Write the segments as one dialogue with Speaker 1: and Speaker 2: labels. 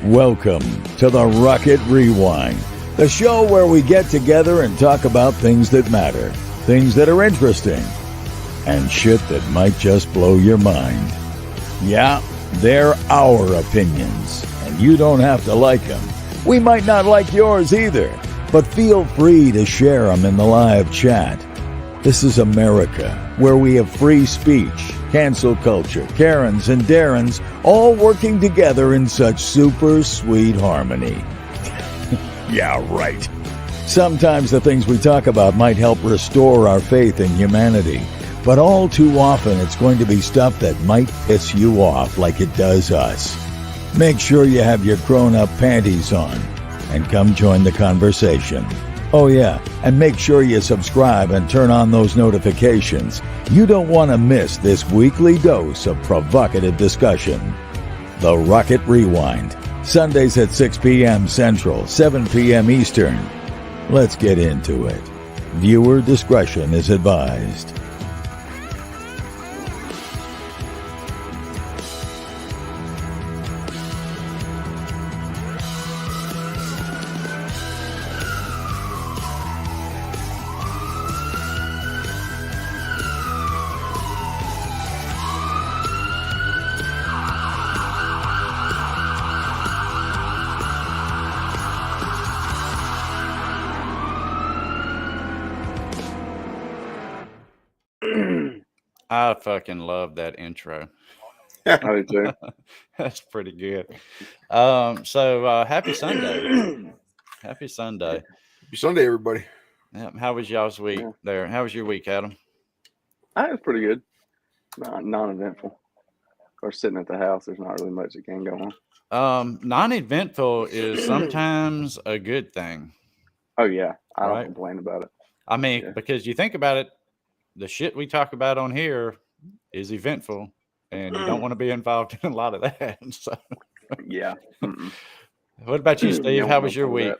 Speaker 1: Welcome to the Rocket Rewind, the show where we get together and talk about things that matter, things that are interesting, and shit that might just blow your mind. Yeah, they're our opinions, and you don't have to like them. We might not like yours either, but feel free to share them in the live chat. This is America, where we have free speech, cancel culture, Karens and Darrens, all working together in such super sweet harmony. Yeah, right. Sometimes the things we talk about might help restore our faith in humanity, but all too often it's going to be stuff that might piss you off like it does us. Make sure you have your grown-up panties on and come join the conversation. Oh yeah, and make sure you subscribe and turn on those notifications. You don't want to miss this weekly dose of provocative discussion. The Rocket Rewind, Sundays at 6 p.m. Central, 7 p.m. Eastern. Let's get into it. Viewer discretion is advised.
Speaker 2: I fucking love that intro.
Speaker 3: I do too.
Speaker 2: That's pretty good. So happy Sunday. Happy Sunday.
Speaker 4: Happy Sunday, everybody.
Speaker 2: Yeah, how was y'all's week there? How was your week, Adam?
Speaker 3: It was pretty good. Non-eventful. Of course, sitting at the house, there's not really much that can go on.
Speaker 2: Non-eventful is sometimes a good thing.
Speaker 3: Oh, yeah. I don't complain about it.
Speaker 2: I mean, because you think about it, the shit we talk about on here is eventful, and you don't want to be involved in a lot of that. So,
Speaker 3: yeah.
Speaker 2: What about you, Steve? How was your week?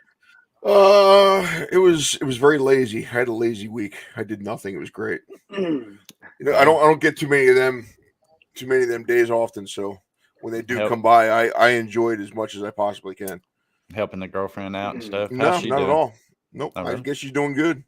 Speaker 4: It was very lazy. I had a lazy week. I did nothing. It was great. You know, I don't get too many of them days often. So when they do come by, I enjoy it as much as I possibly can.
Speaker 2: Helping the girlfriend out and stuff.
Speaker 4: No, not at all. Nope. I guess she's doing good.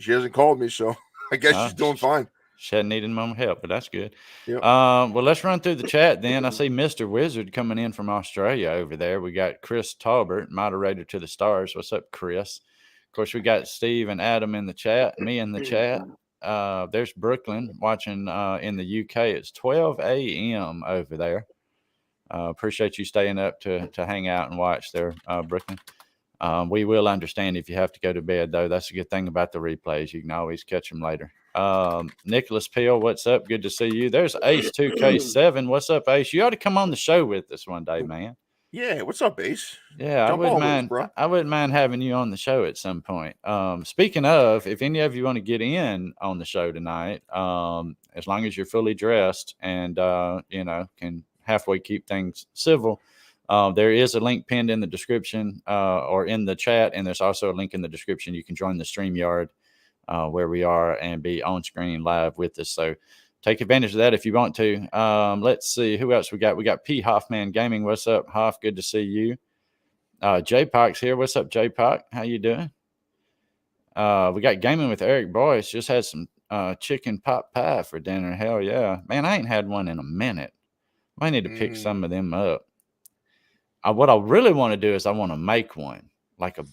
Speaker 4: She hasn't called me, so I guess she's doing fine.
Speaker 2: She hadn't needed more help, but that's good.
Speaker 4: Yep.
Speaker 2: Well, let's run through the chat then. I see Mr. Wizard coming in from Australia over there. We got Chris Talbert, moderator to the stars. What's up, Chris? Of course, we got Steve and Adam in the chat, me in the chat. There's Brooklyn watching in the UK. It's 12 a.m. over there. Appreciate you staying up to hang out and watch there, Brooklyn. We will understand if you have to go to bed, though. That's a good thing about the replays. You can always catch them later. Nicholas Peel, what's up? Good to see you. There's Ace 2K7. What's up, Ace? You ought to come on the show with us one day, man.
Speaker 4: Yeah, what's up, Ace?
Speaker 2: Yeah, I wouldn't mind having you on the show at some point. Speaking of, if any of you want to get in on the show tonight, as long as you're fully dressed and can halfway keep things civil. There is a link pinned in the description or in the chat, and there's also a link in the description. You can join the StreamYard where we are and be on screen live with us. So take advantage of that if you want to. Let's see who else we got. We got P. Hoffman Gaming. What's up, Hoff? Good to see you. J Park's here. What's up, J Park? How you doing? We got Gaming with Eric Boyce. Just had some chicken pot pie for dinner. Hell yeah, man! I ain't had one in a minute. I need to pick some of them up. What I really want to do is I want to make one, like a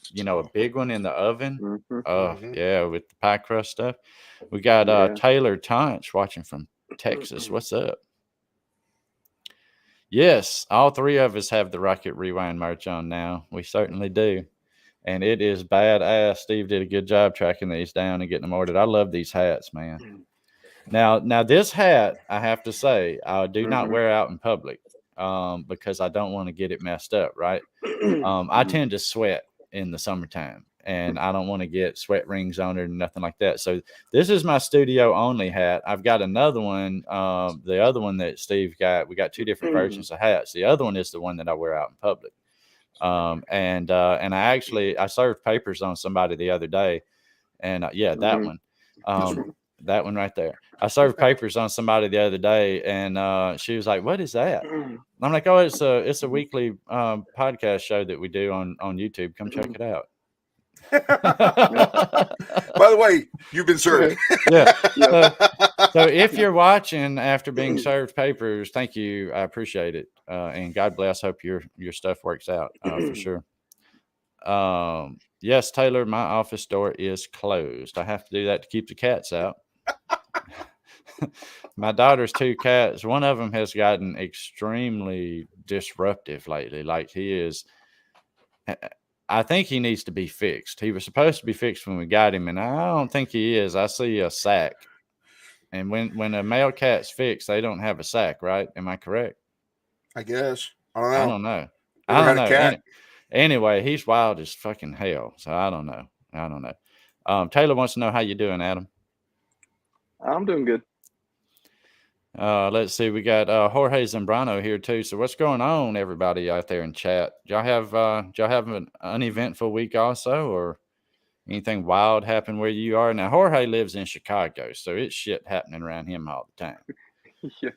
Speaker 2: big one in the oven. Yeah, with the pie crust stuff. We got Taylor Tunch watching from Texas. What's up? Yes, all three of us have the Rocket Rewind merch on now. We certainly do. And it is badass. Steve did a good job tracking these down and getting them ordered. I love these hats, man. Now this hat, I have to say, I do not wear out in public. Because I don't want to get it messed up, right? I tend to sweat in the summertime, and I don't want to get sweat rings on it or nothing like that. So this is my studio only hat. I've got another one. The other one that Steve got, we got two different versions of hats. The other one is the one that I wear out in public. And I served papers on somebody the other day, and that one. That one right there. I served papers on somebody the other day, and she was like, "What is that?" I'm like, "Oh, it's a weekly podcast show that we do on YouTube. Come check it out."
Speaker 4: By the way, you've been served.
Speaker 2: Yeah. So if you're watching after being served papers, thank you. I appreciate it. And God bless. Hope your stuff works out for sure. Yes, Taylor, my office door is closed. I have to do that to keep the cats out. My daughter's 2 cats. One of them has gotten extremely disruptive lately. Like he is, I think he needs to be fixed. He was supposed to be fixed when we got him, and I don't think he is. I see a sack. And when a male cat's fixed, they don't have a sack, right? Am I correct?
Speaker 4: I guess. I don't know.
Speaker 2: I don't know.
Speaker 4: Never had a cat.
Speaker 2: Anyway, he's wild as fucking hell. So I don't know. Taylor wants to know how you doing, Adam.
Speaker 3: I'm doing good.
Speaker 2: Let's see. We got Jorge Zambrano here too. So what's going on, everybody out there in chat? Y'all have an uneventful week also, or anything wild happen where you are? Now Jorge lives in Chicago, so it's shit happening around him all the time.
Speaker 3: Yeah.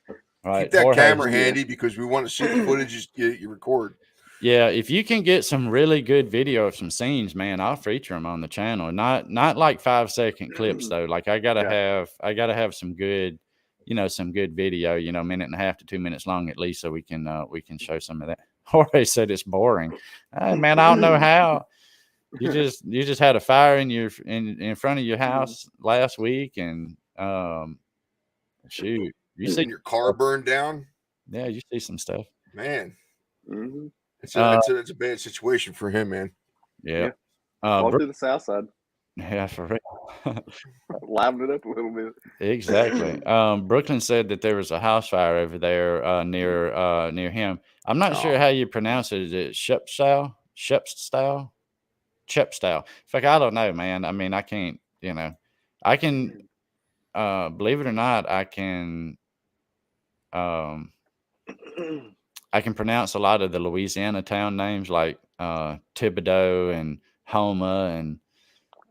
Speaker 2: Right.
Speaker 4: Keep that camera handy because we want to see the footage you record. Yeah,
Speaker 2: if you can get some really good video of some scenes, man, I'll feature them on the channel. Not like 5-second clips though. Like I gotta have some good, some good video. 1.5 to 2 minutes long at least, so we can show some of that. Jorge said it's boring. Man, I don't know how. You just had a fire in front of your house last week, and shoot, you see
Speaker 4: your car burned down.
Speaker 2: Yeah, you see some stuff,
Speaker 4: man.
Speaker 3: Mm-hmm.
Speaker 4: It's a bad situation for him, man.
Speaker 2: Yeah.
Speaker 3: All to the south side.
Speaker 2: Yeah, for real.
Speaker 3: Liven it up a little bit.
Speaker 2: Exactly. Brooklyn said that there was a house fire over there near him. I'm not sure how you pronounce it. Is it Shepstyle? Chepstow. It's like, I don't know, man. I mean, I can't, I can, believe it or not, I can pronounce a lot of the Louisiana town names like Thibodaux and Houma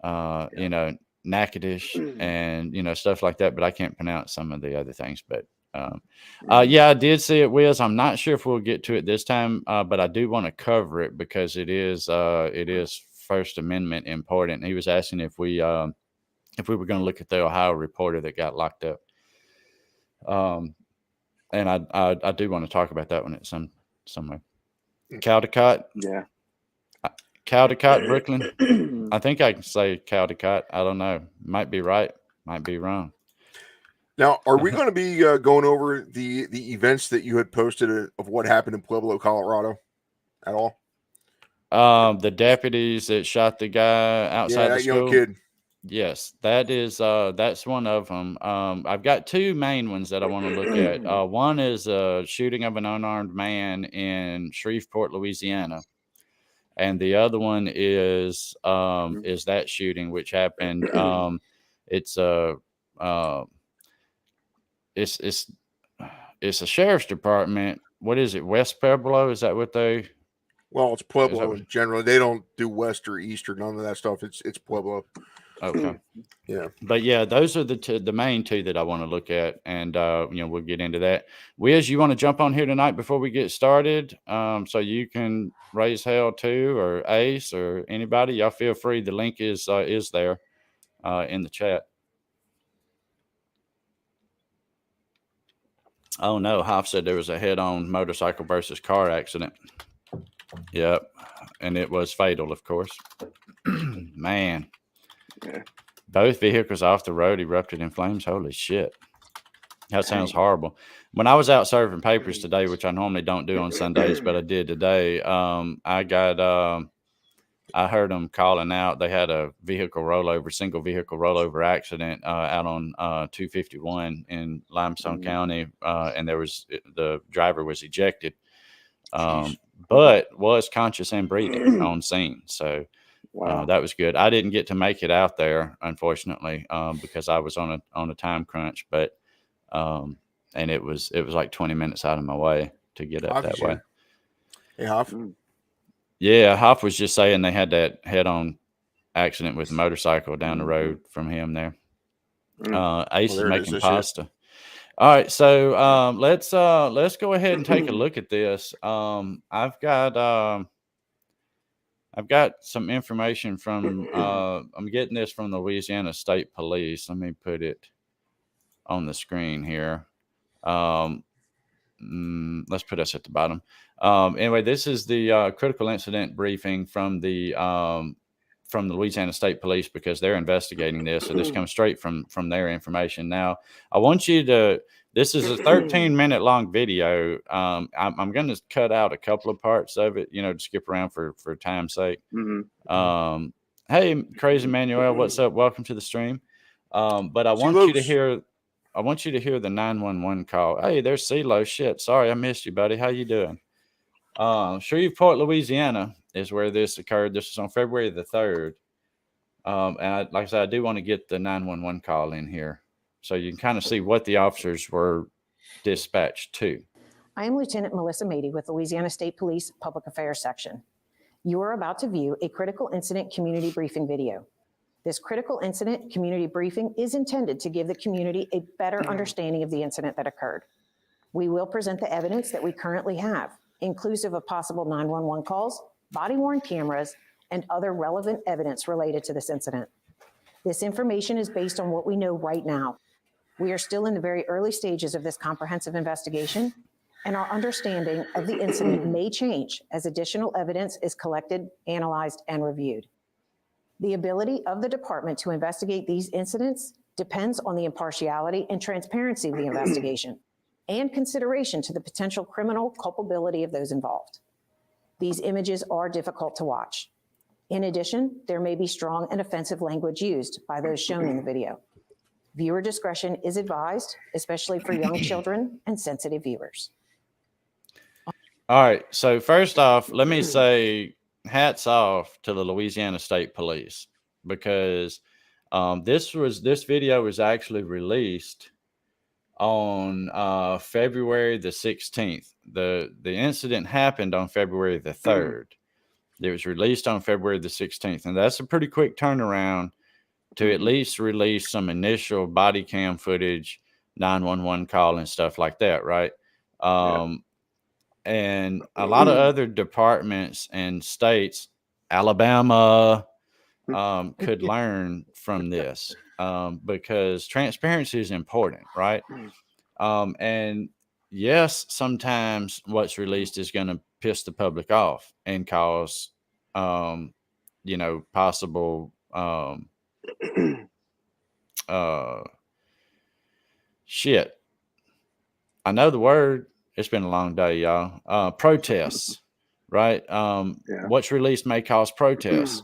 Speaker 2: and Natchitoches and stuff like that, but I can't pronounce some of the other things. But yeah, I did see it, Wiz. I'm not sure if we'll get to it this time, but I do want to cover it because it is First Amendment important. He was asking if we were going to look at the Ohio reporter that got locked up. And I do want to talk about that one at some way. Caldecott.
Speaker 3: Yeah.
Speaker 2: Caldecott, Brooklyn. I think I can say Caldecott. I don't know. Might be right. Might be wrong.
Speaker 4: Now, are we going to be going over the events that you had posted of what happened in Pueblo, Colorado at all?
Speaker 2: The deputies that shot the guy outside the school.
Speaker 4: Young kid.
Speaker 2: Yes, that's one of them. I've got 2 main ones that I want to look at. One is a shooting of an unarmed man in Shreveport, Louisiana, and the other one is that shooting which happened. It's a sheriff's department. What is it? West Pueblo? Is that what they?
Speaker 4: Well, it's Pueblo generally. They don't do west or east or none of that stuff. It's Pueblo.
Speaker 2: Okay.
Speaker 4: Yeah.
Speaker 2: But yeah, those are the main 2 that I want to look at, and we'll get into that. Wiz, you want to jump on here tonight before we get started? So you can raise hell too, or Ace, or anybody. Y'all feel free. The link is there in the chat. Oh no, Hoff said there was a head-on motorcycle versus car accident. Yep, and it was fatal, of course. Man, both vehicles off the road erupted in flames. Holy shit, that sounds horrible. When I was out serving papers today, which I normally don't do on Sundays, but I did today, I heard them calling out. They had a single vehicle rollover accident out on 251 in Limestone County, and the driver was ejected. But was conscious and breathing on scene. So that was good. I didn't get to make it out there, unfortunately, because I was on a time crunch. But and it was like 20 minutes out of my way to get up that way.
Speaker 4: Hey, Hoff.
Speaker 2: Yeah, Hoff was just saying they had that head-on accident with a motorcycle down the road from him there. Ace
Speaker 4: Well,
Speaker 2: is
Speaker 4: there it
Speaker 2: making
Speaker 4: is.
Speaker 2: pasta. All right, so let's go ahead and take a look at this. I've got some information from I'm getting this from the Louisiana State Police. Let me put it on the screen here. Let's put us at the bottom. Anyway, this is the critical incident briefing from the Louisiana State Police because they're investigating this. So this comes straight from their information. Now, I want you to. This is a 13-minute long video. I'm going to cut out a couple of parts of it, to skip around for time's sake. Hey, Crazy Manuel, what's up? Welcome to the stream. But I want you to hear the 911 call. Hey, there's CeeLo. Shit, sorry, I missed you, buddy. How you doing? Shreveport, Louisiana is where this occurred. This was on February the 3rd. And like I said, I do want to get the 911 call in here so you can kind of see what the officers were dispatched to.
Speaker 5: I am Lieutenant Melissa Mady with Louisiana State Police Public Affairs Section. You are about to view a critical incident community briefing video. This critical incident community briefing is intended to give the community a better understanding of the incident that occurred. We will present the evidence that we currently have, inclusive of possible 911 calls, body-worn cameras, and other relevant evidence related to this incident. This information is based on what we know right now. We are still in the very early stages of this comprehensive investigation, and our understanding of the incident may change as additional evidence is collected, analyzed, and reviewed. The ability of the department to investigate these incidents depends on the impartiality and transparency of the investigation and consideration to the potential criminal culpability of those involved. These images are difficult to watch. In addition, there may be strong and offensive language used by those shown in the video. Viewer discretion is advised, especially for young children and sensitive viewers.
Speaker 2: All right, so first off, let me say hats off to the Louisiana State Police because this video was actually released on February the 16th. The incident happened on February the 3rd. It was released on February the 16th, and that's a pretty quick turnaround to at least release some initial body cam footage, 911 call and stuff like that, right? And a lot of other departments and states, Alabama, could learn from this because transparency is important, right? And yes, sometimes what's released is going to piss the public off and cause, possible shit. I know the word. It's been a long day, y'all. Protests, right? What's released may cause protests.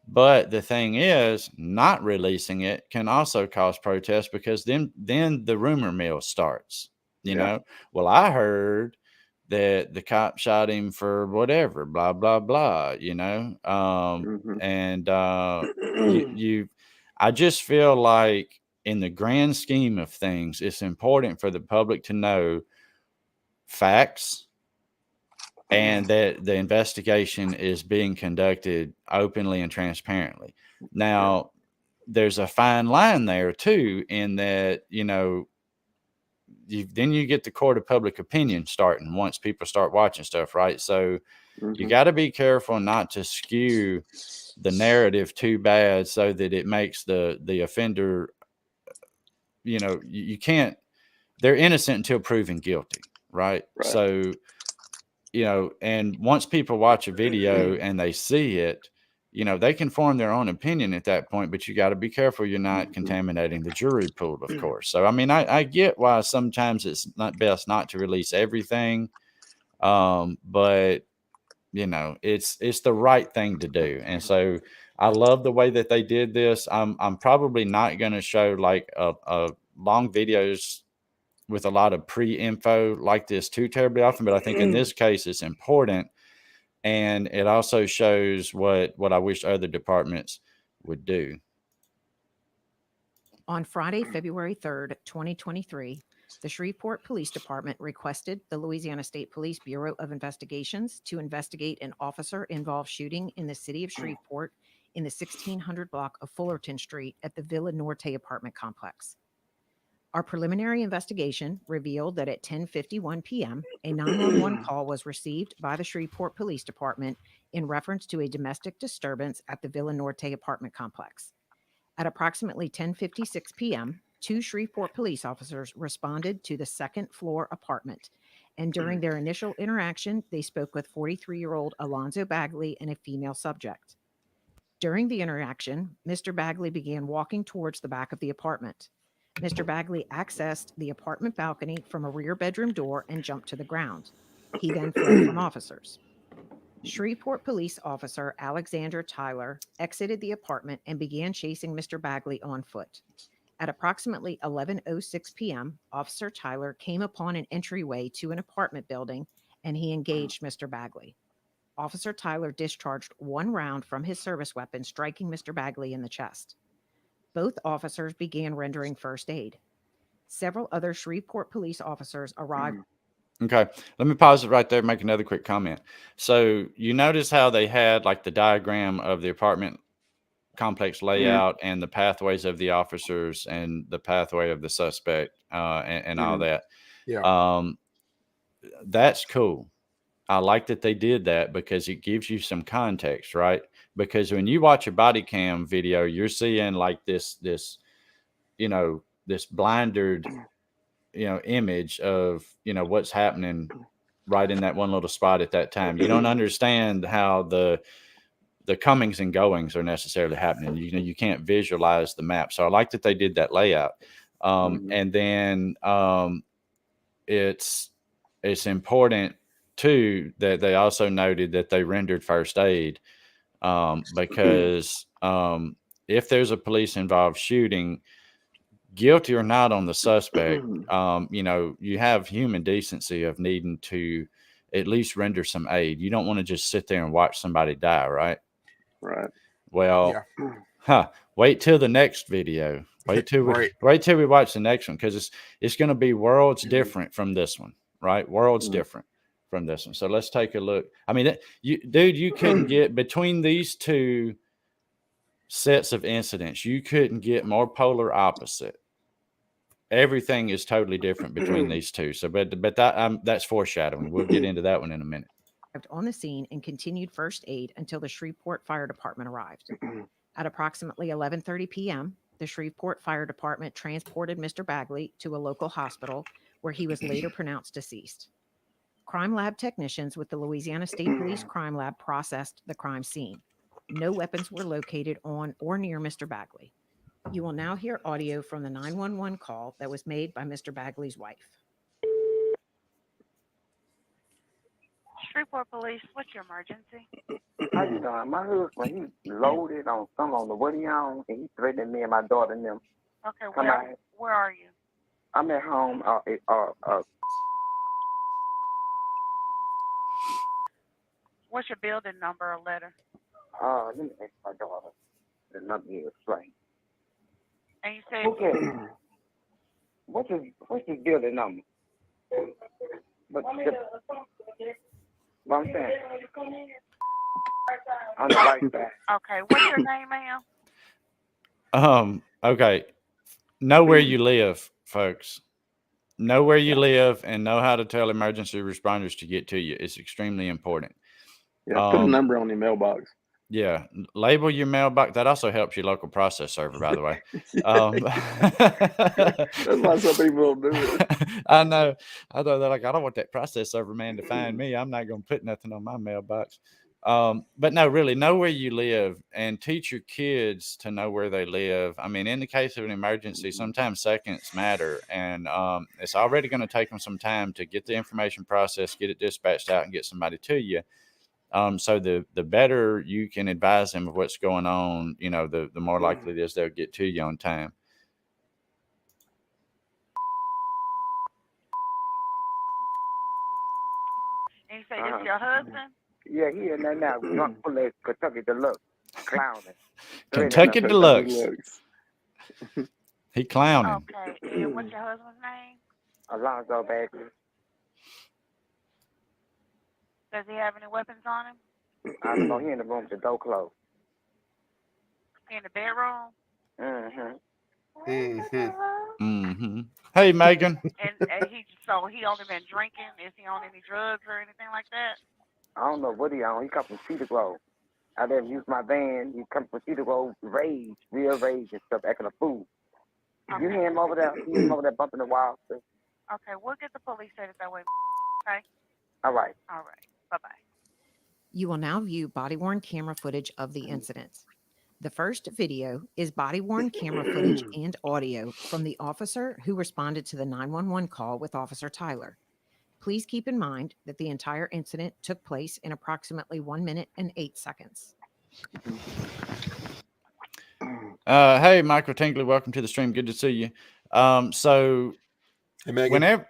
Speaker 2: But the thing is, not releasing it can also cause protests because then the rumor mill starts. You know, well, I heard that the cop shot him for whatever, blah, blah, blah, and I just feel like in the grand scheme of things, it's important for the public to know facts and that the investigation is being conducted openly and transparently. Now, there's a fine line there too, in that, then you get the court of public opinion starting once people start watching stuff, right? So you got to be careful not to skew the narrative too bad so that it makes the offender, you can't, they're innocent until proven guilty, right? So, and once people watch a video and they see it, they can form their own opinion at that point, but you got to be careful you're not contaminating the jury pool, of course. So, I mean, I get why sometimes it's not best not to release everything, but, it's the right thing to do. And so I love the way that they did this. I'm probably not going to show like a long videos with a lot of pre-info like this too terribly often, but I think in this case it's important, and it also shows what I wish other departments would do.
Speaker 5: On Friday, February 3rd, 2023, the Shreveport Police Department requested the Louisiana State Police Bureau of Investigations to investigate an officer-involved shooting in the city of Shreveport in the 1600 block of Fullerton Street at the Villa Norte apartment complex. Our preliminary investigation revealed that at 10:51 p.m., a 911 call was received by the Shreveport Police Department in reference to a domestic disturbance at the Villa Norte apartment complex. At approximately 10:56 p.m., 2 Shreveport police officers responded to the second floor apartment, and during their initial interaction, they spoke with 43-year-old Alonzo Bagley and a female subject. During the interaction, Mr. Bagley began walking towards the back of the apartment. Mr. Bagley accessed the apartment balcony from a rear bedroom door and jumped to the ground. He then fled from officers. Shreveport police officer Alexander Tyler exited the apartment and began chasing Mr. Bagley on foot. At approximately 11:06 p.m., Officer Tyler came upon an entryway to an apartment building, and he engaged Mr. Bagley. Officer Tyler discharged 1 round from his service weapon, striking Mr. Bagley in the chest. Both officers began rendering first aid. Several other Shreveport police officers arrived.
Speaker 2: Okay, let me pause it right there and make another quick comment. So you notice how they had like the diagram of the apartment complex layout and the pathways of the officers and the pathway of the suspect and all that.
Speaker 4: Yeah.
Speaker 2: That's cool. I like that they did that because it gives you some context, right? Because when you watch a body cam video, you're seeing like this, you know, this blinded, you know, image of, you know, what's happening right in that one little spot at that time. You don't understand how the comings and goings are necessarily happening. You know, you can't visualize the map. So I like that they did that layout. And then it's important too that they also noted that they rendered first aid because if there's a police involved shooting, guilty or not on the suspect, you know, you have human decency of needing to at least render some aid. You don't want to just sit there and watch somebody die, right?
Speaker 3: Right.
Speaker 2: Well, wait till the next video. Wait till we watch the next one, because it's going to be worlds different from this one, right? Worlds different from this one. So let's take a look. I mean, you couldn't get between these two sets of incidents. You couldn't get more polar opposite. Everything is totally different between these two. So, but that's foreshadowing. We'll get into that one in a minute.
Speaker 5: On the scene and continued first aid until the Shreveport Fire Department arrived. At approximately 11:30 p.m., the Shreveport Fire Department transported Mr. Bagley to a local hospital where he was later pronounced deceased. Crime lab technicians with the Louisiana State Police Crime Lab processed the crime scene. No weapons were located on or near Mr. Bagley. You will now hear audio from the 911 call that was made by Mr. Bagley's wife.
Speaker 6: Shreveport Police, what's your emergency?
Speaker 7: How you doing? My husband, he loaded on some on the what he on, and he threatened me and my daughter and them.
Speaker 6: Okay,
Speaker 7: Where
Speaker 6: are you?
Speaker 7: I'm at home.
Speaker 6: What's your building number or letter?
Speaker 7: Let me ask my daughter. The number here is explain.
Speaker 6: And you said
Speaker 7: Okay. What's his building number? What I'm saying? On the right side.
Speaker 6: Okay, what's your name, ma'am?
Speaker 2: Okay. Know where you live, folks. Know where you live and know how to tell emergency responders to get to you. It's extremely important.
Speaker 3: Yeah, put a number on your mailbox.
Speaker 2: Yeah, label your mailbox. That also helps your local process server, by the way.
Speaker 3: That's why some people don't do it.
Speaker 2: I know. They're like, I don't want that process server man to find me. I'm not going to put nothing on my mailbox. But no, really, know where you live and teach your kids to know where they live. I mean, in the case of an emergency, sometimes seconds matter, and it's already going to take them some time to get the information processed, get it dispatched out, and get somebody to you. So the better you can advise them of what's going on, you know, the more likely it is they'll get to you on time.
Speaker 6: And you say this is your husband?
Speaker 7: Yeah, he in there now. Drunk full of Kentucky Deluxe. Clowning.
Speaker 2: Kentucky Deluxe. He clowning.
Speaker 6: Okay, and what's your husband's name?
Speaker 7: Alonzo Bagley.
Speaker 6: Does he have any weapons on him?
Speaker 7: I don't know. He in the room. The door closed.
Speaker 6: in the bedroom.
Speaker 2: Hey, Megan.
Speaker 6: And he only been drinking. Is he on any drugs or anything like that?
Speaker 7: I don't know what he on. He come from Cedar Grove. I didn't use my van. He come from Cedar Grove, real rage and stuff, acting a fool. You hear him over there? You hear him over there bumping the wild stuff?
Speaker 6: Okay, we'll get the police headed that way. Okay.
Speaker 7: All right.
Speaker 6: Bye-bye.
Speaker 5: You will now view body-worn camera footage of the incident. The first video is body-worn camera footage and audio from the officer who responded to the 911 call with Officer Tyler. Please keep in mind that the entire incident took place in approximately 1 minute and 8 seconds.
Speaker 2: Hey, Michael Tingley, welcome to the stream. Good to see you. So
Speaker 4: hey, Megan.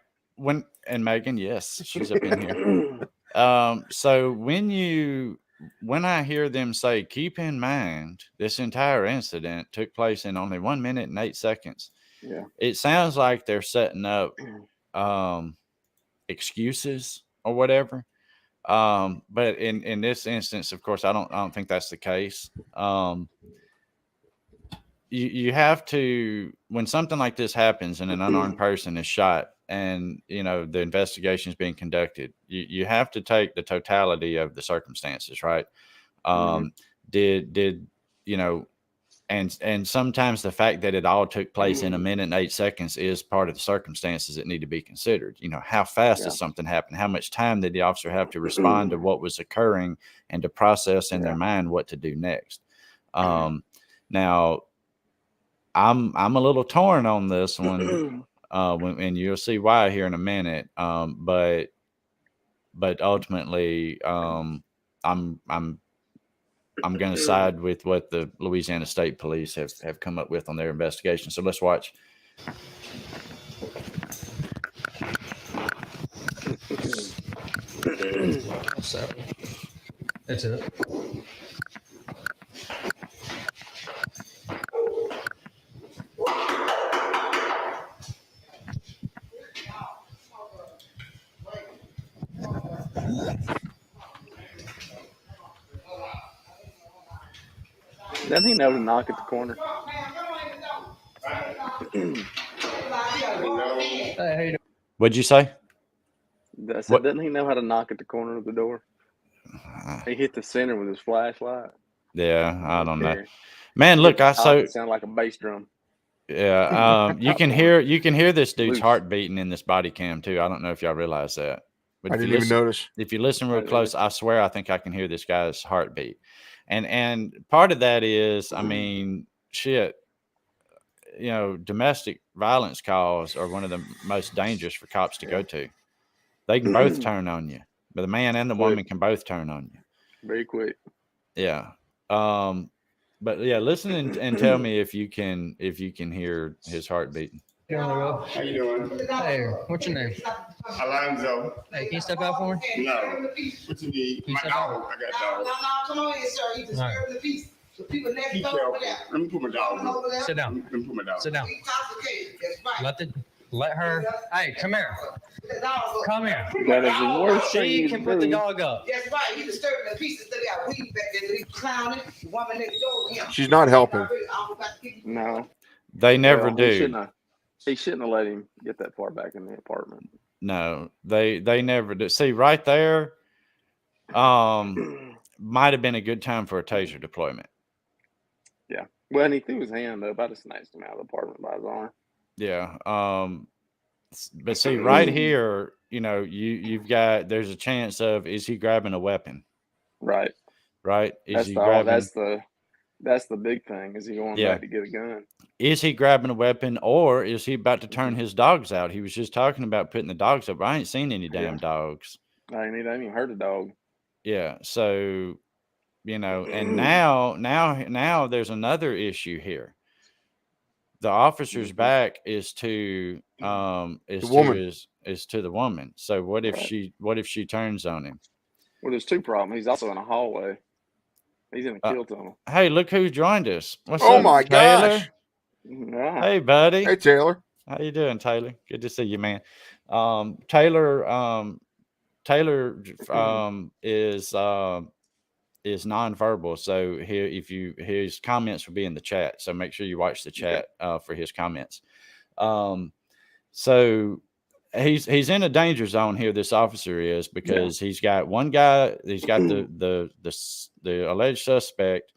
Speaker 2: And Megan, yes, she's up in here. So when I hear them say, keep in mind, this entire incident took place in only 1 minute and 8 seconds.
Speaker 3: Yeah.
Speaker 2: It sounds like they're setting up excuses or whatever. But in this instance, of course, I don't think that's the case. You have to, when something like this happens and an unarmed person is shot and, the investigation is being conducted, you have to take the totality of the circumstances, right? Did and sometimes the fact that it all took place in 1 minute and 8 seconds is part of the circumstances that need to be considered. How fast does something happen? How much time did the officer have to respond to what was occurring and to process in their mind what to do next? Now, I'm a little torn on this one, and you'll see why here in a minute. But ultimately, I'm going to side with what the Louisiana State Police have come up with on their investigation. So let's watch.
Speaker 8: What's up? That's it.
Speaker 3: Doesn't he know to knock at the corner?
Speaker 8: Hey, how you doing?
Speaker 2: What'd you say?
Speaker 3: I said, doesn't he know how to knock at the corner of the door? He hit the center with his flashlight.
Speaker 2: Yeah, I don't know. Man, look,
Speaker 3: it sound like a bass drum.
Speaker 2: Yeah, you can hear this dude's heart beating in this body cam too. I don't know if y'all realize that. But
Speaker 4: I didn't even notice.
Speaker 2: If you listen real close, I swear I think I can hear this guy's heartbeat. And part of that is, I mean, shit, domestic violence calls are one of the most dangerous for cops to go to. They can both turn on you, but the man and the woman can both turn on you.
Speaker 3: Very quick.
Speaker 2: Yeah. But yeah, listen and tell me if you can hear his heart beating.
Speaker 8: How
Speaker 9: you doing?
Speaker 8: Hey, what's your name?
Speaker 9: Alonzo.
Speaker 8: Hey, can you step out for me?
Speaker 9: No. What you need? My dog. I got dog.
Speaker 10: No, come on in, sir. You disturbing the peace. The people next door over there.
Speaker 9: Let me put my dog.
Speaker 8: Sit down.
Speaker 9: Let me put my dog.
Speaker 8: Sit down. Let her. Hey, come here. Come here.
Speaker 3: That is the worst thing
Speaker 8: She
Speaker 3: you
Speaker 8: can
Speaker 3: can
Speaker 8: put the
Speaker 3: do.
Speaker 8: dog up.
Speaker 10: That's right. You disturbing the peace. They got weed back there. They clowning. The woman next door. Yeah.
Speaker 4: She's not helping.
Speaker 3: No.
Speaker 2: They never do.
Speaker 3: He shouldn't have let him get that far back in the apartment.
Speaker 2: No, they never do. See, right there, might have been a good time for a taser deployment.
Speaker 3: Yeah. Well, and he threw his hand up. I just snatched him out of the apartment by his arm.
Speaker 2: Yeah. But see, right here, you've got, there's a chance of, is he grabbing a weapon?
Speaker 3: Right.
Speaker 2: Right.
Speaker 3: That's the big thing. Is he going back to get a gun?
Speaker 2: Is he grabbing a weapon, or is he about to turn his dogs out? He was just talking about putting the dogs up. I ain't seen any damn dogs.
Speaker 3: I ain't even heard a dog.
Speaker 2: Yeah. So, and now there's another issue here. The officer's back is to the woman. So what if she turns on him?
Speaker 3: Well, there's two problems. He's also in a hallway. He's in a kill tunnel.
Speaker 2: Hey, look who joined us. What's
Speaker 4: up,
Speaker 2: my
Speaker 4: Taylor?
Speaker 2: Gosh.
Speaker 3: Yeah.
Speaker 2: Hey, buddy.
Speaker 4: Hey, Taylor.
Speaker 2: How you doing, Taylor? Good to see you, man. Taylor is is nonverbal. So here, his comments will be in the chat. So make sure you watch the chat for his comments. So he's in a danger zone here. This officer is, because he's got one guy. He's got the alleged suspect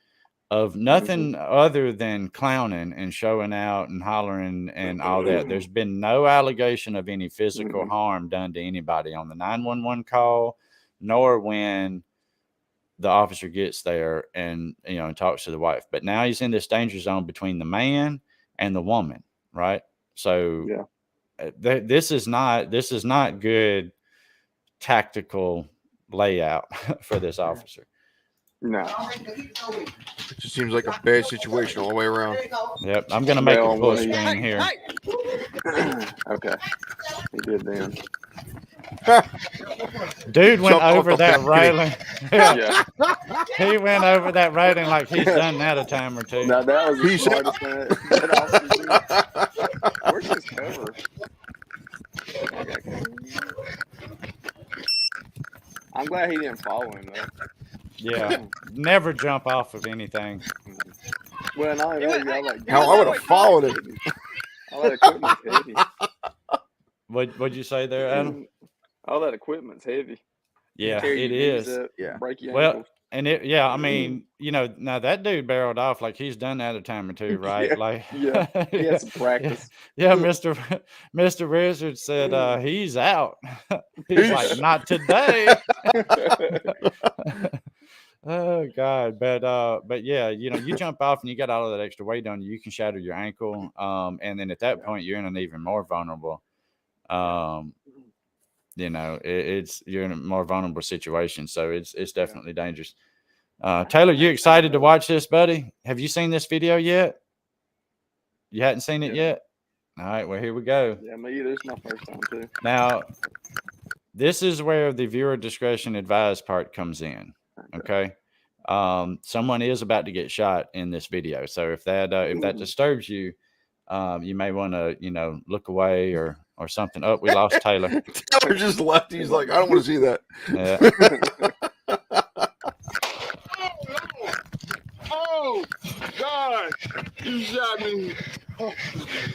Speaker 2: of nothing other than clowning and showing out and hollering and all that. There's been no allegation of any physical harm done to anybody on the 911 call, nor when the officer gets there and, and talks to the wife. But now he's in this danger zone between the man and the woman, right? So this is not good tactical layout for this officer.
Speaker 3: No.
Speaker 4: It just seems like a bad situation all the way around.
Speaker 2: Yep, I'm gonna make it full screen here.
Speaker 3: Okay. He did then.
Speaker 2: Dude went over that railing. Yeah. He went over that railing like he's done that a time or two.
Speaker 3: Now that was the smartest thing that officer did. Where's his cover? I'm glad he didn't follow him though.
Speaker 2: Yeah, never jump off of anything.
Speaker 3: Well, not only that, I like.
Speaker 4: Hell, I would have followed it.
Speaker 3: All that equipment's heavy.
Speaker 2: What'd you say there, Adam?
Speaker 3: All that equipment's heavy.
Speaker 2: Yeah, it is.
Speaker 3: Break your
Speaker 2: well,
Speaker 3: ankles.
Speaker 2: and I mean, now that dude barreled off like he's done that a time or two, right?
Speaker 3: He had some practice.
Speaker 2: Yeah, Mr. Wizard said he's out. He's like, not today. Oh God, but yeah, you jump off and you got all of that extra weight on you, you can shatter your ankle, and then at that point you're in an even more vulnerable, you're in a more vulnerable situation, so it's definitely dangerous. Taylor, you excited to watch this, buddy? Have you seen this video yet? You hadn't seen it yet? All right, well, here we go.
Speaker 3: Yeah, me either. It's my first time too.
Speaker 2: Now, this is where the viewer discretion advised part comes in. Okay. Someone is about to get shot in this video. So if that disturbs you, you may want to, look away or something. Oh, we lost Taylor.
Speaker 4: Taylor just left. He's like, I don't want to see that.
Speaker 2: Yeah.
Speaker 9: Oh, God. You shot me.
Speaker 8: Oh,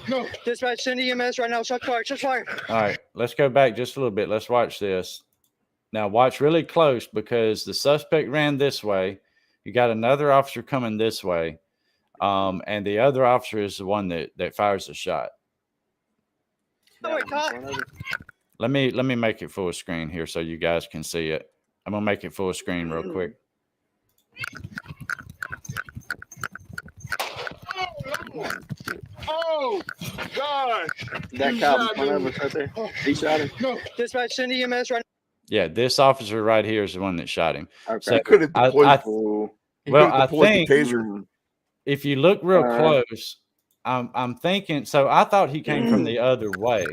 Speaker 8: no. Dispatch, send EMS right now. Shot fire. Shot fire.
Speaker 2: All right. Let's go back just a little bit. Let's watch this. Now watch really close, because the suspect ran this way. You got another officer coming this way. And the other officer is the one that fires the shot. Let me make it full screen here so you guys can see it. I'm gonna make it full screen real quick.
Speaker 9: Oh, God.
Speaker 3: That cop in front of us right there. He shot him.
Speaker 8: No. Dispatch, send EMS right now.
Speaker 2: Yeah, this officer right here is the one that shot him.
Speaker 3: Okay.
Speaker 2: So
Speaker 4: He could have deployed,
Speaker 2: I think
Speaker 4: the taser.
Speaker 2: if you look real close, I'm thinking. So I thought he came from the other way.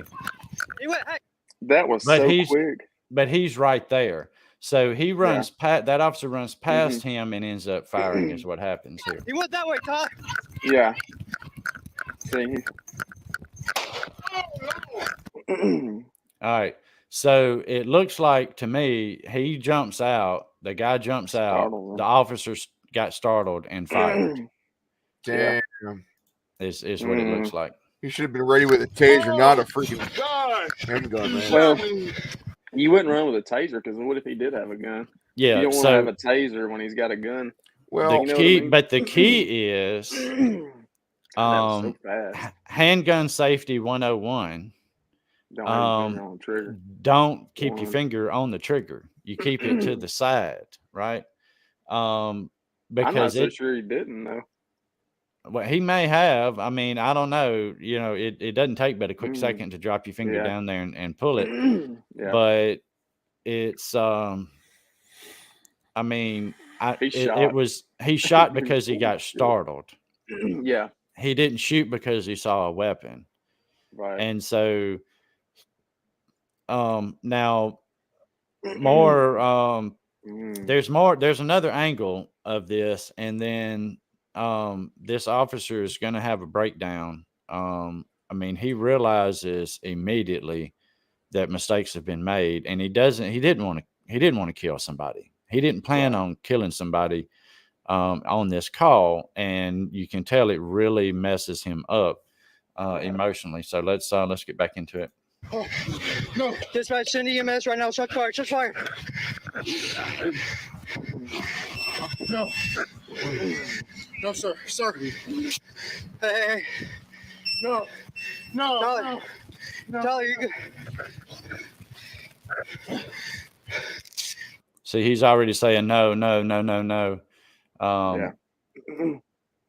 Speaker 3: That was quick.
Speaker 2: But he's right there. So he runs past, that officer runs past him and ends up firing is what happens here.
Speaker 8: He went that way, Todd.
Speaker 3: Yeah. See.
Speaker 2: All right. So it looks like to me, he jumps out. The guy jumps out. The officer got startled and fired.
Speaker 4: Damn.
Speaker 2: Is what it looks like.
Speaker 4: He should have been ready with a taser, not a freaking handgun, man.
Speaker 3: Well, you wouldn't run with a taser, because what if he did have a gun?
Speaker 2: Yeah.
Speaker 3: You don't want to have a taser when he's got a gun.
Speaker 4: Well,
Speaker 2: the key, but the key is
Speaker 3: so fast.
Speaker 2: Handgun safety 101. Don't keep your finger on the trigger. You keep it to the side, right? Because
Speaker 3: I'm not so sure he didn't though.
Speaker 2: Well, he may have. I mean, I don't know. It doesn't take but a quick second to drop your finger down there and pull it. But it's I mean, he shot because he got startled.
Speaker 3: Yeah.
Speaker 2: He didn't shoot because he saw a weapon.
Speaker 3: Right.
Speaker 2: And so now more there's another angle of this, and then this officer is going to have a breakdown. I mean, he realizes immediately that mistakes have been made, and he didn't want to kill somebody. He didn't plan on killing somebody on this call, and you can tell it really messes him up emotionally. So let's get back into it.
Speaker 8: Oh, no. Dispatch, send EMS right now. Shots fired. Shots fired. No. No, sir. Sir. Hey. No. No. Tyler. No. Tyler, you're good.
Speaker 2: See, he's already saying no.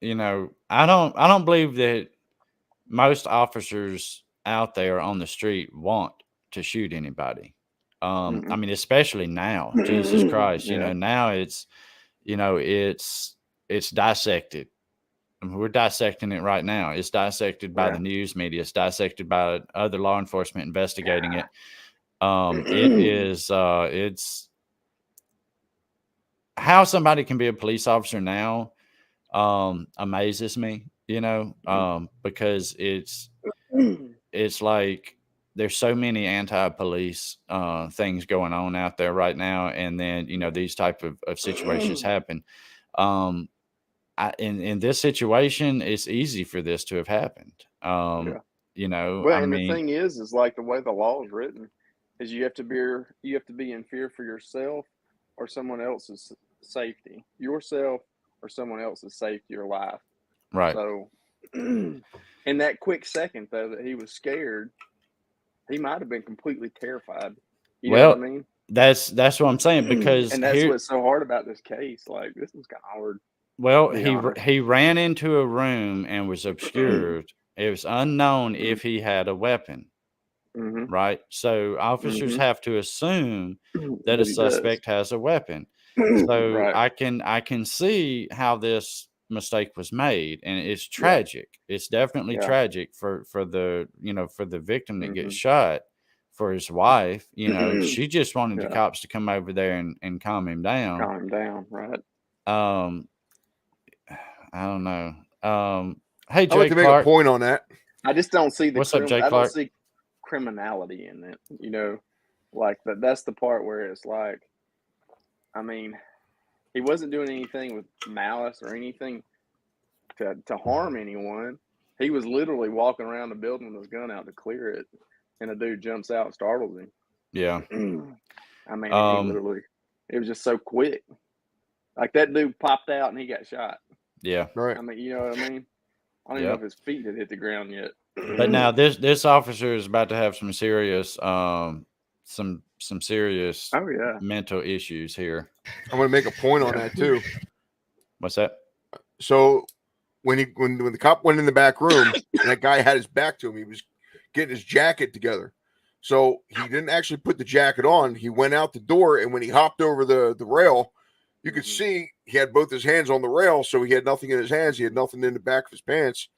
Speaker 2: You know, I don't believe that most officers out there on the street want to shoot anybody. I mean, especially now, Jesus Christ, you know, now it's dissected. I mean, we're dissecting it right now. It's dissected by the news media. It's dissected by other law enforcement investigating it. It's how somebody can be a police officer now amazes me, you know, because it's like there's so many anti-police things going on out there right now, and then you know these type of situations happen. In this situation, it's easy for this to have happened. You know,
Speaker 3: well,
Speaker 2: I
Speaker 3: and
Speaker 2: mean,
Speaker 3: the thing is like the way the law is written is you have to be in fear for yourself or someone else's safety, yourself or someone else's safety or life.
Speaker 2: right.
Speaker 3: So in that quick second though that he was scared, he might have been completely terrified. You know what I mean?
Speaker 2: That's what I'm saying, because
Speaker 3: and that's what's so hard about this case. Like this was kind of hard.
Speaker 2: Well, he ran into a room and was obscured. It was unknown if he had a weapon. Right. So officers have to assume that a suspect has a weapon. So I can see how this mistake was made, and it's tragic. It's definitely tragic for the, you know, for the victim that gets shot, for his wife. You know, she just wanted the cops to come over there and calm him down.
Speaker 3: Calm him down, right?
Speaker 2: I don't know. Hey, Jay
Speaker 4: I'd like to make a point on that.
Speaker 3: I just don't see the
Speaker 2: What's up, Jay
Speaker 3: I
Speaker 2: Clark?
Speaker 3: don't see criminality in it, you know, like that's the part where it's like, I mean, he wasn't doing anything with malice or anything to harm anyone. He was literally walking around the building with his gun out to clear it, and a dude jumps out and startles him.
Speaker 2: Yeah.
Speaker 3: I mean, he literally, it was just so quick. Like that dude popped out and he got shot.
Speaker 2: Yeah.
Speaker 4: Right.
Speaker 3: I mean, you know what I mean? I don't even know if his feet had hit the ground yet.
Speaker 2: But now this officer is about to have some serious some serious mental issues here.
Speaker 4: I'm going to make a point on that too.
Speaker 2: What's that?
Speaker 4: So when the cop went in the back room and that guy had his back to him, he was getting his jacket together. So he didn't actually put the jacket on. He went out the door, and when he hopped over the rail, you could see he had both his hands on the rail, so he had nothing in his hands. He had nothing in the back of his pants.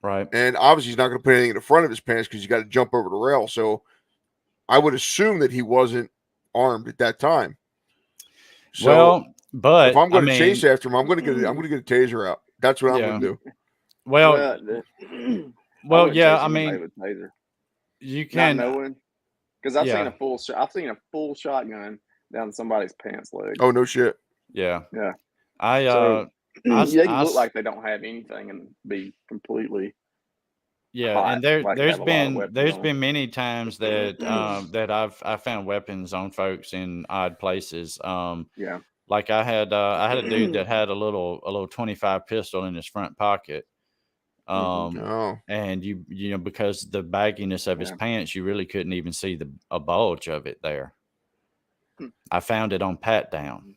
Speaker 2: Right.
Speaker 4: And obviously he's not going to put anything in the front of his pants because he's got to jump over the rail. So I would assume that he wasn't armed at that time. So
Speaker 2: well, but
Speaker 4: if I'm going to chase after him, I'm going to get a taser out. That's what I'm going to do.
Speaker 2: Well, yeah, I mean,
Speaker 3: taser.
Speaker 2: You can
Speaker 3: not knowing, because I've seen a full shotgun down somebody's pants leg.
Speaker 4: Oh no shit.
Speaker 2: Yeah.
Speaker 3: They look like they don't have anything and be completely.
Speaker 2: Yeah, and there's been many times that that I've found weapons on folks in odd places. Like I had a dude that had a little 25 pistol in his front pocket. And you know, because the bagginess of his pants, you really couldn't even see a bulge of it there. I found it on pat down.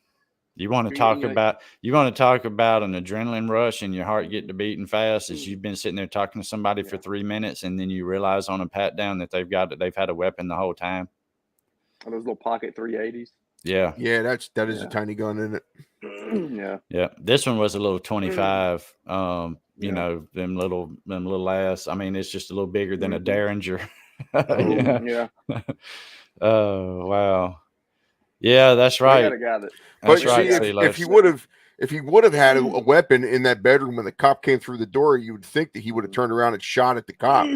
Speaker 2: You want to talk about an adrenaline rush and your heart getting to beating fast as you've been sitting there talking to somebody for 3 minutes, and then you realize on a pat down that they've had a weapon the whole time.
Speaker 3: Those little pocket 380s.
Speaker 2: Yeah.
Speaker 4: Yeah, that is a tiny gun, isn't it?
Speaker 2: Yeah. This one was a little 25. You know, them little ass. I mean, it's just a little bigger than a Derringer. Oh wow. Yeah, that's right.
Speaker 4: But see, if he would have had a weapon in that bedroom when the cop came through the door, you would think that he would have turned around and shot at the cop.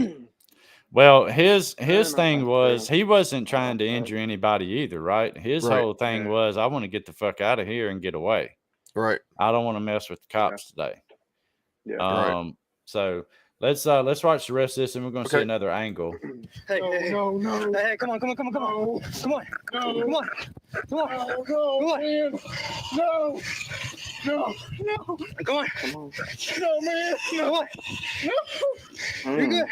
Speaker 2: Well, his
Speaker 3: know
Speaker 2: thing
Speaker 3: if
Speaker 2: was
Speaker 3: that's
Speaker 2: he wasn't
Speaker 3: I
Speaker 2: trying
Speaker 3: don't
Speaker 2: to
Speaker 3: know.
Speaker 2: injure anybody either, right? His
Speaker 4: Right.
Speaker 2: whole thing
Speaker 3: Yeah.
Speaker 2: was, I want to get the fuck out of here and get away.
Speaker 4: Right.
Speaker 2: I don't want to mess with the cops today.
Speaker 3: Yeah.
Speaker 4: Right.
Speaker 2: So let's watch the rest of this, and we're going to see
Speaker 4: Okay.
Speaker 2: another angle.
Speaker 8: Hey,
Speaker 9: No,
Speaker 8: hey,
Speaker 9: no, no.
Speaker 8: hey, come on. Come on.
Speaker 9: No,
Speaker 8: Come on.
Speaker 9: no,
Speaker 8: Come on.
Speaker 9: no, man. No, no, no,
Speaker 8: Come on.
Speaker 3: Come on.
Speaker 9: no, man.
Speaker 8: Come on.
Speaker 9: No,
Speaker 8: You're good.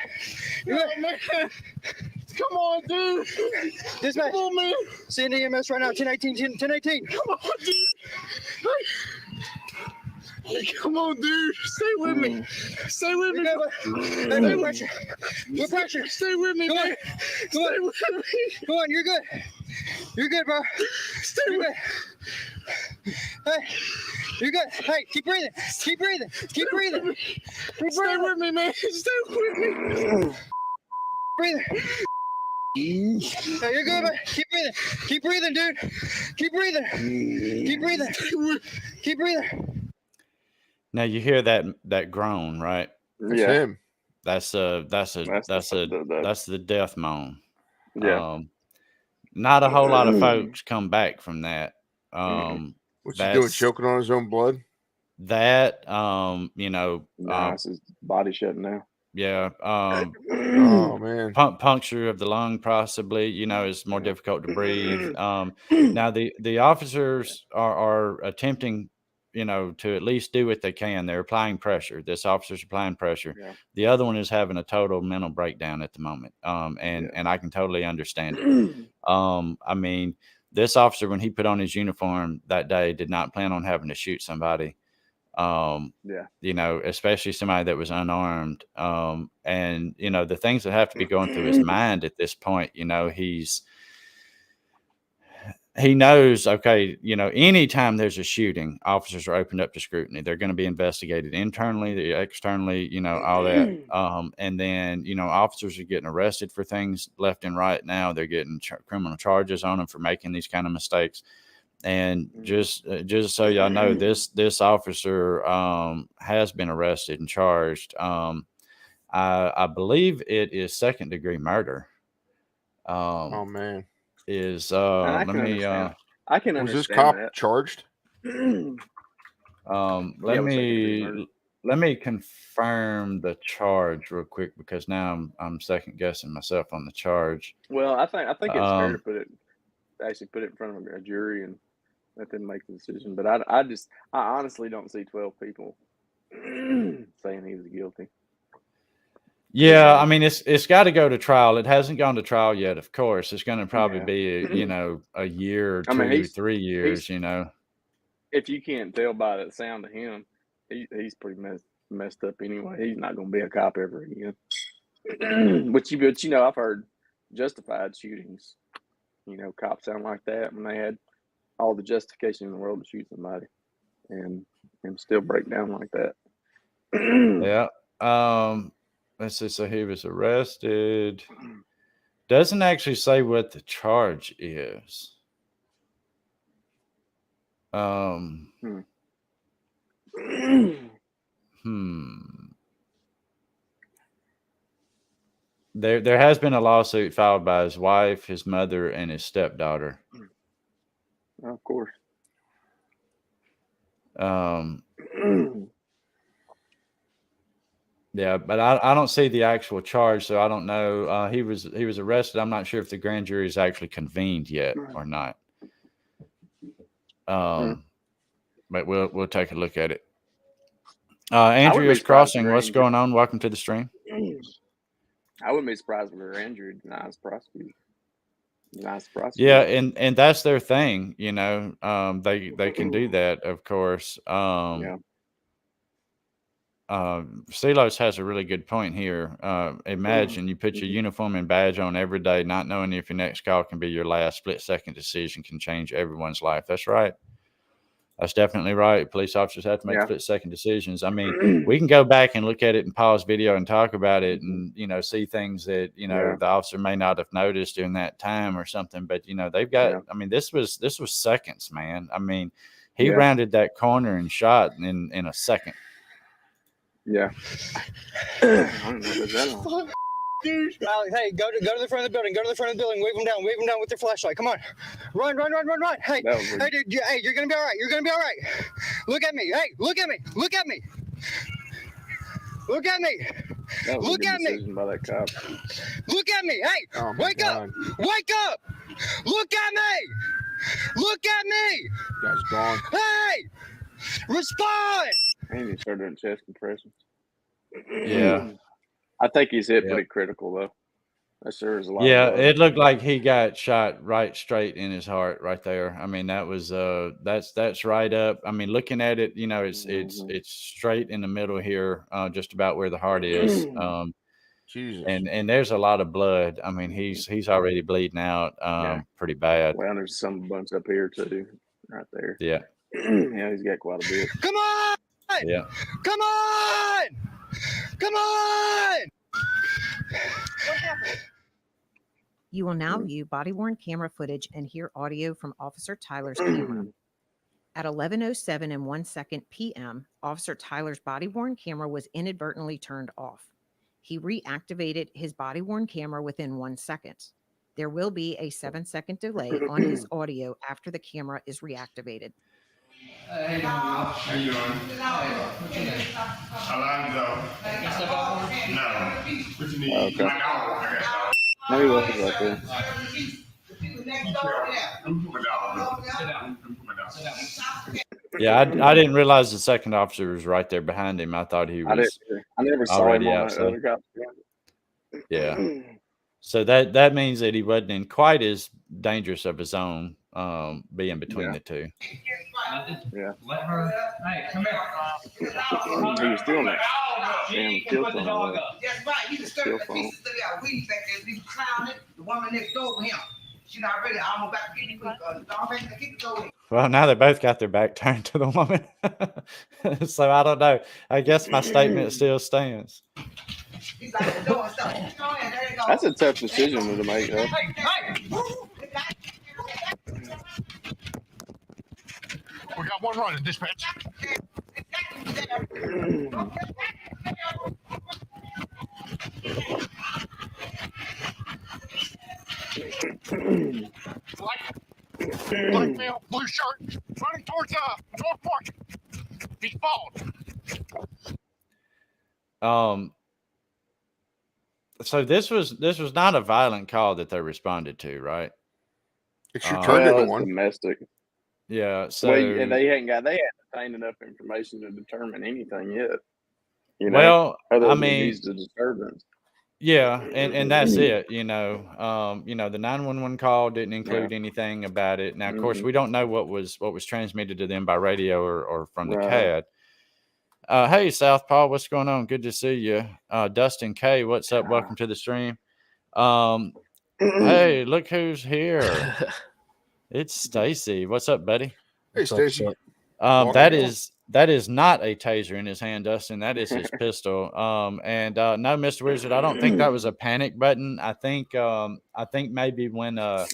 Speaker 9: no, man. Come on, dude.
Speaker 8: Dispatch.
Speaker 9: Come on, man.
Speaker 8: Send EMS right now. 1018.
Speaker 9: Come on, dude. Hey, come on, dude. Stay with me. Stay with me.
Speaker 8: Hey, no pressure. No pressure.
Speaker 9: Stay with me,
Speaker 8: Come on.
Speaker 9: man.
Speaker 8: Come
Speaker 9: Stay
Speaker 8: on.
Speaker 9: with me.
Speaker 8: Come on. You're good. You're good, bro.
Speaker 9: Stay
Speaker 8: You're
Speaker 9: with
Speaker 8: good. Hey, you're good. Hey, keep breathing. Keep breathing. Keep breathing. Keep
Speaker 9: Stay
Speaker 8: breathing.
Speaker 9: with me, man. Stay with me.
Speaker 8: Breathing. Hey, you're good, man. Keep breathing. Keep breathing, dude. Keep breathing. Keep breathing. Keep breathing.
Speaker 2: Now you hear that groan, right?
Speaker 4: That's
Speaker 3: Yeah.
Speaker 4: him.
Speaker 2: That's the death moan.
Speaker 3: Yeah.
Speaker 2: Not a whole lot of folks come back from that.
Speaker 4: What's he doing? Choking on his own blood?
Speaker 2: That you know,
Speaker 3: Nah, it's his body shutting down.
Speaker 2: yeah,
Speaker 4: Oh man.
Speaker 2: puncture of the lung, possibly. You know, it's more difficult to breathe. Now the officers are attempting, you know, to at least do what they can. They're applying pressure. This officer's applying pressure.
Speaker 3: Yeah.
Speaker 2: The other one is having a total mental breakdown at the moment. And I can totally understand it. I mean, this officer, when he put on his uniform that day, did not plan on having to shoot somebody.
Speaker 3: Yeah.
Speaker 2: You know, especially somebody that was unarmed. And you know, the things that have to be going through his mind at this point, you know, he knows, okay, you know, anytime there's a shooting, officers are opened up to scrutiny. They're going to be investigated internally, externally, you know, all that. And then, you know, officers are getting arrested for things left and right now. They're getting criminal charges on them for making these kind of mistakes. And just so y'all know, this officer has been arrested and charged. I believe it is second-degree murder.
Speaker 4: Oh man.
Speaker 2: Is
Speaker 3: And I
Speaker 2: let
Speaker 3: can
Speaker 2: me
Speaker 3: understand. I can
Speaker 4: Was
Speaker 3: understand
Speaker 4: this cop
Speaker 3: that.
Speaker 4: charged?
Speaker 2: Let me confirm the charge real quick, because now I'm second guessing myself on the charge.
Speaker 3: Well, I think it's fair to put it in front of a jury and let them make the decision. But I honestly don't see 12 people saying he was guilty.
Speaker 2: Yeah, I mean, it's got to go to trial. It hasn't gone to trial yet, of course. It's going to probably be, you know, a year or 2, 3 years, you know.
Speaker 3: If you can't tell by the sound of him, he's pretty messed up anyway. He's not going to be a cop ever again. But you know, I've heard justified shootings. You know, cops sound like that when they had all the justification in the world to shoot somebody, and still break down like that.
Speaker 2: Yeah. Let's see. So he was arrested. Doesn't actually say what the charge is. There has been a lawsuit filed by his wife, his mother, and his stepdaughter.
Speaker 3: Of course.
Speaker 2: Yeah, but I don't see the actual charge, so I don't know. He was arrested. I'm not sure if the grand jury is actually convened yet or not. But we'll take a look at it. Andrea's Crossing, what's going on? Welcome to the stream.
Speaker 3: I wouldn't be surprised if the grand jury denies prosecution.
Speaker 2: Yeah, and that's their thing, you know. They can do that, of course. Silos has a really good point here. Imagine you put your uniform and badge on every day, not knowing if your next call can be your last. Split-second decision can change everyone's life. That's right. That's definitely right. Police officers have to make split-second decisions. I mean, we can go back and look at it and pause video and talk about it, and you know, see things that the officer may not have noticed during that time or something. But you know, they've got. I mean, this was seconds, man. I mean, he rounded that corner and shot in a second.
Speaker 3: Yeah. I don't know if that
Speaker 9: dude.
Speaker 8: Hey, go to the front of the building. Go to the front of the building. Wave them down with their flashlight. Come on. Run. Hey, hey, dude, hey, you're going to be all right. You're going to be all right. Look at me. Hey, look at me. Look at me. Look at me.
Speaker 3: That was
Speaker 8: Look
Speaker 3: a good
Speaker 8: at me.
Speaker 3: decision by that cop.
Speaker 8: Look at me. Hey,
Speaker 4: Oh my
Speaker 8: wake up.
Speaker 4: God.
Speaker 8: Wake up. Look at me. Look at me.
Speaker 4: Guy's gone.
Speaker 8: Hey, respond.
Speaker 3: And he started doing chest compressions.
Speaker 2: Yeah.
Speaker 3: I think he's hit
Speaker 2: Yeah.
Speaker 3: pretty critical though. That sure is a lot.
Speaker 2: Yeah,
Speaker 3: of blood.
Speaker 2: it looked like he got shot right straight in his heart right there. I mean, that was that's right up. I mean, looking at it, you know, it's straight in the middle here, just about where the heart is.
Speaker 4: Jesus.
Speaker 2: And there's a lot of blood. I mean, he's already bleeding out pretty bad.
Speaker 3: Well, there's some bunch up here too, right there.
Speaker 2: Yeah.
Speaker 3: Yeah, he's got quite a bit.
Speaker 8: Come on.
Speaker 2: Yeah.
Speaker 8: Come on. Come on.
Speaker 5: You will now view body-worn camera footage and hear audio from Officer Tyler's camera. At 11:07 and 1 second p.m., Officer Tyler's body-worn camera was inadvertently turned off. He reactivated his body-worn camera within 1 second. There will be a 7-second delay on his audio after the camera is reactivated.
Speaker 9: How you doing? Alonzo. No. What you need?
Speaker 3: Okay.
Speaker 9: My dog. I got a dog.
Speaker 3: No, he wasn't right there.
Speaker 2: Yeah, I didn't realize the second officer was right there behind him. I thought he was
Speaker 3: I never saw
Speaker 2: already
Speaker 3: him on
Speaker 2: outside.
Speaker 3: that other cop.
Speaker 2: Yeah. So that means that he wasn't in quite as dangerous of a zone, being between the two.
Speaker 3: Yeah.
Speaker 9: Let her. Hey, come here.
Speaker 3: He was still in that damn kill phone.
Speaker 10: That's right. He disturbed the pieces of that weed back there. He was clowning. The woman next door with him. She not ready. I'm about to get you dog back to keep it going.
Speaker 2: Well, now they both got their back turned to the woman. So I don't know. I guess my statement still stands.
Speaker 10: He's like the door and stuff. Go ahead, there you go.
Speaker 3: That's a tough decision to make, though.
Speaker 10: Hey.
Speaker 9: We got one running, dispatch. Black male, blue shirt, running towards North Park. He's bald.
Speaker 2: So this was not a violent call that they responded to, right?
Speaker 4: It should turn into
Speaker 3: it's
Speaker 4: one.
Speaker 3: domestic.
Speaker 2: Yeah. So
Speaker 3: And they hadn't obtained enough information to determine anything yet. You know,
Speaker 2: well,
Speaker 3: other
Speaker 2: I
Speaker 3: than
Speaker 2: mean,
Speaker 3: these disturbance.
Speaker 2: yeah, and that's it. You know, the 911 call didn't include anything about it. Now, of course, we don't know what was transmitted to them by radio or from the CAD. Hey, Southpaw, what's going on? Good to see you. Dustin K, what's up? Welcome to the stream. Hey, look who's here. It's Stacy. What's up, buddy?
Speaker 4: Hey, Stacy.
Speaker 2: That is not a taser in his hand, Dustin. That is his pistol. No, Mr. Wizard, I don't think that was a panic button. I think maybe when a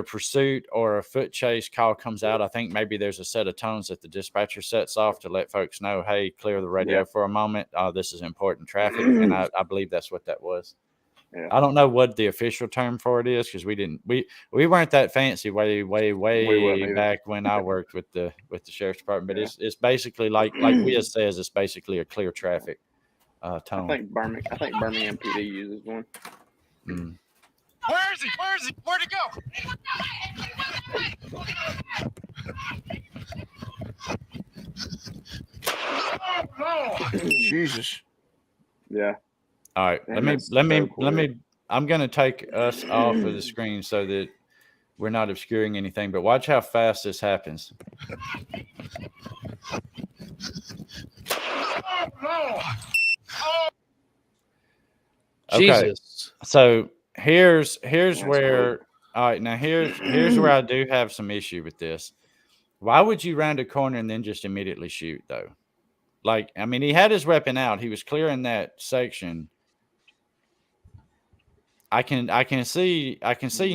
Speaker 2: pursuit or a foot chase call comes out, I think maybe there's a set of tones that the dispatcher sets off to let folks know, hey, clear the radio for a moment. This is important traffic. And I believe that's what that was. Yeah. I don't know what the official term for it is because we weren't that fancy way back when I worked with the sheriff's department. But it's basically like Wiz says, it's basically a clear traffic tone.
Speaker 3: I think Birmingham PD uses one.
Speaker 2: Mm.
Speaker 9: Where is he? Where'd he go? Oh, no.
Speaker 4: Jesus.
Speaker 3: Yeah.
Speaker 2: All right. Let me. I'm going to take us off of the screen so that we're not obscuring anything. But watch how fast this happens.
Speaker 9: Oh, no.
Speaker 2: Okay.
Speaker 11: Jesus.
Speaker 2: So here's where. Cool. All right. Now here's where I do have some issue with this. Why would you round a corner and then just immediately shoot though? Like, I mean, he had his weapon out. He was clearing that section. I can see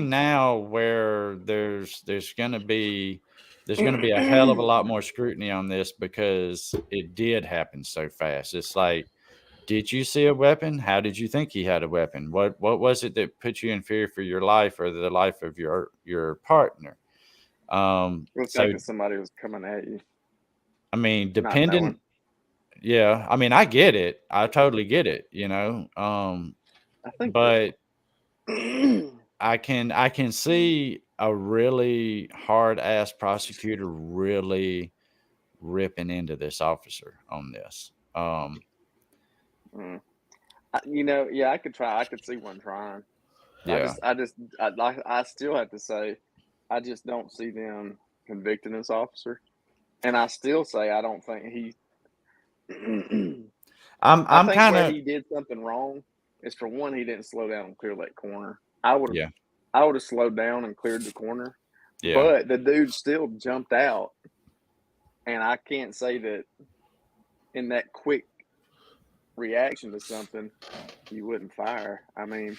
Speaker 2: now where there's gonna be a hell of a lot more scrutiny on this because it did happen so fast. It's like Did you see a weapon? How did you think he had a weapon? What was it that put you in fear for your life or the life of your partner?
Speaker 3: The
Speaker 2: So
Speaker 3: fact that somebody was coming at you,
Speaker 2: I mean,
Speaker 3: not knowing.
Speaker 2: yeah, I mean, I get it. I totally get it, you know.
Speaker 3: I think
Speaker 2: But I can see a really hard ass prosecutor really ripping into this officer on this.
Speaker 3: you know, yeah, I could try. I could see one trying.
Speaker 2: Yeah.
Speaker 3: I still have to say, I just don't see them convicting this officer, and I still say I don't think he. I
Speaker 2: I'm
Speaker 3: think
Speaker 2: kind
Speaker 3: where
Speaker 2: of
Speaker 3: he did something wrong is, for one, he didn't slow down and clear that corner. I would
Speaker 2: yeah.
Speaker 3: have slowed down and cleared the corner,
Speaker 2: Yeah.
Speaker 3: but the dude still jumped out, and I can't say that in that quick reaction to something you wouldn't fire. I mean,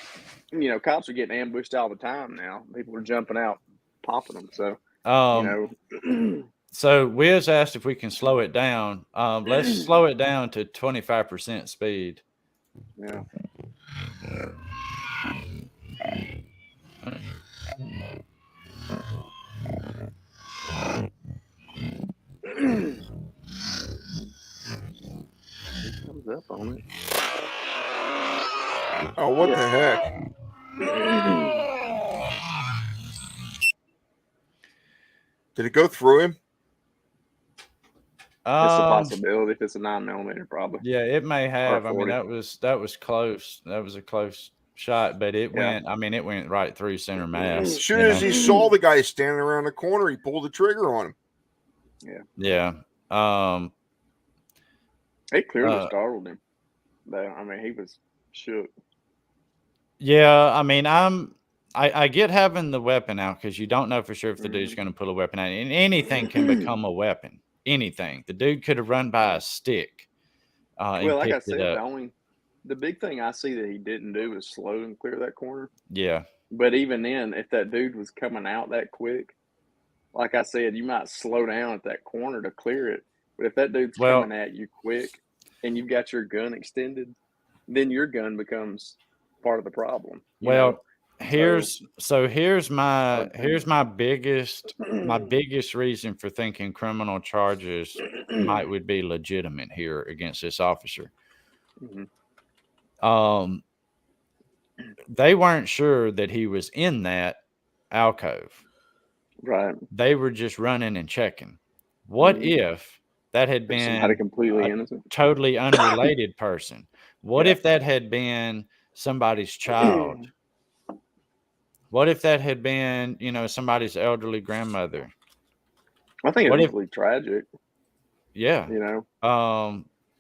Speaker 3: you know, cops are getting ambushed all the time now. People are jumping out, popping them. So, you know.
Speaker 2: So Wiz asked if we can slow it down. Let's slow it down to 25% speed.
Speaker 3: Yeah. Comes up on it.
Speaker 4: Oh, what the heck? Did it go through him?
Speaker 3: It's a possibility. If it's a 9mm, probably.
Speaker 2: Yeah, it may have. I mean, that was close. That was a close shot, but it went. I mean, it went right through center mass.
Speaker 4: As soon as he saw the guy standing around the corner, he pulled the trigger on him.
Speaker 3: Yeah.
Speaker 2: Yeah.
Speaker 3: It clearly startled him. I mean, he was shook.
Speaker 2: Yeah, I mean, I get having the weapon out because you don't know for sure if the dude's going to pull a weapon out, and anything can become a weapon. Anything. The dude could have run by a stick.
Speaker 3: Well, like I said, the big thing I see that he didn't do was slow and clear that corner.
Speaker 2: Yeah.
Speaker 3: But even then, if that dude was coming out that quick, like I said, you might slow down at that corner to clear it. But if that dude's coming at you quick and you've got your gun extended, then your gun becomes part of the problem.
Speaker 2: Well, here's my biggest reason for thinking criminal charges would be legitimate here against this officer. They weren't sure that he was in that alcove.
Speaker 3: Right.
Speaker 2: They were just running and checking. What if that had been
Speaker 3: somebody completely innocent,
Speaker 2: totally unrelated person? What if that had been somebody's child? What if that had been, you know, somebody's elderly grandmother?
Speaker 3: I think it's really tragic.
Speaker 2: Yeah.
Speaker 3: You know.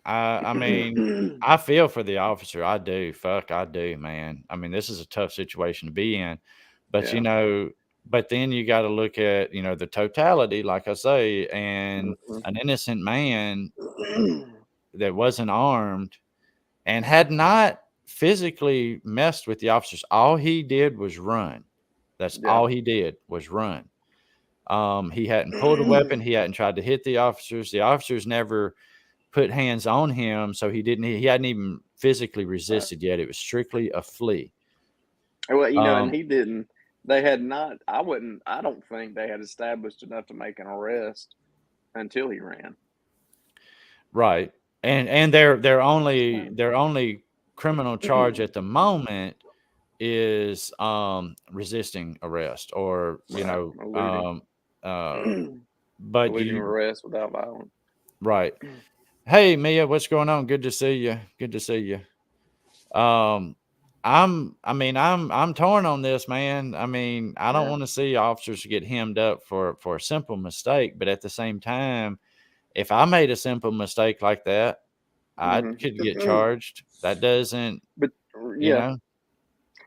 Speaker 2: I mean, I feel for the officer. I do. Fuck, I do, man. I mean, this is a tough situation to be in. But you know, but then you got to look at, you know, the totality, like I say, and an innocent man that wasn't armed and had not physically messed with the officers. All he did was run. That's all he did was run. He hadn't pulled a weapon. He hadn't tried to hit the officers. The officers never put hands on him. So he hadn't even physically resisted yet. It was strictly a flee.
Speaker 3: Well, you know, and he didn't. They had not. I don't think they had established enough to make an arrest until he ran.
Speaker 2: Right, and their only criminal charge at the moment is resisting arrest, or you know, but
Speaker 3: eluding arrest without violence.
Speaker 2: Right. Hey Mia, what's going on? Good to see you. Good to see you. I'm torn on this, man. I mean, I don't want to see officers get hemmed up for a simple mistake, but at the same time, if I made a simple mistake like that, I could get charged. That doesn't,
Speaker 3: but
Speaker 2: you know.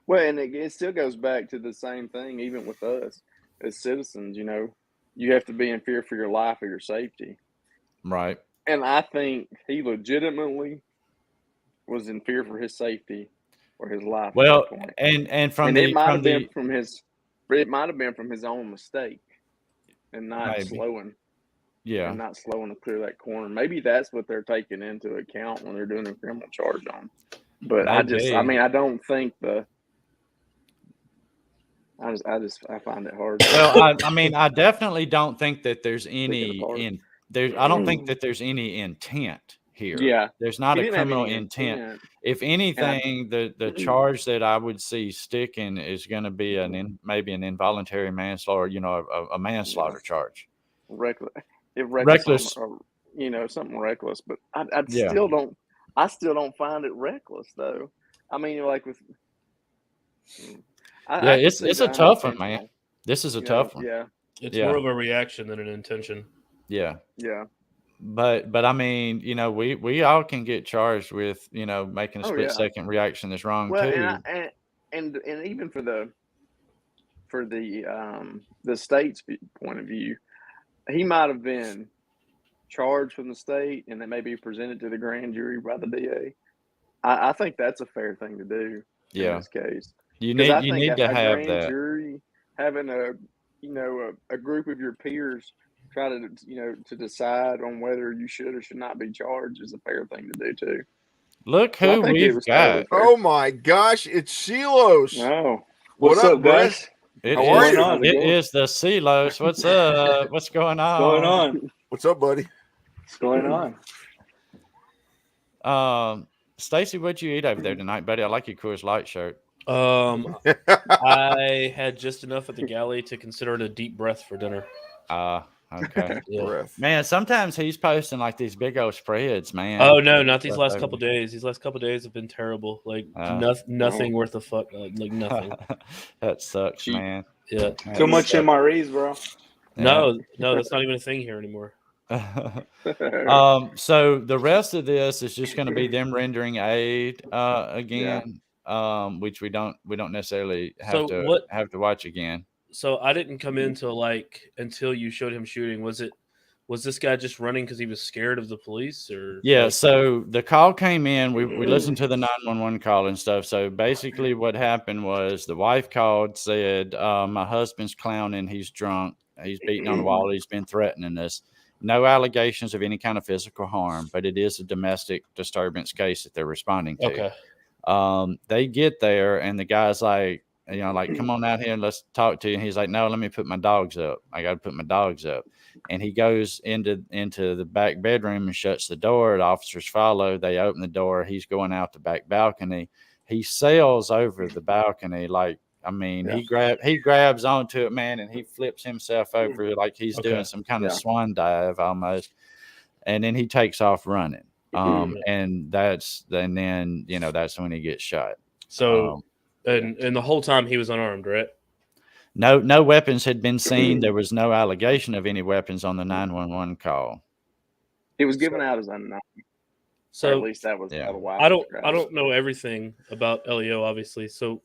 Speaker 3: Well, and it still goes back to the same thing, even with us as citizens. You know, you have to be in fear for your life or your safety.
Speaker 2: Right.
Speaker 3: And I think he legitimately was in fear for his safety or his life.
Speaker 2: Well, and it might have been from his own mistake and not slowing. Yeah.
Speaker 3: and not slowing to clear that corner. Maybe that's what they're taking into account when they're doing a criminal charge on. But I don't think I find it hard.
Speaker 2: Well, I definitely don't think that there's any I don't think that there's any intent here.
Speaker 3: Yeah.
Speaker 2: There's not a criminal intent. If anything, the charge that I would see sticking is going to be maybe an involuntary manslaughter, a manslaughter charge.
Speaker 3: Reckless. Something reckless. But I still don't find it reckless though. I mean, like with.
Speaker 2: It's a tough one, man. This is a tough one.
Speaker 3: Yeah.
Speaker 11: It's more of a reaction than an intention.
Speaker 2: Yeah.
Speaker 3: Yeah.
Speaker 2: But I mean, we all can get charged with, making a split second reaction that's wrong too.
Speaker 3: And even for the state's point of view, he might have been charged from the state and then maybe presented to the grand jury by the DA. I think that's a fair thing to do in this case.
Speaker 2: You need to have that.
Speaker 3: Jury, having a group of your peers try to decide on whether you should or should not be charged is a fair thing to do too.
Speaker 2: Look who we've got.
Speaker 4: Oh my gosh, it's Silos.
Speaker 3: Oh,
Speaker 4: what's up, guys?
Speaker 2: How are you? It is the Silos. What's up? What's going on?
Speaker 4: What's up, buddy?
Speaker 3: What's going
Speaker 2: on? Stacy, what'd you eat over there tonight, buddy? I like your Coors Light shirt.
Speaker 11: I had just enough at the galley to consider it a deep breath for dinner.
Speaker 2: Okay.
Speaker 11: Yeah.
Speaker 2: Man, sometimes he's posting like these big old spreads, man.
Speaker 11: Oh no, not these last couple days. These last couple days have been terrible. Like nothing worth a fuck. Like nothing.
Speaker 2: That sucks, man.
Speaker 11: Yeah.
Speaker 12: Too much MREs, bro.
Speaker 11: No, that's not even a thing here anymore.
Speaker 2: So the rest of this is just going to be them rendering aid again, which we don't necessarily have to watch again.
Speaker 11: So I didn't come in until you showed him shooting. Was this guy just running because he was scared of the police, or?
Speaker 2: Yeah. So the call came in. We listened to the 911 call and stuff. So basically, what happened was the wife called, said, "My husband's clowning. He's drunk. He's beating on the wall. He's been threatening us." No allegations of any kind of physical harm, but it is a domestic disturbance case that they're responding to.
Speaker 11: Okay.
Speaker 2: They get there, and the guy's like, come on out here and let's talk to you. And he's like, no, let me put my dogs up. I got to put my dogs up. And he goes into the back bedroom and shuts the door. The officers follow. They open the door. He's going out the back balcony. He sails over the balcony he grabs onto it, man, and he flips himself over like he's doing some kind of swan dive almost. And then he takes off running. And that's when he gets shot.
Speaker 11: So and the whole time he was unarmed, right?
Speaker 2: No weapons had been seen. There was no allegation of any weapons on the 911 call.
Speaker 3: He was given out as unarmed.
Speaker 11: So
Speaker 3: or at least that was how the wife
Speaker 11: I don't know everything about LEO, obviously. So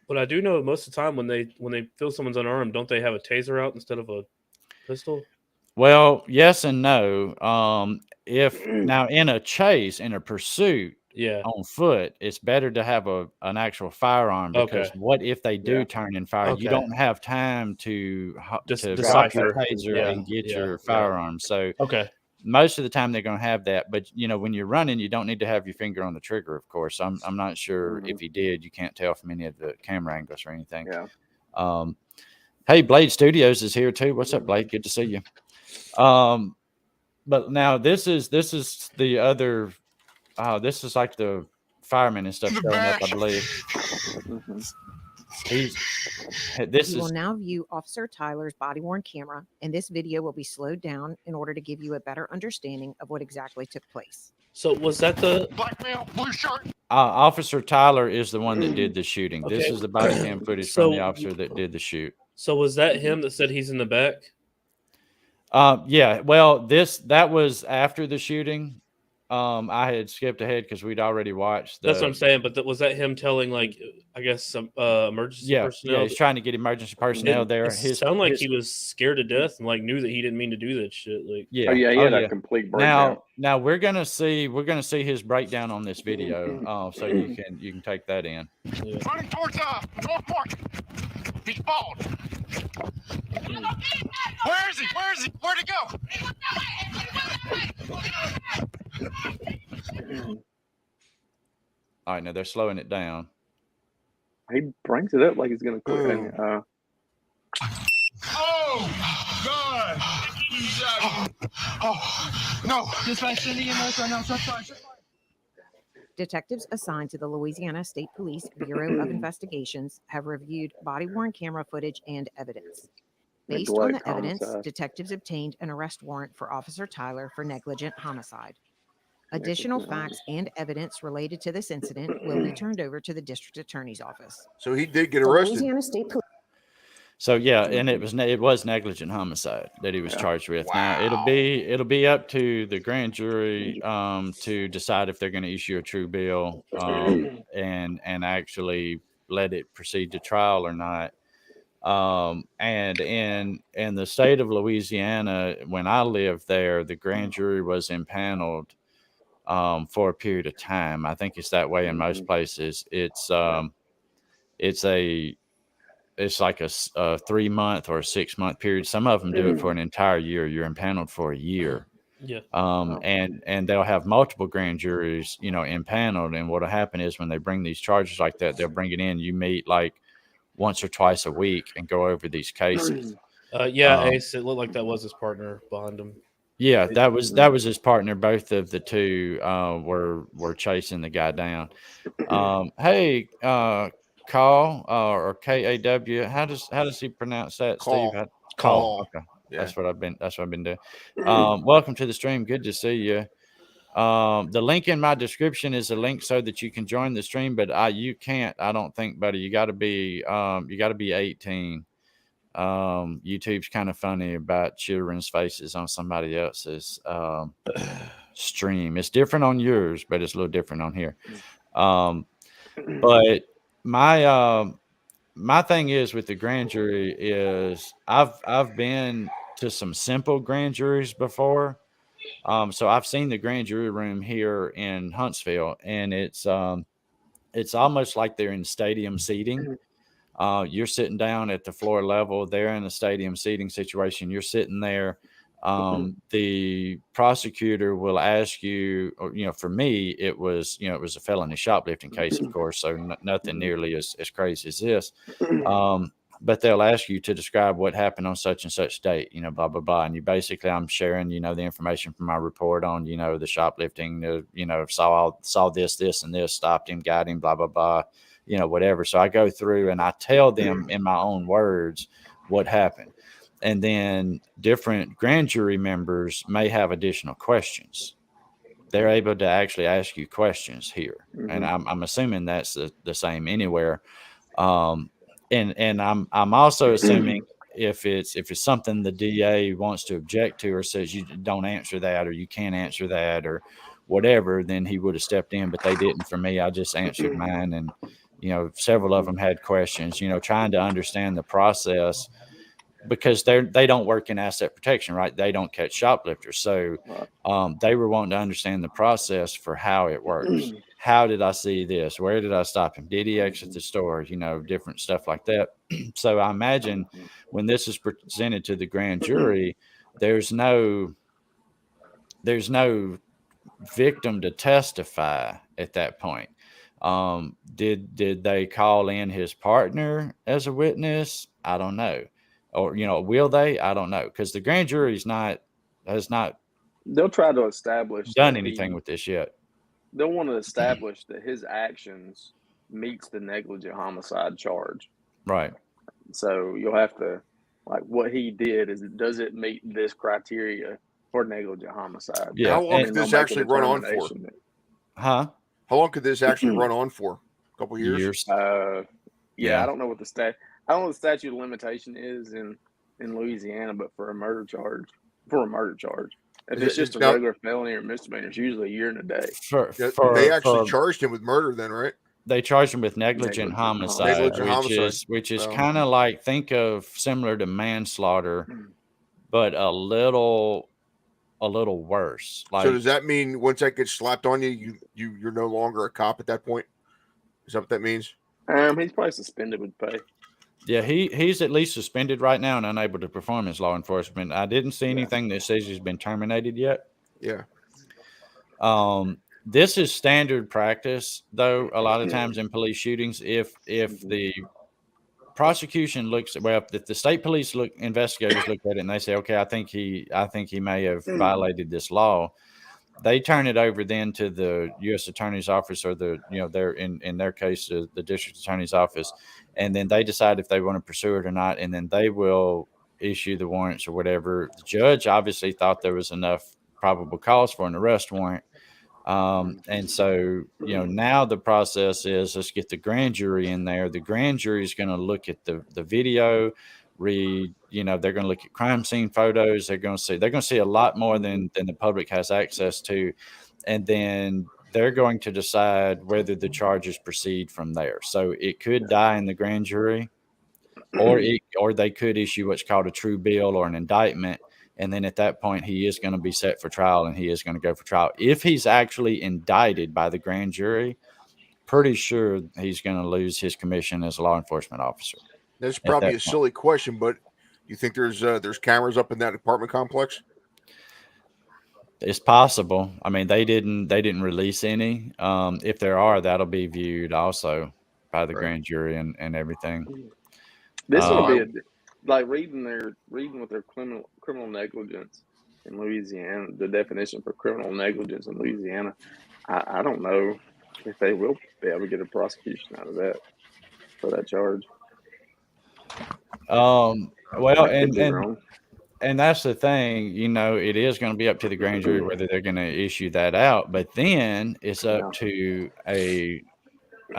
Speaker 11: but I do know most of the time when they feel someone's unarmed, don't they have a taser out instead of a pistol?
Speaker 2: Well, yes and no. If now in a chase, in a pursuit, on foot, it's better to have an actual firearm, because what if they do turn and fire? You don't have time to drop your taser and get your firearm. So most of the time they're going to have that, but when you're running, you don't need to have your finger on the trigger. Of course, I'm not sure if he did. You can't tell from any of the camera angles or anything. Hey, Blade Studios is here too. What's up, Blade? Good to see you. But now this is the other. This is like the firemen and stuff showing up, I believe. You
Speaker 5: will now view Officer Tyler's body-worn camera, and this video will be slowed down in order to give you a better understanding of what exactly took place.
Speaker 11: So was that the
Speaker 9: blackmail blue shirt?
Speaker 2: Officer Tyler is the one that did the shooting. This is the body cam footage from the officer that did the shoot.
Speaker 11: So was that him that said he's in the back?
Speaker 2: Yeah. Well, that was after the shooting. I had skipped ahead because we'd already watched.
Speaker 11: That's what I'm saying. But was that him telling, I guess, some emergency personnel?
Speaker 2: Yeah, he's trying to get emergency personnel there.
Speaker 11: It sounded like he was scared to death and knew that he didn't mean to do that shit.
Speaker 3: He had a complete breakdown.
Speaker 2: Now we're gonna see his breakdown on this video. So you can take that in.
Speaker 9: Running towards North Park. He's bald. Where is he? Where is he? Where'd he go?
Speaker 2: All right, now they're slowing it down.
Speaker 3: He brings it up like he's gonna quit.
Speaker 9: Oh, God. No.
Speaker 10: Dispatch, send the EMS right now. Shut fire.
Speaker 5: Detectives assigned to the Louisiana State Police Bureau of Investigations have reviewed body-worn camera footage and evidence. Based on the
Speaker 3: Neglect
Speaker 5: evidence,
Speaker 3: homicide.
Speaker 5: detectives obtained an arrest warrant for Officer Tyler for negligent homicide. Additional facts and evidence related to this incident will be turned over to the district attorney's office.
Speaker 4: So he did get
Speaker 5: The
Speaker 4: arrested.
Speaker 5: Louisiana State Police.
Speaker 2: So yeah, and it was negligent homicide that he was charged with. Now it'll be up to the grand jury to decide if they're going to issue a true bill and actually let it proceed to trial or not. And in the state of Louisiana, when I lived there, the grand jury was impaneled for a period of time. I think it's that way in most places. It's like a 3-month or a 6-month period. Some of them do it for an entire year. You're impaneled for a year.
Speaker 11: Yeah.
Speaker 2: And they'll have multiple grand juries, impaneled. And what'll happen is when they bring these charges like that, they'll bring it in. You meet like once or twice a week and go over these cases.
Speaker 11: Ace, it looked like that was his partner behind him.
Speaker 2: Yeah, that was his partner. Both of the two were chasing the guy down. Hey, Call or KAW. How does he pronounce that,
Speaker 4: Call.
Speaker 2: Steve?
Speaker 4: Call.
Speaker 2: Okay,
Speaker 4: Yeah.
Speaker 2: that's what I've been doing. Welcome to the stream. Good to see you. The link in my description is a link so that you can join the stream, but you can't. I don't think, buddy. You got to be 18. YouTube's kind of funny about children's faces on somebody else's stream. It's different on yours, but it's a little different on here. But my thing is with the grand jury is I've been to some simple grand juries before. So I've seen the grand jury room here in Huntsville, and it's almost like they're in stadium seating. You're sitting down at the floor level. They're in a stadium seating situation. You're sitting there. The prosecutor will ask you, or, for me, it was a felony shoplifting case, of course, so nothing nearly as crazy as this. But they'll ask you to describe what happened on such and such date, blah, blah, blah. And I'm sharing, the information from my report on, the shoplifting, saw this, and this, stopped him, got him, blah, blah, blah, whatever. So I go through and I tell them in my own words what happened. And then different grand jury members may have additional questions. They're able to actually ask you questions here. And I'm assuming that's the same anywhere. And I'm also assuming if it's something the DA wants to object to or says you don't answer that or you can't answer that or whatever, then he would have stepped in, but they didn't for me. I just answered mine. And, several of them had questions, trying to understand the process because they don't work in asset protection, right? They don't catch shoplifters. So they were wanting to understand the process for how it works. How did I see this? Where did I stop him? Did he exit the store? Different stuff like that. So I imagine when this is presented to the grand jury, there's no victim to testify at that point. Did they call in his partner as a witness? I don't know. Or, will they? I don't know. Because the grand jury has not
Speaker 3: They'll try to establish
Speaker 2: done anything with this yet.
Speaker 3: They'll want to establish that his actions meets the negligent homicide charge.
Speaker 2: Right.
Speaker 3: So you'll have to, what he did does it meet this criteria for negligent homicide?
Speaker 2: Yeah.
Speaker 4: How long could this actually run on for?
Speaker 2: Huh?
Speaker 4: How long could this actually run on for? A couple years?
Speaker 3: Yeah, I don't know what the statute of limitation is in Louisiana, but for a murder charge. If it's just a regular felony or misdemeanor, it's usually a year and a day.
Speaker 4: They actually charged him with murder then, right?
Speaker 2: They charged him with negligent homicide, which is kind of like, think of similar to manslaughter, but a little worse.
Speaker 4: So does that mean once that gets slapped on you're no longer a cop at that point? Is that what that means?
Speaker 3: He's probably suspended with pay.
Speaker 2: Yeah, he's at least suspended right now and unable to perform as law enforcement. I didn't see anything that says he's been terminated yet.
Speaker 4: Yeah.
Speaker 2: This is standard practice, though. A lot of times in police shootings, if the prosecution looks if the state police investigators look at it and they say, okay, I think he may have violated this law, they turn it over then to the U.S. Attorney's Office or they're in their case the District Attorney's Office, and then they decide if they want to pursue it or not, and then they will issue the warrants or whatever. The judge obviously thought there was enough probable cause for an arrest warrant. And so, now the process is let's get the grand jury in there. The grand jury is going to look at the video, they're going to look at crime scene photos. They're going to see a lot more than the public has access to. And then they're going to decide whether the charges proceed from there. So it could die in the grand jury, or they could issue what's called a true bill or an indictment. And then at that point, he is going to be set for trial, and he is going to go for trial. If he's actually indicted by the grand jury, pretty sure he's going to lose his commission as a law enforcement officer.
Speaker 4: That's probably a silly question, but you think there's cameras up in that apartment complex?
Speaker 2: It's possible. I mean, they didn't release any. If there are, that'll be viewed also by the grand jury and everything.
Speaker 3: This will be like reading with their criminal negligence in Louisiana, the definition for criminal negligence in Louisiana. I don't know if they will be able to get a prosecution out of that for that charge.
Speaker 2: Well, and that's the thing, it is going to be up to the grand jury whether they're going to issue that out, but then it's up to an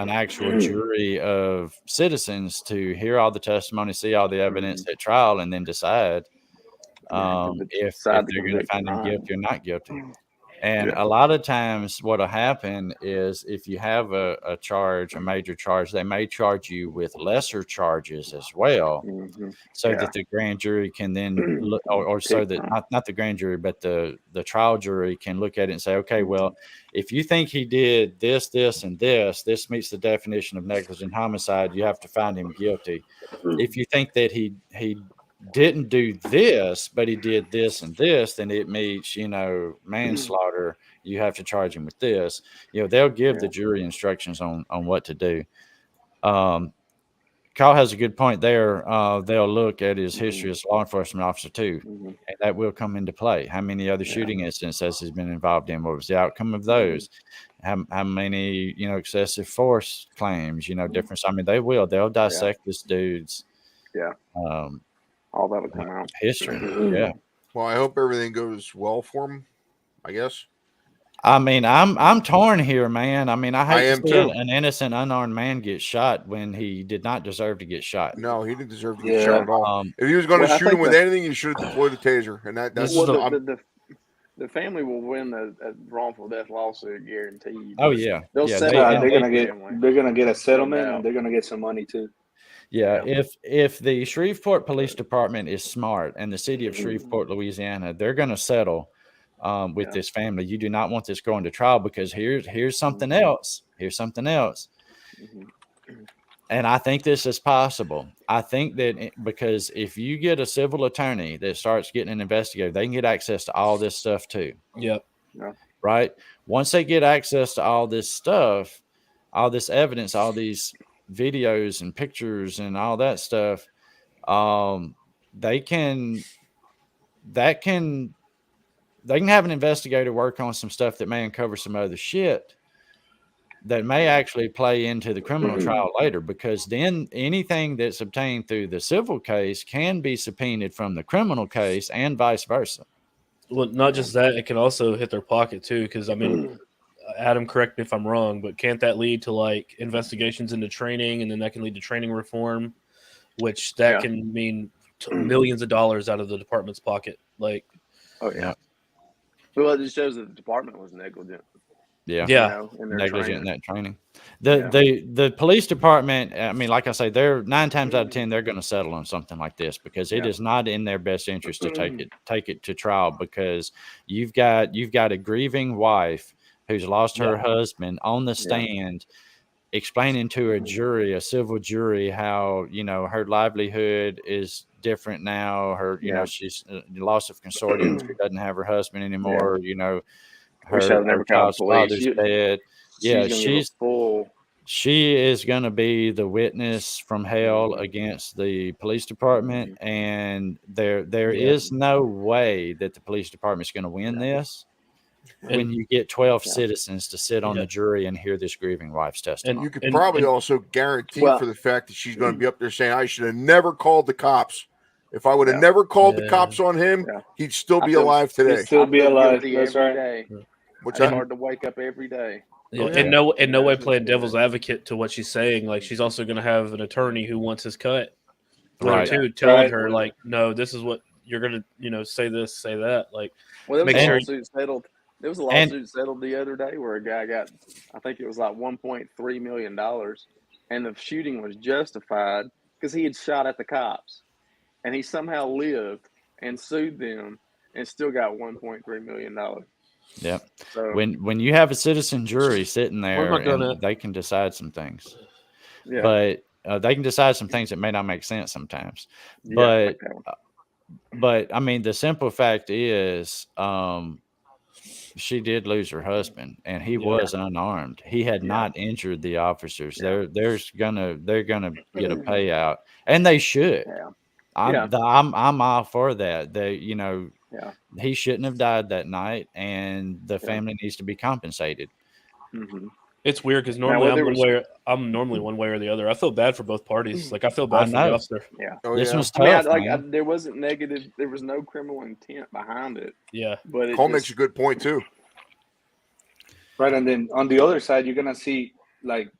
Speaker 2: actual jury of citizens to hear all the testimony, see all the evidence at trial, and then decide if they're going to find him guilty or not guilty. And a lot of times what'll happen is if you have a major charge, they may charge you with lesser charges as well, that the grand jury can then look, or so that not the grand jury, but the trial jury can look at it and say, okay, well, if you think he did this, this, and this meets the definition of negligent homicide, you have to find him guilty. If you think that he didn't do this, but he did this and this, then it meets, manslaughter. You have to charge him with this. They'll give the jury instructions on what to do. Kyle has a good point there. They'll look at his history as a law enforcement officer too, and that will come into play. How many other shooting incidents he's been involved in? What was the outcome of those? How many, excessive force claims? Difference. I mean, they'll dissect this dude's.
Speaker 3: All that'll come out.
Speaker 2: History. Yeah.
Speaker 4: Well, I hope everything goes well for him, I guess.
Speaker 2: I mean, I'm torn here, man. I mean, I hate to see an innocent, unarmed man get shot when he did not deserve to get shot.
Speaker 4: No, he didn't deserve to get shot at all. If he was going to shoot him with anything, he should have deployed a taser. And that's
Speaker 3: the family will win a wrongful death lawsuit, guaranteed.
Speaker 2: Oh yeah,
Speaker 3: they're
Speaker 12: gonna get a settlement, and they're gonna get some money too.
Speaker 2: Yeah, if the Shreveport Police Department is smart and the city of Shreveport, Louisiana, they're going to settle with this family. You do not want this going to trial because here's something else. Here's something else. And I think this is possible. I think that because if you get a civil attorney that starts getting an investigator, they can get access to all this stuff too.
Speaker 11: Yep.
Speaker 2: Right? Once they get access to all this stuff, all this evidence, all these videos and pictures and all that stuff, they can have an investigator work on some stuff that may uncover some other shit that may actually play into the criminal trial later, because then anything that's obtained through the civil case can be subpoenaed from the criminal case and vice versa.
Speaker 11: Well, not just that, it can also hit their pocket too, because I mean, Adam, correct me if I'm wrong, but can't that lead to like investigations into training, and then that can lead to training reform, which can mean millions of dollars out of the department's pocket? Like,
Speaker 3: well, it just shows that the department was negligent.
Speaker 2: Negligent in that training. The police department, I mean, like I say, they're 9 times out of 10 they're going to settle on something like this because it is not in their best interest to take it to trial, because you've got a grieving wife who's lost her husband on the stand. explaining to a jury, a civil jury, how, you know, her livelihood is different now. Her, you know, she's loss of consortium. She doesn't have her husband anymore. You know, her child's father's dead. Yeah, she is going to be the witness from hell against the police department, and there is no way that the police department is going to win this when you get 12 citizens to sit on the jury and hear this grieving wife's testimony.
Speaker 4: And you could probably also guarantee for the fact that she's going to be up there saying, I should have never called the cops. If I would have never called the cops on him, he'd still be alive today.
Speaker 12: He'd still be alive. That's right.
Speaker 3: It's hard to wake up every day.
Speaker 11: Yeah, in no way playing devil's advocate to what she's saying. Like, she's also going to have an attorney who wants his cut, right? Too, telling her like, no, this is what you're going to, you know, say this, say that. Like,
Speaker 3: well, there was a lawsuit settled. There was a lawsuit settled the other day where a guy got, I think it was like $1.3 million, and the shooting was justified because he had shot at the cops, and he somehow lived and sued them and still got $1.3 million.
Speaker 2: Yeah.
Speaker 3: So
Speaker 2: when you have a citizen jury sitting there, and they can decide some things, but they can decide some things that may not make sense sometimes. But I mean, the simple fact is, she did lose her husband, and he was unarmed. He had not injured the officers. They're gonna get a payout, and they should. I'm all for that. They, you know, he shouldn't have died that night, and the family needs to be compensated.
Speaker 11: It's weird because normally I'm normally one way or the other. I feel bad for both parties. Like, I feel bad for the officer.
Speaker 2: This was tough.
Speaker 3: I mean, there wasn't negative. There was no criminal intent behind it. But
Speaker 4: Cole makes a good point too.
Speaker 12: Right, and then on the other side, you're gonna see like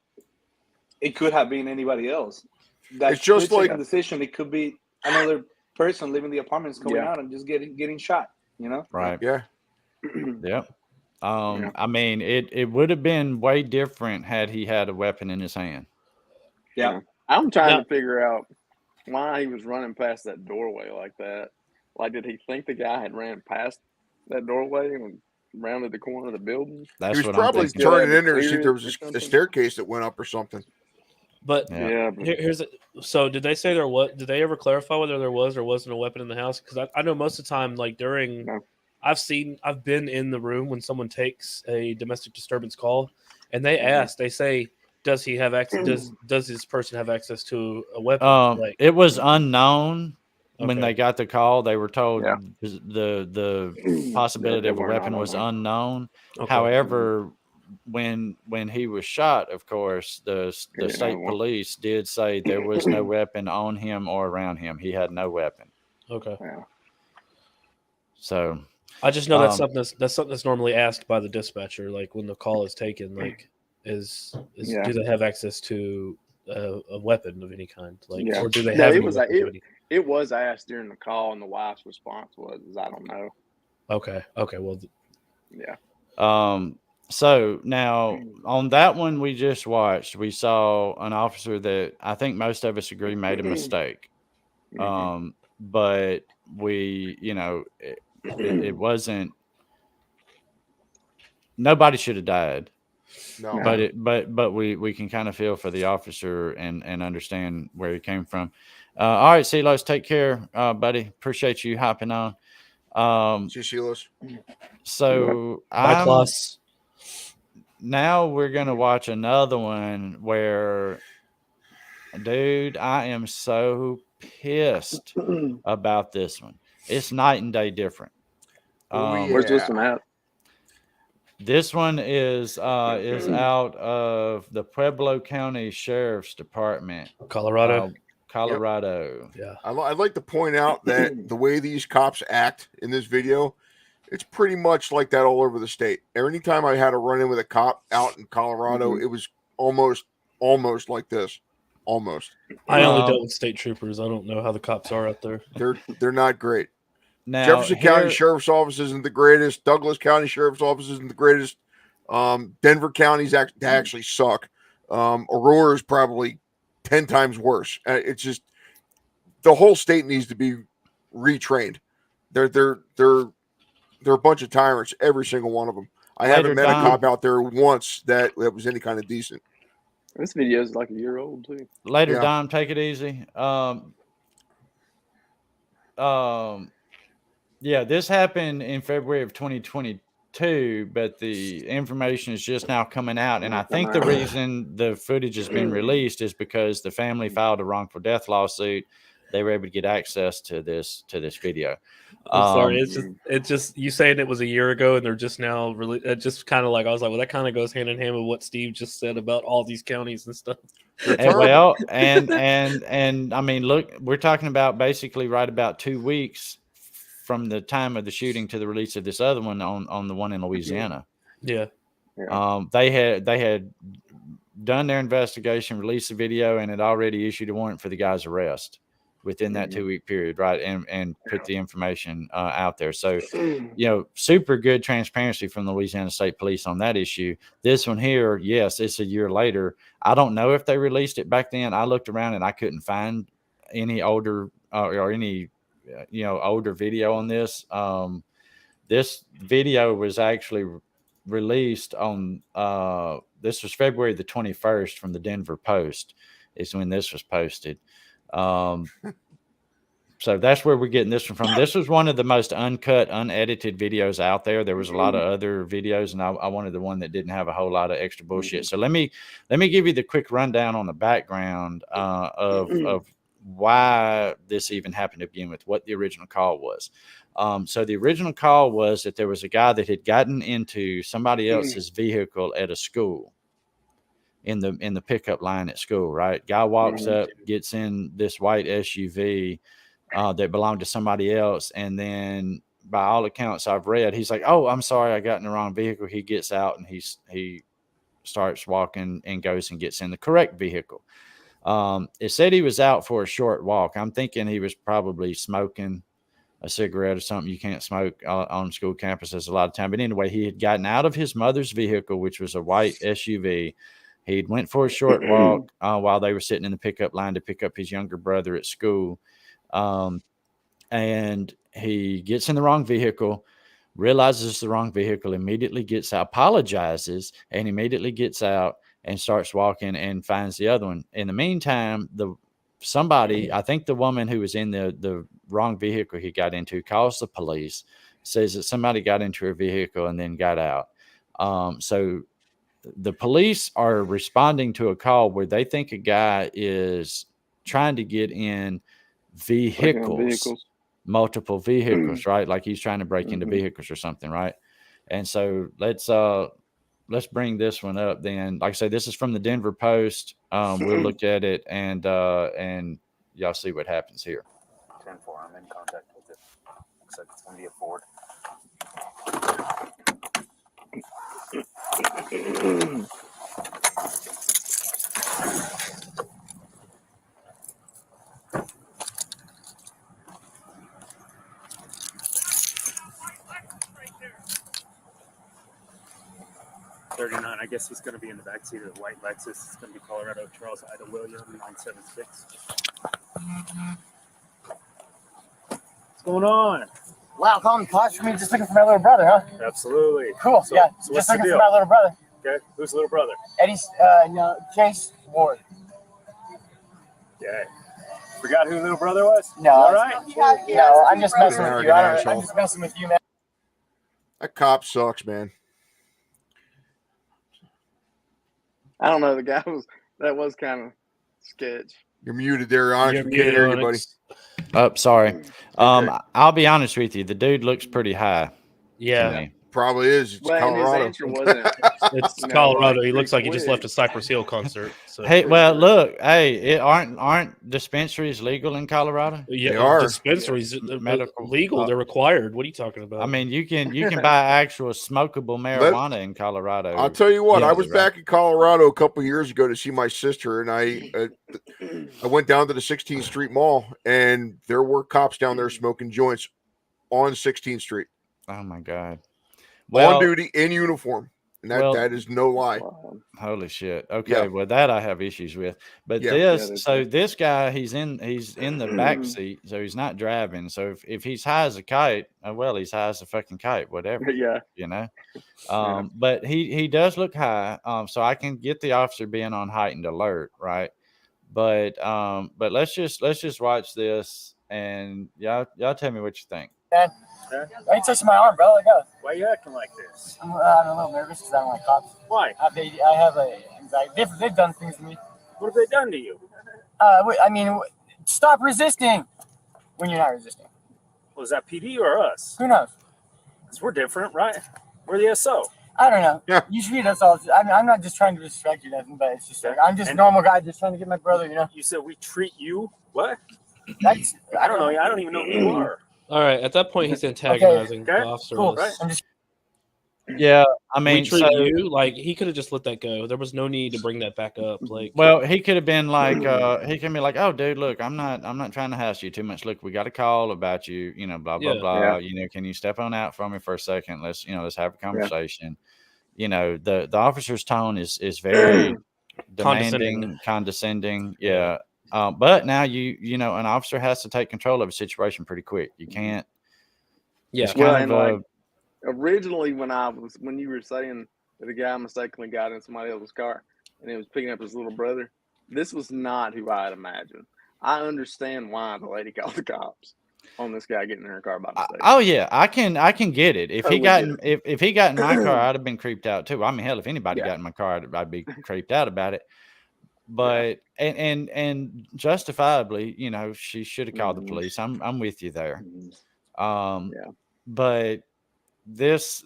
Speaker 12: it could have been anybody else.
Speaker 4: It's just like
Speaker 12: a decision. It could be another person living in the apartments going out and just getting shot. You know?
Speaker 2: Right.
Speaker 4: Yeah.
Speaker 2: Yep. I mean, it would have been way different had he had a weapon in his hand.
Speaker 12: Yeah.
Speaker 3: I'm trying to figure out why he was running past that doorway like that. Like, did he think the guy had ran past that doorway and rounded the corner of the building?
Speaker 4: He was probably turning in there to see if there was a staircase that went up or something.
Speaker 11: But so did they say there was? Did they ever clarify whether there was or wasn't a weapon in the house? Because I know most of the time, like during, I've been in the room when someone takes a domestic disturbance call, and they ask, they say, does he have access? Does this person have access to a weapon?
Speaker 2: It was unknown when they got the call. They were told the possibility of a weapon was unknown. However, when he was shot, of course, the state police did say there was no weapon on him or around him. He had no weapon.
Speaker 11: Okay.
Speaker 2: So
Speaker 11: I just know that's something that's normally asked by the dispatcher, like when the call is taken, like is do they have access to a weapon of any kind, like or do they have?
Speaker 3: It was asked during the call, and the wife's response was, "I don't know."
Speaker 11: Okay. Well,
Speaker 2: So now on that one we just watched, we saw an officer that I think most of us agree made a mistake. But we, you know, it wasn't, nobody should have died.
Speaker 4: No.
Speaker 2: But we can kind of feel for the officer and understand where he came from. All right, Silos, take care, buddy. Appreciate you hopping on.
Speaker 4: See you, Silos.
Speaker 2: So
Speaker 11: bye, class.
Speaker 2: Now we're going to watch another one where, dude, I am so pissed about this one. It's night and day different.
Speaker 3: Where's this one at?
Speaker 2: This one is out of the Pueblo County Sheriff's Department,
Speaker 11: Colorado.
Speaker 2: Yeah.
Speaker 4: I'd like to point out that the way these cops act in this video, it's pretty much like that all over the state. Anytime I had a run-in with a cop out in Colorado, it was almost like this. Almost.
Speaker 11: I only dealt with state troopers. I don't know how the cops are out there.
Speaker 4: They're not great.
Speaker 2: Now,
Speaker 4: Jefferson County Sheriff's Office isn't the greatest. Douglas County Sheriff's Office isn't the greatest. Denver County's actually suck. Aurora is probably 10 times worse. It's just the whole state needs to be retrained. They're a bunch of tyrants, every single one of them. I haven't met a cop out there once that was any kind of decent.
Speaker 3: This video is like a year old too.
Speaker 2: Later, Dom, take it easy. Yeah, this happened in February of 2022, but the information is just now coming out. And I think the reason the footage has been released is because the family filed a wrongful death lawsuit. They were able to get access to this video.
Speaker 11: I'm sorry, it's just you saying it was a year ago, and they're just now really. It just kind of like I was like, well, that kind of goes hand in hand with what Steve just said about all these counties and stuff.
Speaker 2: And well, and I mean, look, we're talking about basically right about 2 weeks from the time of the shooting to the release of this other one on the one in Louisiana.
Speaker 11: Yeah.
Speaker 2: They had done their investigation, released the video, and had already issued a warrant for the guy's arrest within that 2 week period, right? And put the information out there. So, super good transparency from the Louisiana State Police on that issue. This one here, yes, it's a year later. I don't know if they released it back then. I looked around and I couldn't find any older or any older video on this. This video was actually released on this was February the 21st from the Denver Post is when this was posted. So that's where we're getting this one from. This was one of the most uncut, unedited videos out there. There was a lot of other videos, and I wanted the one that didn't have a whole lot of extra bullshit. So let me give you the quick rundown on the background of why this even happened to begin with, what the original call was. So the original call was that there was a guy that had gotten into somebody else's vehicle at a school in the pickup line at school, right? Guy walks up, gets in this white SUV that belonged to somebody else. And then by all accounts I've read, he's like, oh, I'm sorry, I got in the wrong vehicle. He gets out and he starts walking and goes and gets in the correct vehicle. It said he was out for a short walk. I'm thinking he was probably smoking a cigarette or something. You can't smoke on school campuses a lot of time. But anyway, he had gotten out of his mother's vehicle, which was a white SUV. He went for a short walk while they were sitting in the pickup line to pick up his younger brother at school. And he gets in the wrong vehicle, realizes it's the wrong vehicle, immediately gets out, apologizes, and immediately gets out and starts walking and finds the other one. In the meantime, somebody, I think the woman who was in the wrong vehicle he got into, calls the police, says that somebody got into her vehicle and then got out. So the police are responding to a call where they think a guy is trying to get in vehicles, multiple vehicles, right? Like he's trying to break into vehicles or something, right? And so let's bring this one up then. Like I say, this is from the Denver Post. We'll look at it and y'all see what happens here.
Speaker 13: 10-4, I'm in contact with it. Looks like it's going to be a Ford. I guess he's going to be in the backseat of the white Lexus. It's going to be Colorado Charles Ida William 976. What's going on?
Speaker 14: Wow, calling clutch for me, just looking for my little brother, huh?
Speaker 13: Absolutely.
Speaker 14: Cool.
Speaker 13: So,
Speaker 14: yeah,
Speaker 13: so
Speaker 14: just looking for my little brother.
Speaker 13: Okay, who's the little brother?
Speaker 14: Eddie's, Chase Ward.
Speaker 13: Okay. Forgot who the little brother was?
Speaker 14: No.
Speaker 13: All right.
Speaker 14: No, I'm just messing with you. I'm just messing with you, man.
Speaker 4: That cop sucks, man.
Speaker 3: I don't know. The guy was kind of sketch.
Speaker 4: You're muted there, Onyx. We can't hear you, buddy.
Speaker 2: Oh, sorry. I'll be honest with you. The dude looks pretty high.
Speaker 11: Yeah.
Speaker 4: Probably is. It's Colorado.
Speaker 11: It's Colorado. He looks like he just left a Cypress Hill concert. So.
Speaker 2: Hey, well, look, aren't dispensaries legal in Colorado?
Speaker 11: Yeah, they are. Dispensaries medical legal. They're required. What are you talking about?
Speaker 2: I mean, you can buy actual smokable marijuana in Colorado.
Speaker 4: I'll tell you what. I was back in Colorado a couple of years ago to see my sister, and I went down to the 16th Street Mall, and there were cops down there smoking joints on 16th Street.
Speaker 2: Oh my God.
Speaker 4: On duty in uniform. And that is no lie.
Speaker 2: Holy shit. Okay, well that I have issues with. But this guy, he's in the back seat, so he's not driving. So if he's high as a kite, well, he's high as a fucking kite, whatever.
Speaker 3: Yeah.
Speaker 2: You know. But he does look high. So I can get the officer being on heightened alert, right? But let's just watch this and y'all tell me what you think.
Speaker 14: Man, why you touching my arm, bro? Let go.
Speaker 13: Why are you acting like this?
Speaker 14: I'm a little nervous because I don't like cops.
Speaker 13: Why?
Speaker 14: I have a anxiety. They've done things to me.
Speaker 13: What have they done to you?
Speaker 14: I mean, stop resisting when you're not resisting.
Speaker 13: Was that PD or us?
Speaker 14: Who knows?
Speaker 13: Because we're different, right? We're the SO.
Speaker 14: I don't know. Yeah. You treat us all. I mean, I'm not just trying to distract you, nothing, but it's just like I'm just a normal guy just trying to get my brother. You know.
Speaker 13: You said we treat you what?
Speaker 14: I
Speaker 13: don't know. I don't even know who you are.
Speaker 11: All right. At that point, he's antagonizing the officer.
Speaker 14: Cool.
Speaker 11: Right?
Speaker 2: Yeah, I mean,
Speaker 11: we treat you like he could have just let that go. There was no need to bring that back up. Like,
Speaker 2: well, he could have been like, he can be like, oh, dude, look, I'm not trying to hassle you too much. Look, we got a call about you, you know, blah blah blah.
Speaker 3: Yeah.
Speaker 2: You know, can you step on out for me for a second? Let's have a conversation. You know, the officer's tone is very demanding, condescending. Yeah. But now you know, an officer has to take control of a situation pretty quick. You can't.
Speaker 11: Yeah.
Speaker 3: Originally, when you were saying that a guy mistakenly got in somebody else's car and he was picking up his little brother, this was not who I had imagined. I understand why the lady called the cops on this guy getting in her car by mistake.
Speaker 2: Oh yeah, I can get it. If he got in my car, I'd have been creeped out too. I mean, hell, if anybody got in my car, I'd be creeped out about it. But and justifiably, you know, she should have called the police. I'm with you there. But this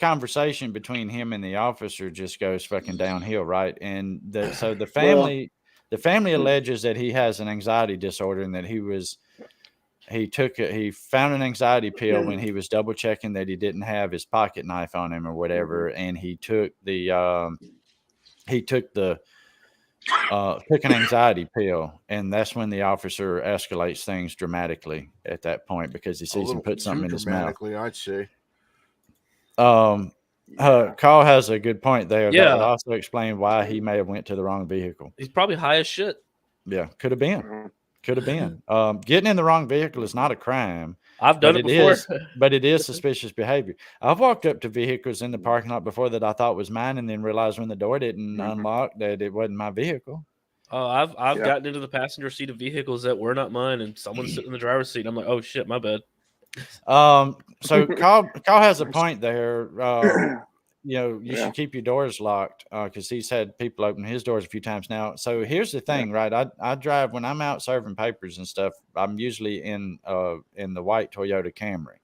Speaker 2: conversation between him and the officer just goes fucking downhill, right? And the family alleges that he has an anxiety disorder and that he found an anxiety pill when he was double checking that he didn't have his pocket knife on him or whatever, and he took an anxiety pill, and that's when the officer escalates things dramatically at that point because he sees him put something in his mouth.
Speaker 4: I'd say.
Speaker 2: Carl has a good point there.
Speaker 11: Yeah.
Speaker 2: That would also explain why he may have went to the wrong vehicle.
Speaker 11: He's probably high as shit.
Speaker 2: Yeah, could have been. Getting in the wrong vehicle is not a crime.
Speaker 11: I've done it before.
Speaker 2: But it is suspicious behavior. I've walked up to vehicles in the parking lot before that I thought was mine and then realized when the door didn't unlock that it wasn't my vehicle.
Speaker 11: Oh, I've gotten into the passenger seat of vehicles that were not mine and someone's sitting in the driver's seat. I'm like, oh shit, my bad.
Speaker 2: So Carl has a point there. You know, you should keep your doors locked because he's had people open his doors a few times now. So here's the thing, right? I drive when I'm out serving papers and stuff. I'm usually in the white Toyota Camry.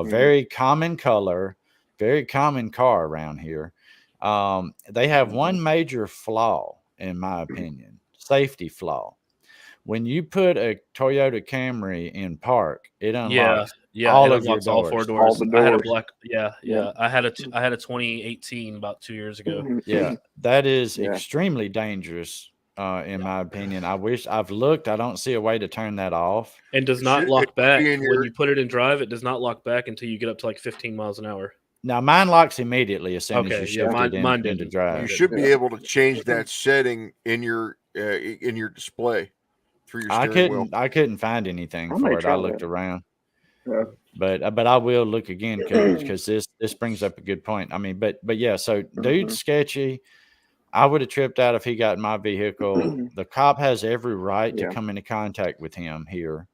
Speaker 2: Very common color, very common car around here. They have one major flaw, in my opinion, safety flaw. When you put a Toyota Camry in park, it unlocks all of your doors.
Speaker 11: All four doors. I had a black. I had a 2018 about 2 years ago.
Speaker 2: Yeah, that is extremely dangerous, in my opinion. I've looked. I don't see a way to turn that off.
Speaker 11: And does not lock back when you put it in drive. It does not lock back until you get up to like 15 miles an hour.
Speaker 2: Now mine locks immediately as soon as you shift it into drive.
Speaker 4: You should be able to change that setting in your display.
Speaker 2: I couldn't find anything for it. I looked around, but I will look again because this brings up a good point. I mean, but yeah. So dude's sketchy. I would have tripped out if he got in my vehicle. The cop has every right to come into contact with him here.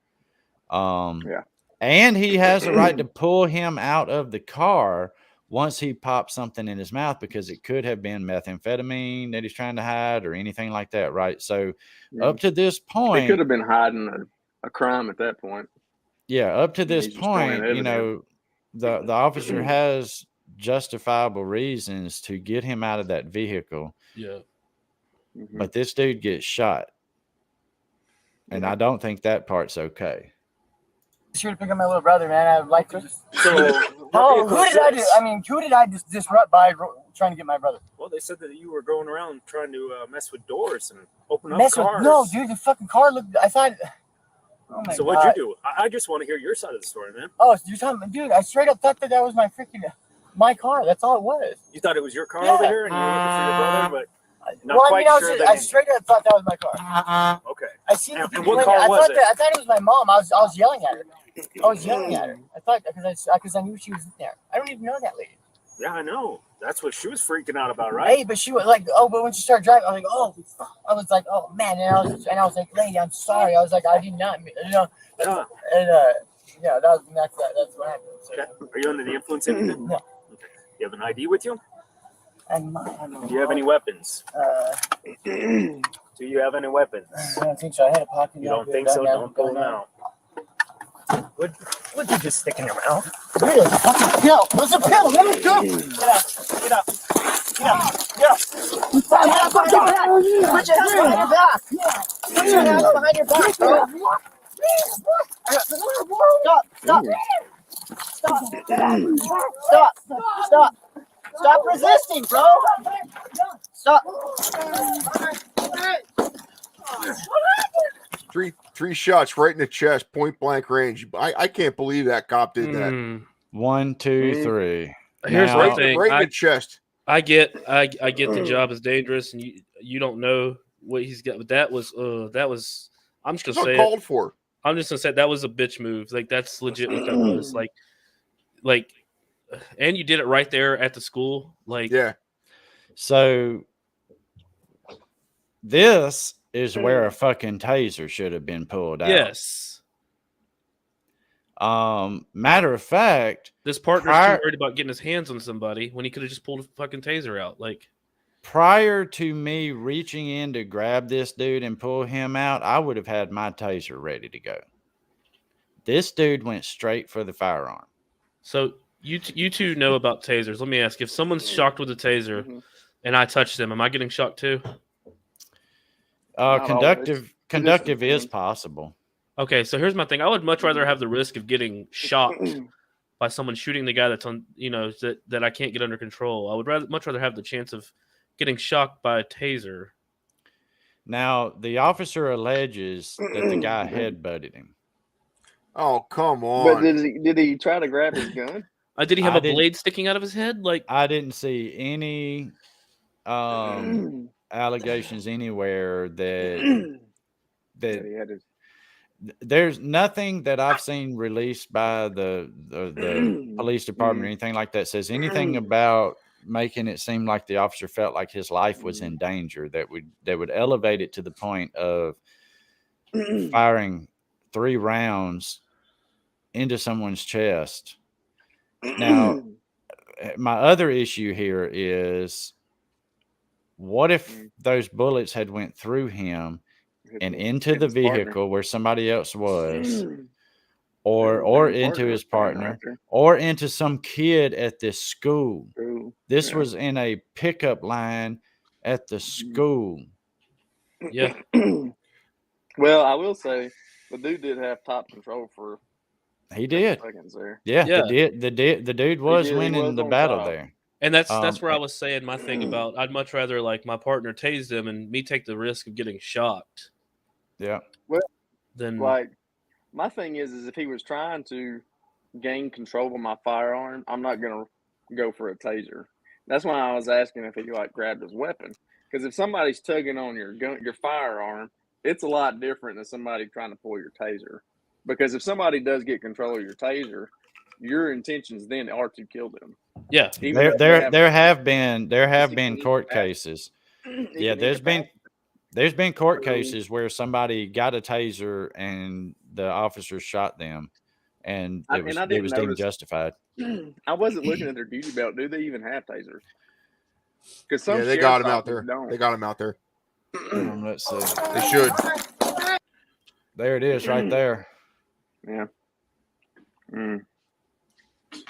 Speaker 2: And he has a right to pull him out of the car once he pops something in his mouth because it could have been methamphetamine that he's trying to hide or anything like that, right? So up to this point,
Speaker 3: he could have been hiding a crime at that point.
Speaker 2: Yeah, up to this point, you know, the officer has justifiable reasons to get him out of that vehicle.
Speaker 11: Yeah.
Speaker 2: But this dude gets shot. And I don't think that part's okay.
Speaker 14: Sure to pick up my little brother, man. I would like to just. Who did I just disrupt by trying to get my brother?
Speaker 13: Well, they said that you were going around trying to mess with doors and open up cars.
Speaker 14: No, dude, the fucking car looked. I thought. Oh my
Speaker 13: so
Speaker 14: God.
Speaker 13: what'd you do? I just want to hear your side of the story, man.
Speaker 14: Oh, you're talking, dude. I straight up thought that was my freaking. my car. That's all it was.
Speaker 13: You thought it was your car
Speaker 14: Yeah.
Speaker 13: over here, and you were looking for your brother, but not
Speaker 14: Well, I
Speaker 13: quite
Speaker 14: mean,
Speaker 13: sure
Speaker 14: I straight up thought that was my car.
Speaker 13: Okay.
Speaker 14: I seen
Speaker 13: And
Speaker 14: the
Speaker 13: what
Speaker 14: people.
Speaker 13: car
Speaker 14: I
Speaker 13: was
Speaker 14: thought
Speaker 13: it?
Speaker 14: that I thought it was my mom. I was yelling at her. I was yelling at her. I thought because I knew she was in there. I don't even know that lady.
Speaker 13: Yeah, I know. That's what she was freaking out about, right?
Speaker 14: Hey, but she was like, oh, but when she started driving, I was like, oh man, and I was like, lady, I'm sorry. I was like, I did not,
Speaker 13: Yeah.
Speaker 14: and yeah, that's what happened. So,
Speaker 13: Okay. Are you under the influence of anything?
Speaker 14: No.
Speaker 13: Okay. You have an ID with you?
Speaker 14: I'm
Speaker 13: Do you have any weapons? Do you have any weapons?
Speaker 14: I don't think so. I had a pocket.
Speaker 13: You don't think so? Don't pull them out. What did you just stick in your mouth?
Speaker 14: Here it is. That's a pill. That's a pill. Let me go. Get up. Get up. Get up. Get up. Put your hands behind your back. Put your hands behind your back, bro. Stop resisting, bro. Stop.
Speaker 4: Three shots right in the chest, point blank range. I can't believe that cop did that.
Speaker 2: 1, 2, 3.
Speaker 11: Here's
Speaker 2: Now,
Speaker 11: the thing.
Speaker 4: Right in the chest.
Speaker 11: I get the job is dangerous, and you don't know what he's got. But that was I'm just gonna say
Speaker 4: called for.
Speaker 11: I'm just gonna say that was a bitch move. Like that's legit what that was. Like, and you did it right there at the school. Like,
Speaker 4: yeah.
Speaker 2: So this is where a fucking taser should have been pulled out.
Speaker 11: Yes.
Speaker 2: Matter of fact,
Speaker 11: this partner's too worried about getting his hands on somebody when he could have just pulled a fucking taser out. Like,
Speaker 2: prior to me reaching in to grab this dude and pull him out, I would have had my taser ready to go. This dude went straight for the firearm.
Speaker 11: So you two know about tasers. Let me ask: if someone's shocked with a taser and I touch them, am I getting shocked too?
Speaker 2: Conductive is possible.
Speaker 11: Okay, so here's my thing. I would much rather have the risk of getting shocked by someone shooting the guy that's on, that I can't get under control. I would much rather have the chance of getting shocked by a taser.
Speaker 2: Now, the officer alleges that the guy headbutted him.
Speaker 4: Oh, come on!
Speaker 3: But did he try to grab his gun?
Speaker 11: Did he have a blade sticking out of his head? Like,
Speaker 2: I didn't see any allegations anywhere that
Speaker 3: he had his...
Speaker 2: There's nothing that I've seen released by the police department or anything like that says anything about making it seem like the officer felt like his life was in danger that would elevate it to the point of firing 3 rounds into someone's chest. Now, my other issue here is, what if those bullets had went through him and into the vehicle where somebody else was, or into his partner, or into some kid at this school? This was in a pickup line at the school.
Speaker 11: Yeah.
Speaker 3: Well, I will say the dude did have top control for.
Speaker 2: He did.
Speaker 3: Seconds there.
Speaker 2: Yeah. The dude was winning the battle there.
Speaker 11: And that's where I was saying my thing about I'd much rather like my partner tase him and me take the risk of getting shocked.
Speaker 2: Yeah.
Speaker 3: Well,
Speaker 11: then
Speaker 3: like my thing is if he was trying to gain control of my firearm, I'm not gonna go for a taser. That's why I was asking if he like grabbed his weapon. Because if somebody's tugging on your gun, your firearm, it's a lot different than somebody trying to pull your taser. Because if somebody does get control of your taser, your intentions then are to kill them.
Speaker 11: Yeah,
Speaker 2: there have been court cases. Yeah, there's been court cases where somebody got a taser and the officer shot them, and it was deemed justified.
Speaker 3: I wasn't looking at their duty belt. Do they even have tasers? Because
Speaker 4: they got him out there. They got him out there.
Speaker 2: Let's see.
Speaker 4: They should.
Speaker 2: There it is, right there.
Speaker 3: Yeah. And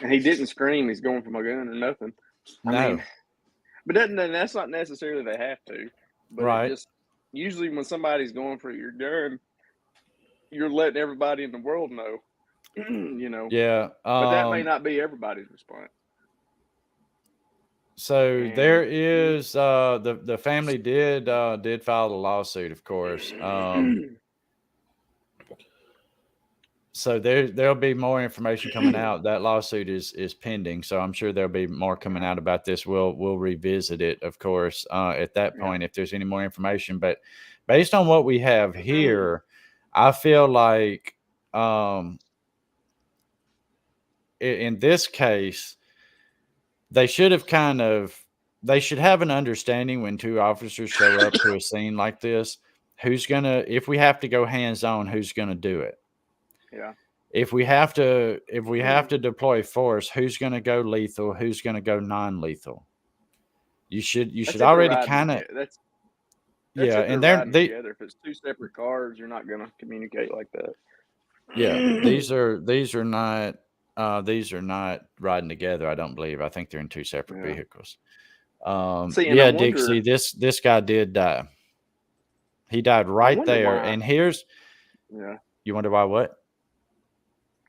Speaker 3: he didn't scream. He's going for my gun or nothing. I mean, but that's not necessarily they have to. But
Speaker 2: right.
Speaker 3: Just usually when somebody's going for your gun, you're letting everybody in the world know.
Speaker 2: Yeah.
Speaker 3: But that may not be everybody's response.
Speaker 2: So there is the family did file a lawsuit, of course. So there'll be more information coming out. That lawsuit is pending, so I'm sure there'll be more coming out about this. We'll revisit it, of course, at that point if there's any more information. But based on what we have here, I feel like in this case, they should have they should have an understanding when two officers show up to a scene like this, if we have to go hands-on, who's gonna do it?
Speaker 3: Yeah.
Speaker 2: If we have to deploy force, who's going to go lethal? Who's going to go non-lethal? You should already kind of and they're
Speaker 3: together. If it's two separate cars, you're not going to communicate like that.
Speaker 2: Yeah, these are not riding together. I don't believe. I think they're in two separate vehicles. Dixie, this guy did die. He died right there.
Speaker 3: Why.
Speaker 2: And here's you wonder why what?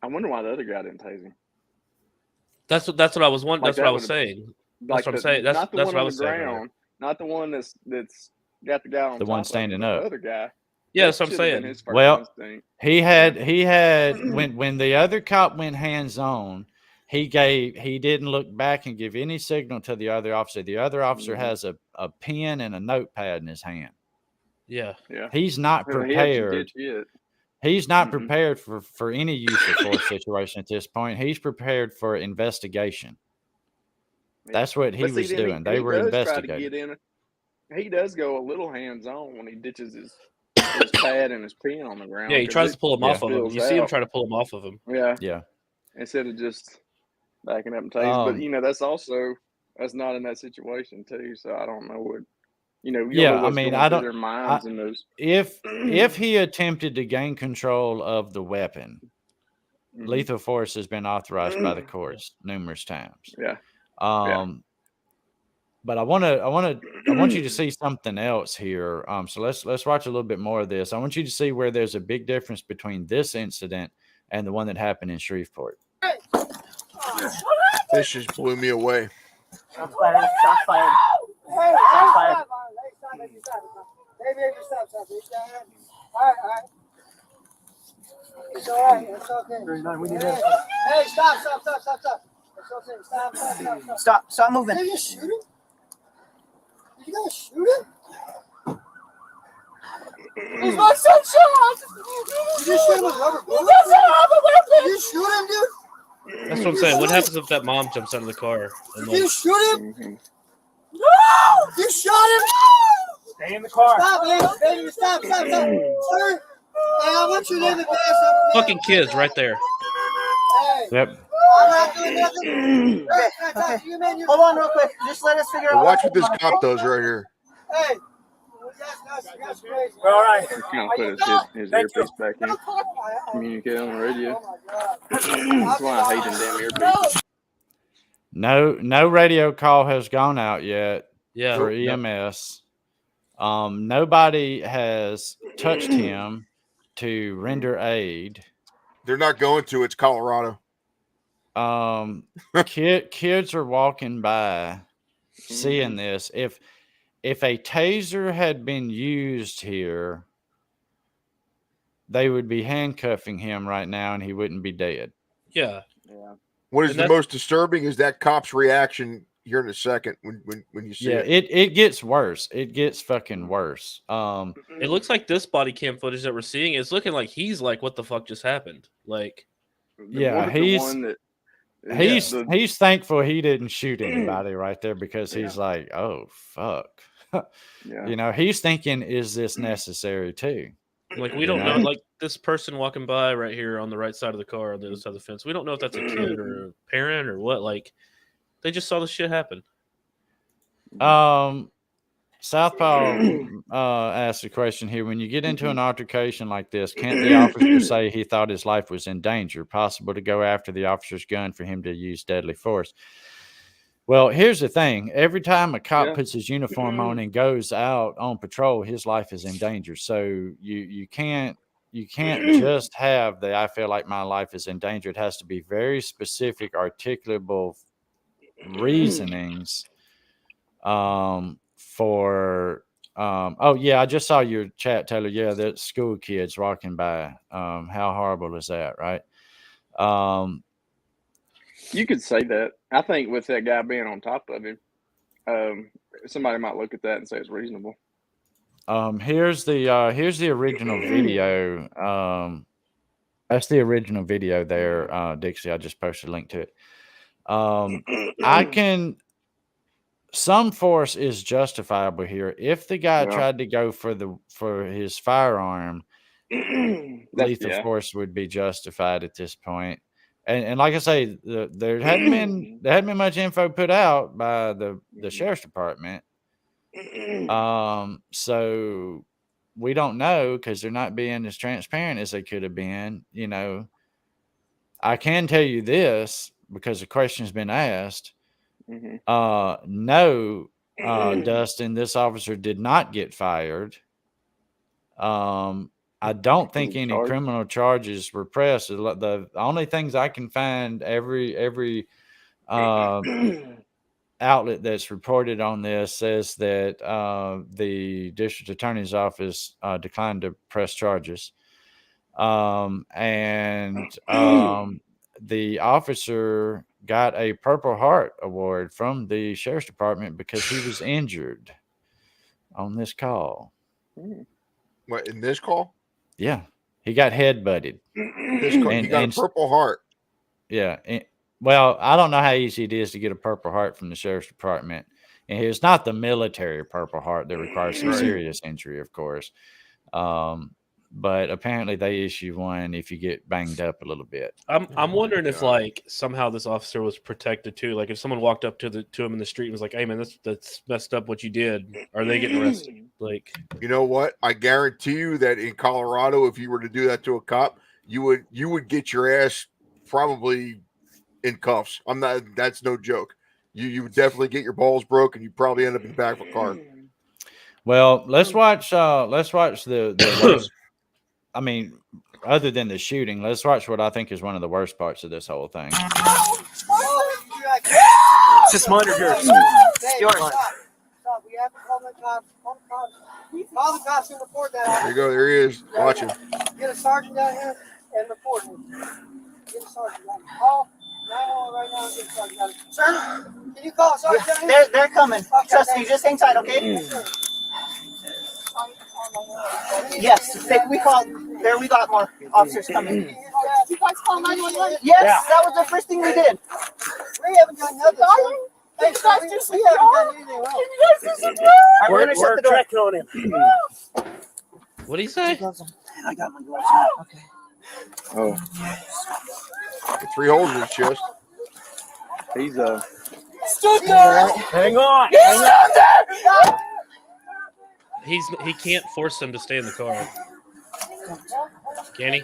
Speaker 3: I wonder why the other guy didn't tase him.
Speaker 11: That's what I was wondering. That's what I was saying. That's what I'm saying. That's what I was saying.
Speaker 3: Not the one that's got the guy on
Speaker 2: the one standing up.
Speaker 3: The other guy.
Speaker 11: Yeah, that's what I'm saying.
Speaker 2: Well, he had when the other cop went hands on, he didn't look back and give any signal to the other officer. The other officer has a pen and a notepad in his hand.
Speaker 11: Yeah.
Speaker 2: He's not prepared. He's not prepared for any use of force situation at this point. He's prepared for investigation. That's what he was doing. They were investigating.
Speaker 3: He does go a little hands-on when he ditches his pad and his pen on the ground.
Speaker 11: Yeah, he tries to pull him off of him. You see him try to pull him off of him.
Speaker 3: Yeah. Instead of just backing up and tasing. But, that's not in that situation, too. So I don't know what.
Speaker 2: I mean, I don't.
Speaker 3: Their minds in those.
Speaker 2: If he attempted to gain control of the weapon, lethal force has been authorized by the courts numerous times.
Speaker 3: Yeah.
Speaker 2: But I want you to see something else here. So let's watch a little bit more of this. I want you to see where there's a big difference between this incident and the one that happened in Shreveport.
Speaker 4: This just blew me away.
Speaker 14: Shots fired. Shots fired. Shots fired.
Speaker 10: It's all right. It's okay. Hey, stop. It's okay.
Speaker 14: Stop moving.
Speaker 10: Did you shoot him? Did you guys shoot him? He's my sunshine. Did you shoot him with rubber bullets? Did you shoot him, dude?
Speaker 11: That's what I'm saying. What happens if that mom jumps out of the car?
Speaker 10: Did you shoot him? No! You shot him?
Speaker 14: Stay in the car.
Speaker 10: Stop, baby. Stop. Sir, hey, I want you to leave the gas over there.
Speaker 11: Fucking kids right there.
Speaker 10: Hey.
Speaker 2: Yep.
Speaker 10: I'm not doing nothing. Okay.
Speaker 14: Hold on real quick. Just let us figure out.
Speaker 4: Watch what this cop does right here.
Speaker 10: Hey. That's crazy.
Speaker 14: We're all right.
Speaker 3: He's going to put his earpiece back in. Communicate on the radio. That's why I hate them damn earpieces.
Speaker 2: No radio call has gone out yet for
Speaker 11: Yep.
Speaker 2: EMS. Nobody has touched him to render aid.
Speaker 4: They're not going to. It's Colorado.
Speaker 2: Kids are walking by, seeing this. If a taser had been used here, they would be handcuffing him right now, and he wouldn't be dead.
Speaker 11: Yeah.
Speaker 4: What is the most disturbing is that cop's reaction here in a second when you see it.
Speaker 2: It gets worse. It gets fucking worse.
Speaker 11: It looks like this body cam footage that we're seeing is looking like he's like, what the fuck just happened? Like,
Speaker 2: he's thankful he didn't shoot anybody right there because he's like, oh fuck. He's thinking, is this necessary too?
Speaker 11: Like, we don't know, like this person walking by right here on the right side of the car on the other side of the fence. We don't know if that's a kid or a parent or what. Like, they just saw this shit happen.
Speaker 2: Southpaw asked a question here. When you get into an altercation like this, can't the officer say he thought his life was in danger? Possible to go after the officer's gun for him to use deadly force? Well, here's the thing. Every time a cop puts his uniform on and goes out on patrol, his life is in danger. So you can't just have the I feel like my life is in danger. It has to be very specific, articulable reasonings for Oh yeah, I just saw your chat, Taylor. Yeah, that school kids walking by. How horrible is that, right?
Speaker 3: You could say that. I think with that guy being on top of him, somebody might look at that and say it's reasonable.
Speaker 2: Here's the original video. That's the original video there, Dixie. I just posted a link to it. Some force is justifiable here. If the guy tried to go for his firearm, lethal force would be justified at this point. And like I say, there hadn't been much info put out by the sheriff's department. So we don't know because they're not being as transparent as they could have been. You know, I can tell you this because the question's been asked. No, Dustin, this officer did not get fired. I don't think any criminal charges were pressed. The only things I can find, every outlet that's reported on this says that the district attorney's office declined to press charges. The officer got a Purple Heart Award from the sheriff's department because he was injured on this call.
Speaker 4: What, in this call?
Speaker 2: Yeah, he got head-butted.
Speaker 4: He got a Purple Heart.
Speaker 2: Yeah. Well, I don't know how easy it is to get a Purple Heart from the sheriff's department. And it's not the military Purple Heart that requires some serious injury, of course. But apparently they issue one if you get banged up a little bit.
Speaker 11: I'm wondering if like somehow this officer was protected too. Like if someone walked up to him in the street and was like, "Hey man, that's messed up what you did," are they getting arrested? Like,
Speaker 4: you know what? I guarantee you that in Colorado, if you were to do that to a cop, you would get your ass probably in cuffs. That's no joke. You would definitely get your balls broken. You probably end up in the back of a car.
Speaker 2: Well, let's watch the worst. I mean, other than the shooting, let's watch what I think is one of the worst parts of this whole thing.
Speaker 14: It's just mine or yours? Yours.
Speaker 10: Stop. We have to call the cops. Call the cops and report that.
Speaker 4: There you go. There he is. Watch him.
Speaker 10: Get a sergeant down here and report him. Get a sergeant down here. Call 911 right now and get a sergeant down here. Sir, can you call a sergeant down here?
Speaker 14: They're coming. Trust me, just hang tight, okay? Yes, we called. There, we got more officers coming.
Speaker 10: You guys call 911?
Speaker 14: Yes, that was the first thing we did.
Speaker 10: We haven't done nothing. Hey, you guys do some haven't done anything wrong. Can you guys do some
Speaker 14: Alright, we're gonna shut the door.
Speaker 13: Checking on him.
Speaker 11: What did he say?
Speaker 14: I got my gloves on. Okay.
Speaker 4: Oh. 3 holes in his chest.
Speaker 3: He's
Speaker 10: Stood there.
Speaker 13: Hang on.
Speaker 11: He can't force them to stay in the car. Can he?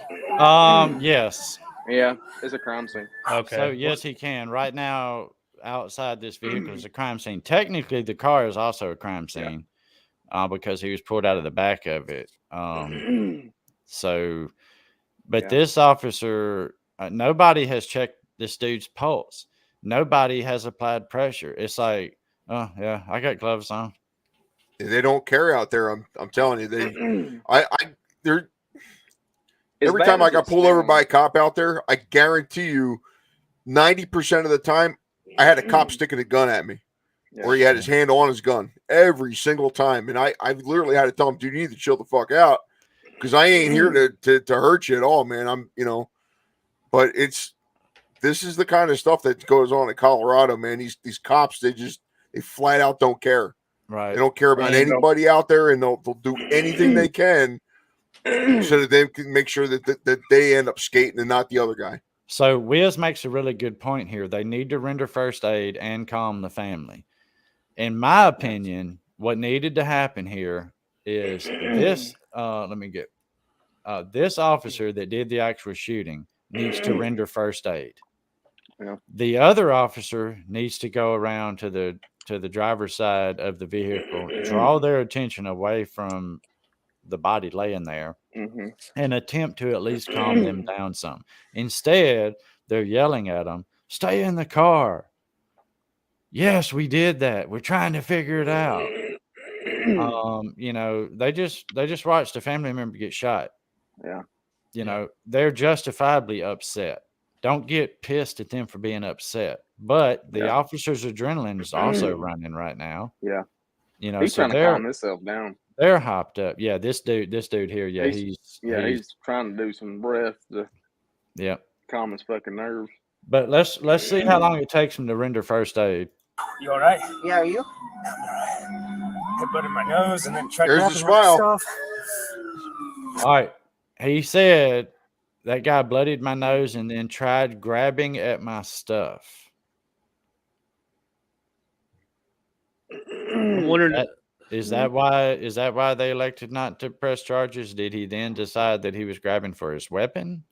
Speaker 2: Yes.
Speaker 3: Yeah, it's a crime scene.
Speaker 11: Okay.
Speaker 2: So yes, he can. Right now, outside this vehicle is a crime scene. Technically, the car is also a crime scene because he was pulled out of the back of it. But this officer, nobody has checked this dude's pulse. Nobody has applied pressure. It's like, oh yeah, I got gloves on.
Speaker 4: They don't care out there. I'm telling you, they're every time I got pulled over by a cop out there, I guarantee you 90% of the time I had a cop sticking a gun at me or he had his hand on his gun every single time. And I literally had to tell him, dude, you need to chill the fuck out because I ain't here to hurt you at all, man. But this is the kind of stuff that goes on in Colorado, man. These cops, they flat out don't care.
Speaker 2: Right.
Speaker 4: They don't care about anybody out there, and they'll do anything they can so that they can make sure that they end up skating and not the other guy.
Speaker 2: So Wiz makes a really good point here. They need to render first aid and calm the family. In my opinion, what needed to happen here is this. This officer that did the actual shooting needs to render first aid.
Speaker 3: Yeah.
Speaker 2: The other officer needs to go around to the driver's side of the vehicle, draw their attention away from the body laying there, and attempt to at least calm them down some. Instead, they're yelling at them, "Stay in the car." Yes, we did that. We're trying to figure it out. You know, they just watched a family member get shot.
Speaker 3: Yeah.
Speaker 2: You know, they're justifiably upset. Don't get pissed at them for being upset. But the officer's adrenaline is also running right now.
Speaker 3: Yeah.
Speaker 2: You know,
Speaker 3: He's
Speaker 2: so
Speaker 3: trying to calm himself down.
Speaker 2: they're hopped up. Yeah, this dude here,
Speaker 3: he's trying to do some breath to calm his fucking nerves.
Speaker 2: But let's see how long it takes him to render first aid.
Speaker 14: You all right? Yeah, are you? Headbutt in my nose and then try
Speaker 4: There's
Speaker 14: grabbing
Speaker 4: the smile.
Speaker 14: stuff.
Speaker 2: All right. He said that guy bloodied my nose and then tried grabbing at my stuff.
Speaker 11: I'm wondering,
Speaker 2: is that why they elected not to press charges? Did he then decide that he was grabbing for his weapon?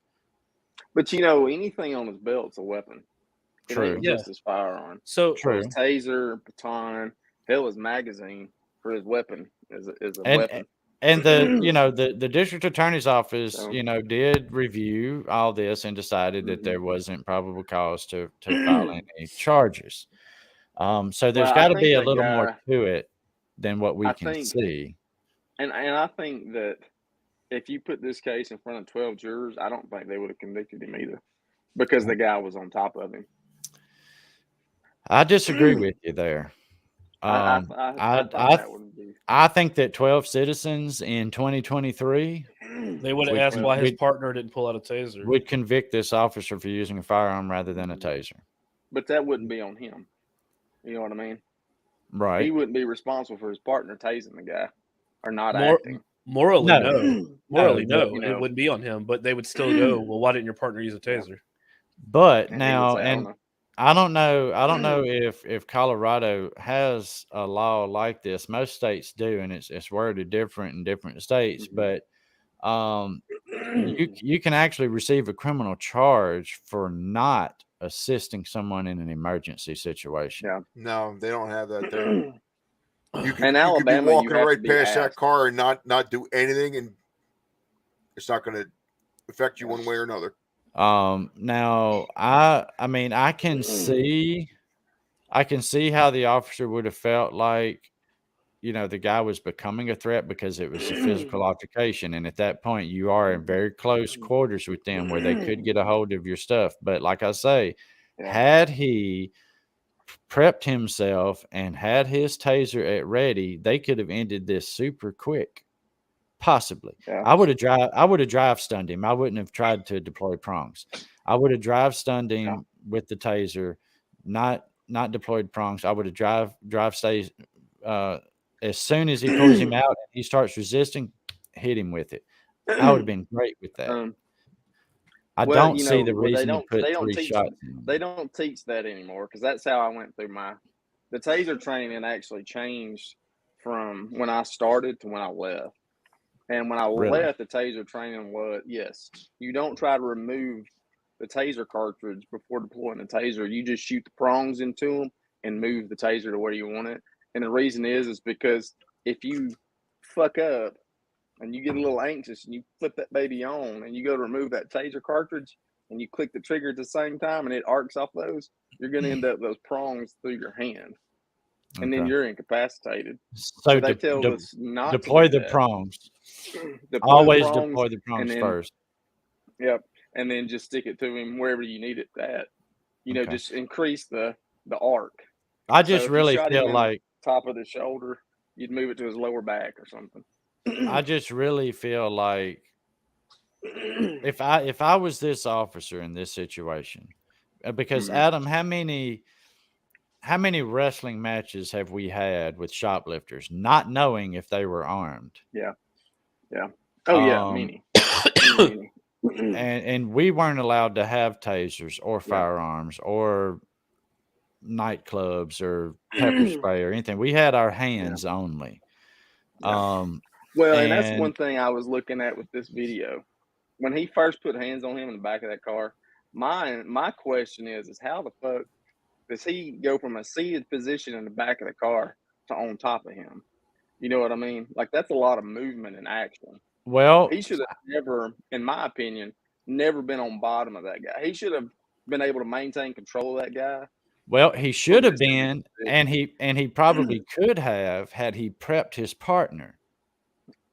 Speaker 3: But you know, anything on his belt's a weapon.
Speaker 2: True.
Speaker 3: It ain't just his firearm.
Speaker 11: So
Speaker 3: his taser, baton, hell, his magazine for his weapon is a weapon.
Speaker 2: And the district attorney's office, did review all this and decided that there wasn't probable cause to file any charges. So there's got to be a little more to it than what we can see.
Speaker 3: And I think that if you put this case in front of 12 jurors, I don't think they would have convicted him either, because the guy was on top of him.
Speaker 2: I disagree with you there. I think that 12 citizens in 2023
Speaker 11: they would have asked why his partner didn't pull out a taser.
Speaker 2: Would convict this officer for using a firearm rather than a taser.
Speaker 3: But that wouldn't be on him. You know what I mean?
Speaker 2: Right.
Speaker 3: He wouldn't be responsible for his partner tasing the guy or not acting.
Speaker 11: Morally, no. Morally, no.
Speaker 3: You know,
Speaker 11: it wouldn't be on him, but they would still go, well, why didn't your partner use a taser?
Speaker 2: But now, I don't know if Colorado has a law like this. Most states do, and it's worded different in different states. But you can actually receive a criminal charge for not assisting someone in an emergency situation.
Speaker 3: Yeah.
Speaker 4: No, they don't have that there. You
Speaker 3: In Alabama,
Speaker 4: could be walking
Speaker 3: you have
Speaker 4: right
Speaker 3: to be
Speaker 4: past that
Speaker 3: asked.
Speaker 4: car and not do anything, and it's not going to affect you one way or another.
Speaker 2: Now I mean I can see how the officer would have felt like, the guy was becoming a threat because it was a physical altercation, and at that point you are in very close quarters with them where they could get a hold of your stuff. But like I say, had he prepped himself and had his taser at ready, they could have ended this super quick. Possibly.
Speaker 3: Yeah.
Speaker 2: I would have drive stunned him. I wouldn't have tried to deploy prongs. I would have drive stunned him with the taser, not deployed prongs. I would have drive stays as soon as he pulls him out and he starts resisting, hit him with it. I would have been great with that. I don't see the reason to put 3 shots in.
Speaker 3: They don't teach that anymore, because that's how I went through the taser training actually changed from when I started to when I left. And when I left, the taser training was, yes, you don't try to remove the taser cartridge before deploying the taser. You just shoot the prongs into them and move the taser to where you want it. And the reason is because if you fuck up and you get a little anxious and you flip that baby on and you go to remove that taser cartridge and you click the trigger at the same time and it arcs off those, you're going to end up those prongs through your hand. And then you're incapacitated.
Speaker 2: So
Speaker 3: they tell us not
Speaker 2: deploy
Speaker 3: to do
Speaker 2: the
Speaker 3: that.
Speaker 2: prongs.
Speaker 3: Always
Speaker 2: deploy the prongs first.
Speaker 3: Yep. And then just stick it to him wherever you need it at. Just increase the arc.
Speaker 2: I just really feel like
Speaker 3: top of the shoulder, you'd move it to his lower back or something.
Speaker 2: I just really feel like if I was this officer in this situation, because Adam, how many wrestling matches have we had with shoplifters not knowing if they were armed?
Speaker 3: Yeah. Oh yeah, many.
Speaker 2: And we weren't allowed to have tasers or firearms or nightclubs or pepper spray or anything. We had our hands only.
Speaker 3: And that's one thing I was looking at with this video. When he first put hands on him in the back of that car, my question is how the fuck does he go from a seated position in the back of the car to on top of him? You know what I mean? Like, that's a lot of movement and action.
Speaker 2: Well,
Speaker 3: he should have never, in my opinion, never been on bottom of that guy. He should have been able to maintain control of that guy
Speaker 2: Well, he should have been, and he probably could have had he prepped his partner.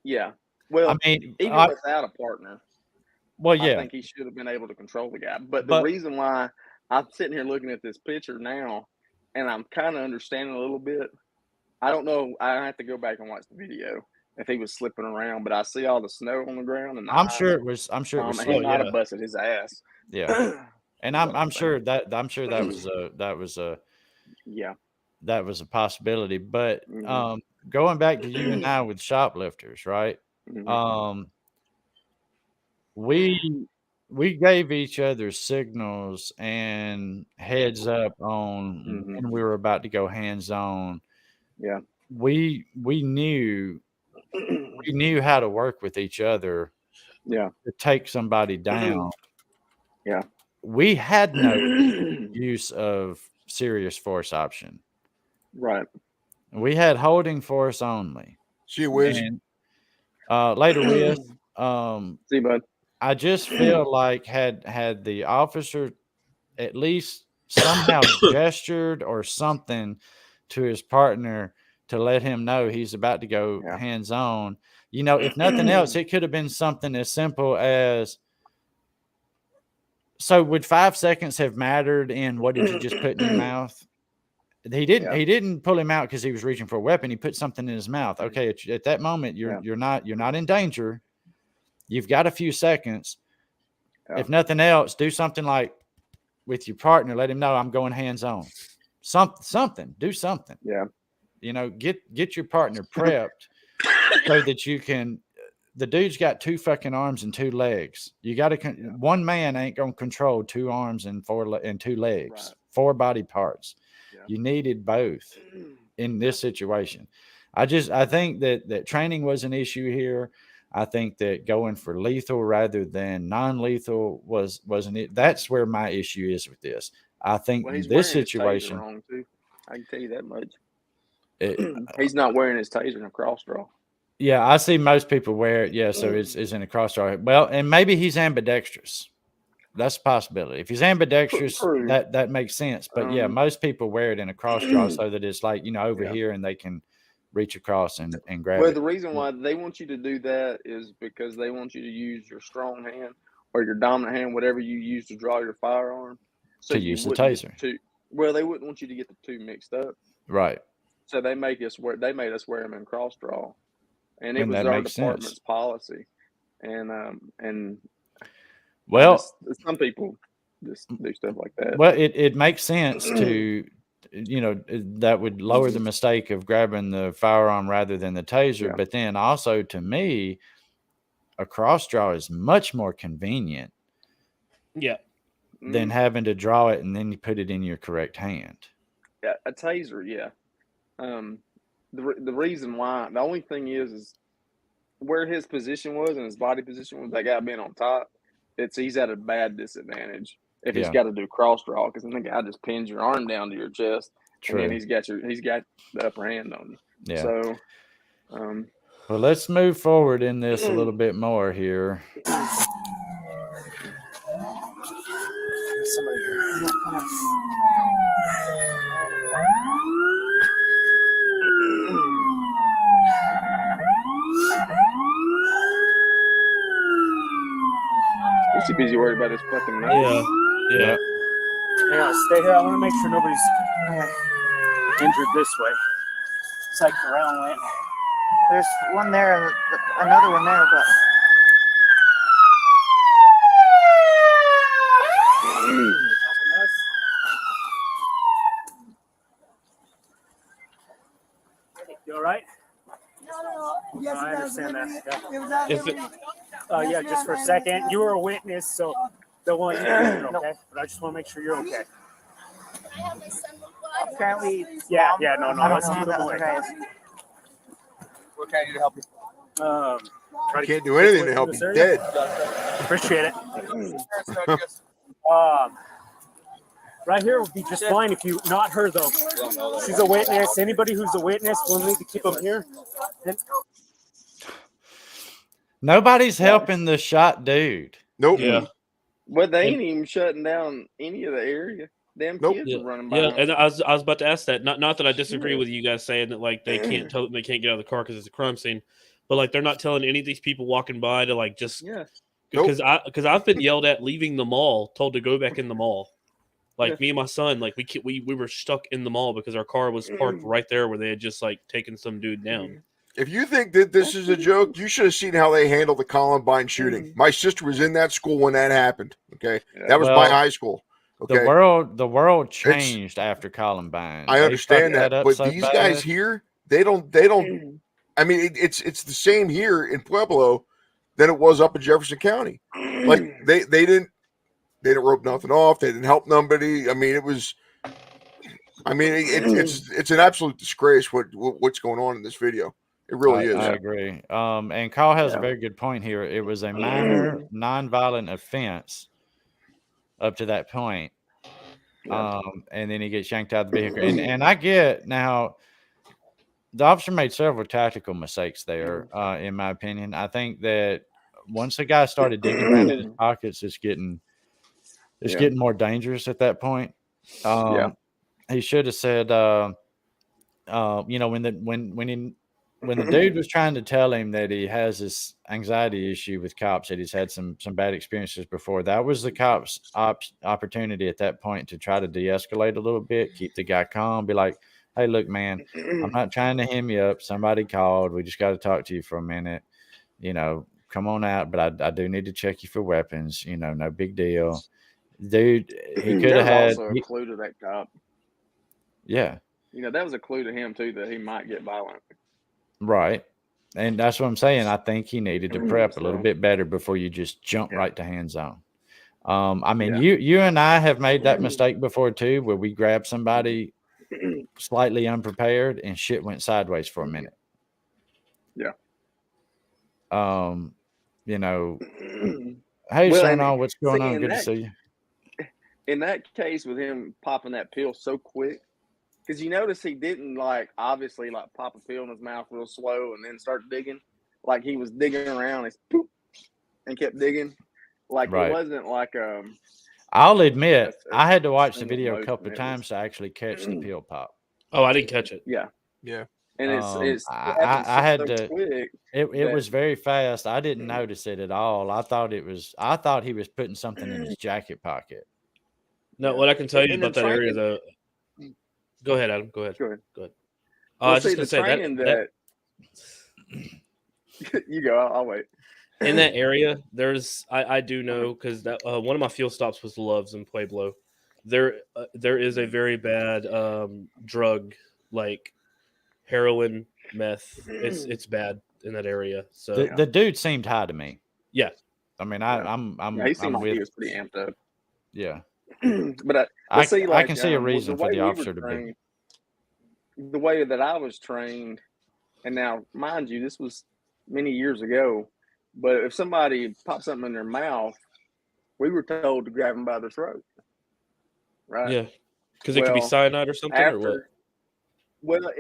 Speaker 3: Yeah. Well,
Speaker 2: I mean,
Speaker 3: even without a partner,
Speaker 2: well,
Speaker 3: I
Speaker 2: yeah,
Speaker 3: think he should have been able to control the guy. But the reason why I'm sitting here looking at this picture now, and I'm kind of understanding a little bit. I don't know. I have to go back and watch the video if he was slipping around, but I see all the snow on the ground, and
Speaker 2: I'm sure it was. I'm sure it was.
Speaker 3: he might have busted his ass.
Speaker 2: Yeah, and I'm sure that was a
Speaker 3: yeah,
Speaker 2: that was a possibility. But going back to you and I with shoplifters, right? We gave each other signals and heads up on when we were about to go hands on.
Speaker 3: Yeah,
Speaker 2: we knew how to work with each other.
Speaker 3: Yeah,
Speaker 2: to take somebody down.
Speaker 3: Yeah,
Speaker 2: we had no use of serious force option.
Speaker 3: Right.
Speaker 2: We had holding force only.
Speaker 4: See, Wiz.
Speaker 2: And, later, Wiz.
Speaker 3: See, bud.
Speaker 2: I just feel like had the officer at least somehow gestured or something to his partner to let him know he's about to go hands on. You know, if nothing else, it could have been something as simple as, so would 5 seconds have mattered in what did you just put in your mouth? He didn't pull him out because he was reaching for a weapon. He put something in his mouth. Okay, at that moment, you're not in danger. You've got a few seconds. Yeah. If nothing else, do something like with your partner. Let him know I'm going hands on. Something. Do something.
Speaker 3: Yeah.
Speaker 2: You know, get your partner prepped so that you can. The dude's got 2 fucking arms and 2 legs. You got to. One man ain't gonna control 2 arms and 2 legs, 4 body parts. Yeah. You needed both in this situation. I think that training was an issue here. I think that going for lethal rather than non-lethal wasn't it. That's where my issue is with this. I think in this situation,
Speaker 3: wrong too. I can tell you that much. He's not wearing his taser in a cross draw.
Speaker 2: Yeah, I see most people wear it. Yeah, so it's in a cross draw. Well, and maybe he's ambidextrous. That's a possibility. If he's ambidextrous, that makes sense. But yeah, most people wear it in a cross draw so that it's like, over here and they can reach across and grab it.
Speaker 3: Well, the reason why they want you to do that is because they want you to use your strong hand or your dominant hand, whatever you use to draw your firearm. So
Speaker 2: to use the taser.
Speaker 3: Well, they wouldn't want you to get the 2 mixed up.
Speaker 2: Right.
Speaker 3: So they made us wear them in cross draw. And it was our department's policy. And
Speaker 2: well,
Speaker 3: some people just do stuff like that.
Speaker 2: Well, it makes sense to, that would lower the mistake of grabbing the firearm rather than the taser. But then also to me, a cross draw is much more convenient.
Speaker 11: Yeah.
Speaker 2: Than having to draw it and then you put it in your correct hand.
Speaker 3: Yeah, a taser, yeah. The reason why, the only thing is where his position was and his body position was, that guy being on top, he's at a bad disadvantage if he's got to do cross draw, because then the guy just pins your arm down to your chest. True. And then he's got the upper hand on you. Yeah. So
Speaker 2: well, let's move forward in this a little bit more here.
Speaker 14: Somebody here.
Speaker 3: He's too busy worried about his fucking nose.
Speaker 2: Yeah.
Speaker 13: Yeah, stay here. I want to make sure nobody's injured this way. It's like Correll went.
Speaker 14: There's one there, another one there, but.
Speaker 13: You all right?
Speaker 14: No. Yes,
Speaker 13: I understand that.
Speaker 14: Yeah.
Speaker 13: Yeah, just for a second. You were a witness, so don't want you to be injured, okay? But I just want to make sure you're okay.
Speaker 14: Apparently.
Speaker 13: Yeah, no. Let's keep it away.
Speaker 14: Okay.
Speaker 13: What can I do to help you?
Speaker 4: Can't do anything to help you. Dead.
Speaker 13: Appreciate it. Right here would be just fine if you, not her though. She's a witness. Anybody who's a witness, we'll need to keep them here.
Speaker 2: Nobody's helping the shot dude.
Speaker 4: Nope.
Speaker 11: Yeah.
Speaker 3: Well, they ain't even shutting down any of the area. Them
Speaker 4: Nope.
Speaker 3: kids
Speaker 11: Yeah,
Speaker 3: are running
Speaker 11: yeah,
Speaker 3: by.
Speaker 11: and I was about to ask that. Not that I disagree
Speaker 3: Yeah.
Speaker 11: with you guys saying that like they can't get out of the car because it's a crime scene, but like they're not telling any of these people walking by to like just
Speaker 3: Yeah.
Speaker 11: because I've been yelled at leaving the mall, told to go back in the mall. Like
Speaker 3: Yeah.
Speaker 11: me and my son, like we were stuck in the mall because our car was parked right there where they had just like taken some dude down.
Speaker 4: If you think that this is a joke, you should have seen how they handled the Columbine shooting. My sister was in that school when that happened. Okay, that was my high school. Okay,
Speaker 2: the world changed after Columbine.
Speaker 4: I understand
Speaker 2: They
Speaker 4: that,
Speaker 2: fucked
Speaker 4: but
Speaker 2: so
Speaker 4: these
Speaker 2: bad.
Speaker 4: guys here, they don't. I mean, it's the same here in Pueblo than it was up in Jefferson County. Like they didn't rope nothing off. They didn't help nobody. I mean, it was. I mean, it's an absolute disgrace what's going on in this video. It really is.
Speaker 2: I agree. And Carl has a very good point here. It was a minor nonviolent offense up to that point. And then he gets yanked out of the vehicle. And I get now the officer made several tactical mistakes there, in my opinion. I think that once the guy started digging around in his pockets, it's getting more dangerous at that point. He should have said, you know, when the dude was trying to tell him that he has this anxiety issue with cops, that he's had some bad experiences before, that was the cops' opportunity at that point to try to de-escalate a little bit, keep the guy calm, be like, hey, look, man, I'm not trying to hem you up. Somebody called. We just got to talk to you for a minute. You know, come on out, but I do need to check you for weapons. You know, no big deal. Dude, he could have had
Speaker 3: also a clue to that cop.
Speaker 2: Yeah.
Speaker 3: You know, that was a clue to him, too, that he might get violent.
Speaker 2: Right. And that's what I'm saying. I think he needed to prep a little bit better before you just jump right to hands on. I mean, you and I have made that mistake before too, where we grabbed somebody slightly unprepared and shit went sideways for a minute.
Speaker 3: Yeah.
Speaker 2: You know, hey, Shannon, what's going on? Good to see you.
Speaker 3: In that case with him popping that pill so quick, because you notice he didn't like obviously like pop a pill in his mouth real slow and then start digging. Like he was digging around and poop and kept digging. Like it wasn't like
Speaker 2: I'll admit I had to watch the video a couple of times to actually catch the pill pop.
Speaker 11: Oh, I didn't catch it.
Speaker 3: Yeah.
Speaker 4: Yeah.
Speaker 3: And it's
Speaker 2: I had
Speaker 3: so
Speaker 2: to
Speaker 3: quick
Speaker 2: it was very fast. I didn't notice it at all. I thought he was putting something in his jacket pocket.
Speaker 11: No, what I can tell you about that area though. Go ahead, Adam. Go ahead. Go ahead. I was just gonna say that
Speaker 3: you go. I'll wait.
Speaker 11: In that area, I do know because that one of my field stops was Loves in Pueblo. There is a very bad drug like heroin, meth. It's bad in that area. So
Speaker 2: the dude seemed high to me.
Speaker 11: Yeah,
Speaker 2: I mean,
Speaker 3: he seemed like he was pretty amped up.
Speaker 2: Yeah,
Speaker 3: but
Speaker 2: I
Speaker 3: can
Speaker 2: see a reason for the officer to be.
Speaker 3: The way that I was trained, and now mind you, this was many years ago. But if somebody popped something in their mouth, we were told to grab them by the throat. Right?
Speaker 11: Yeah, because it could be cyanide or something, or what?
Speaker 3: Well,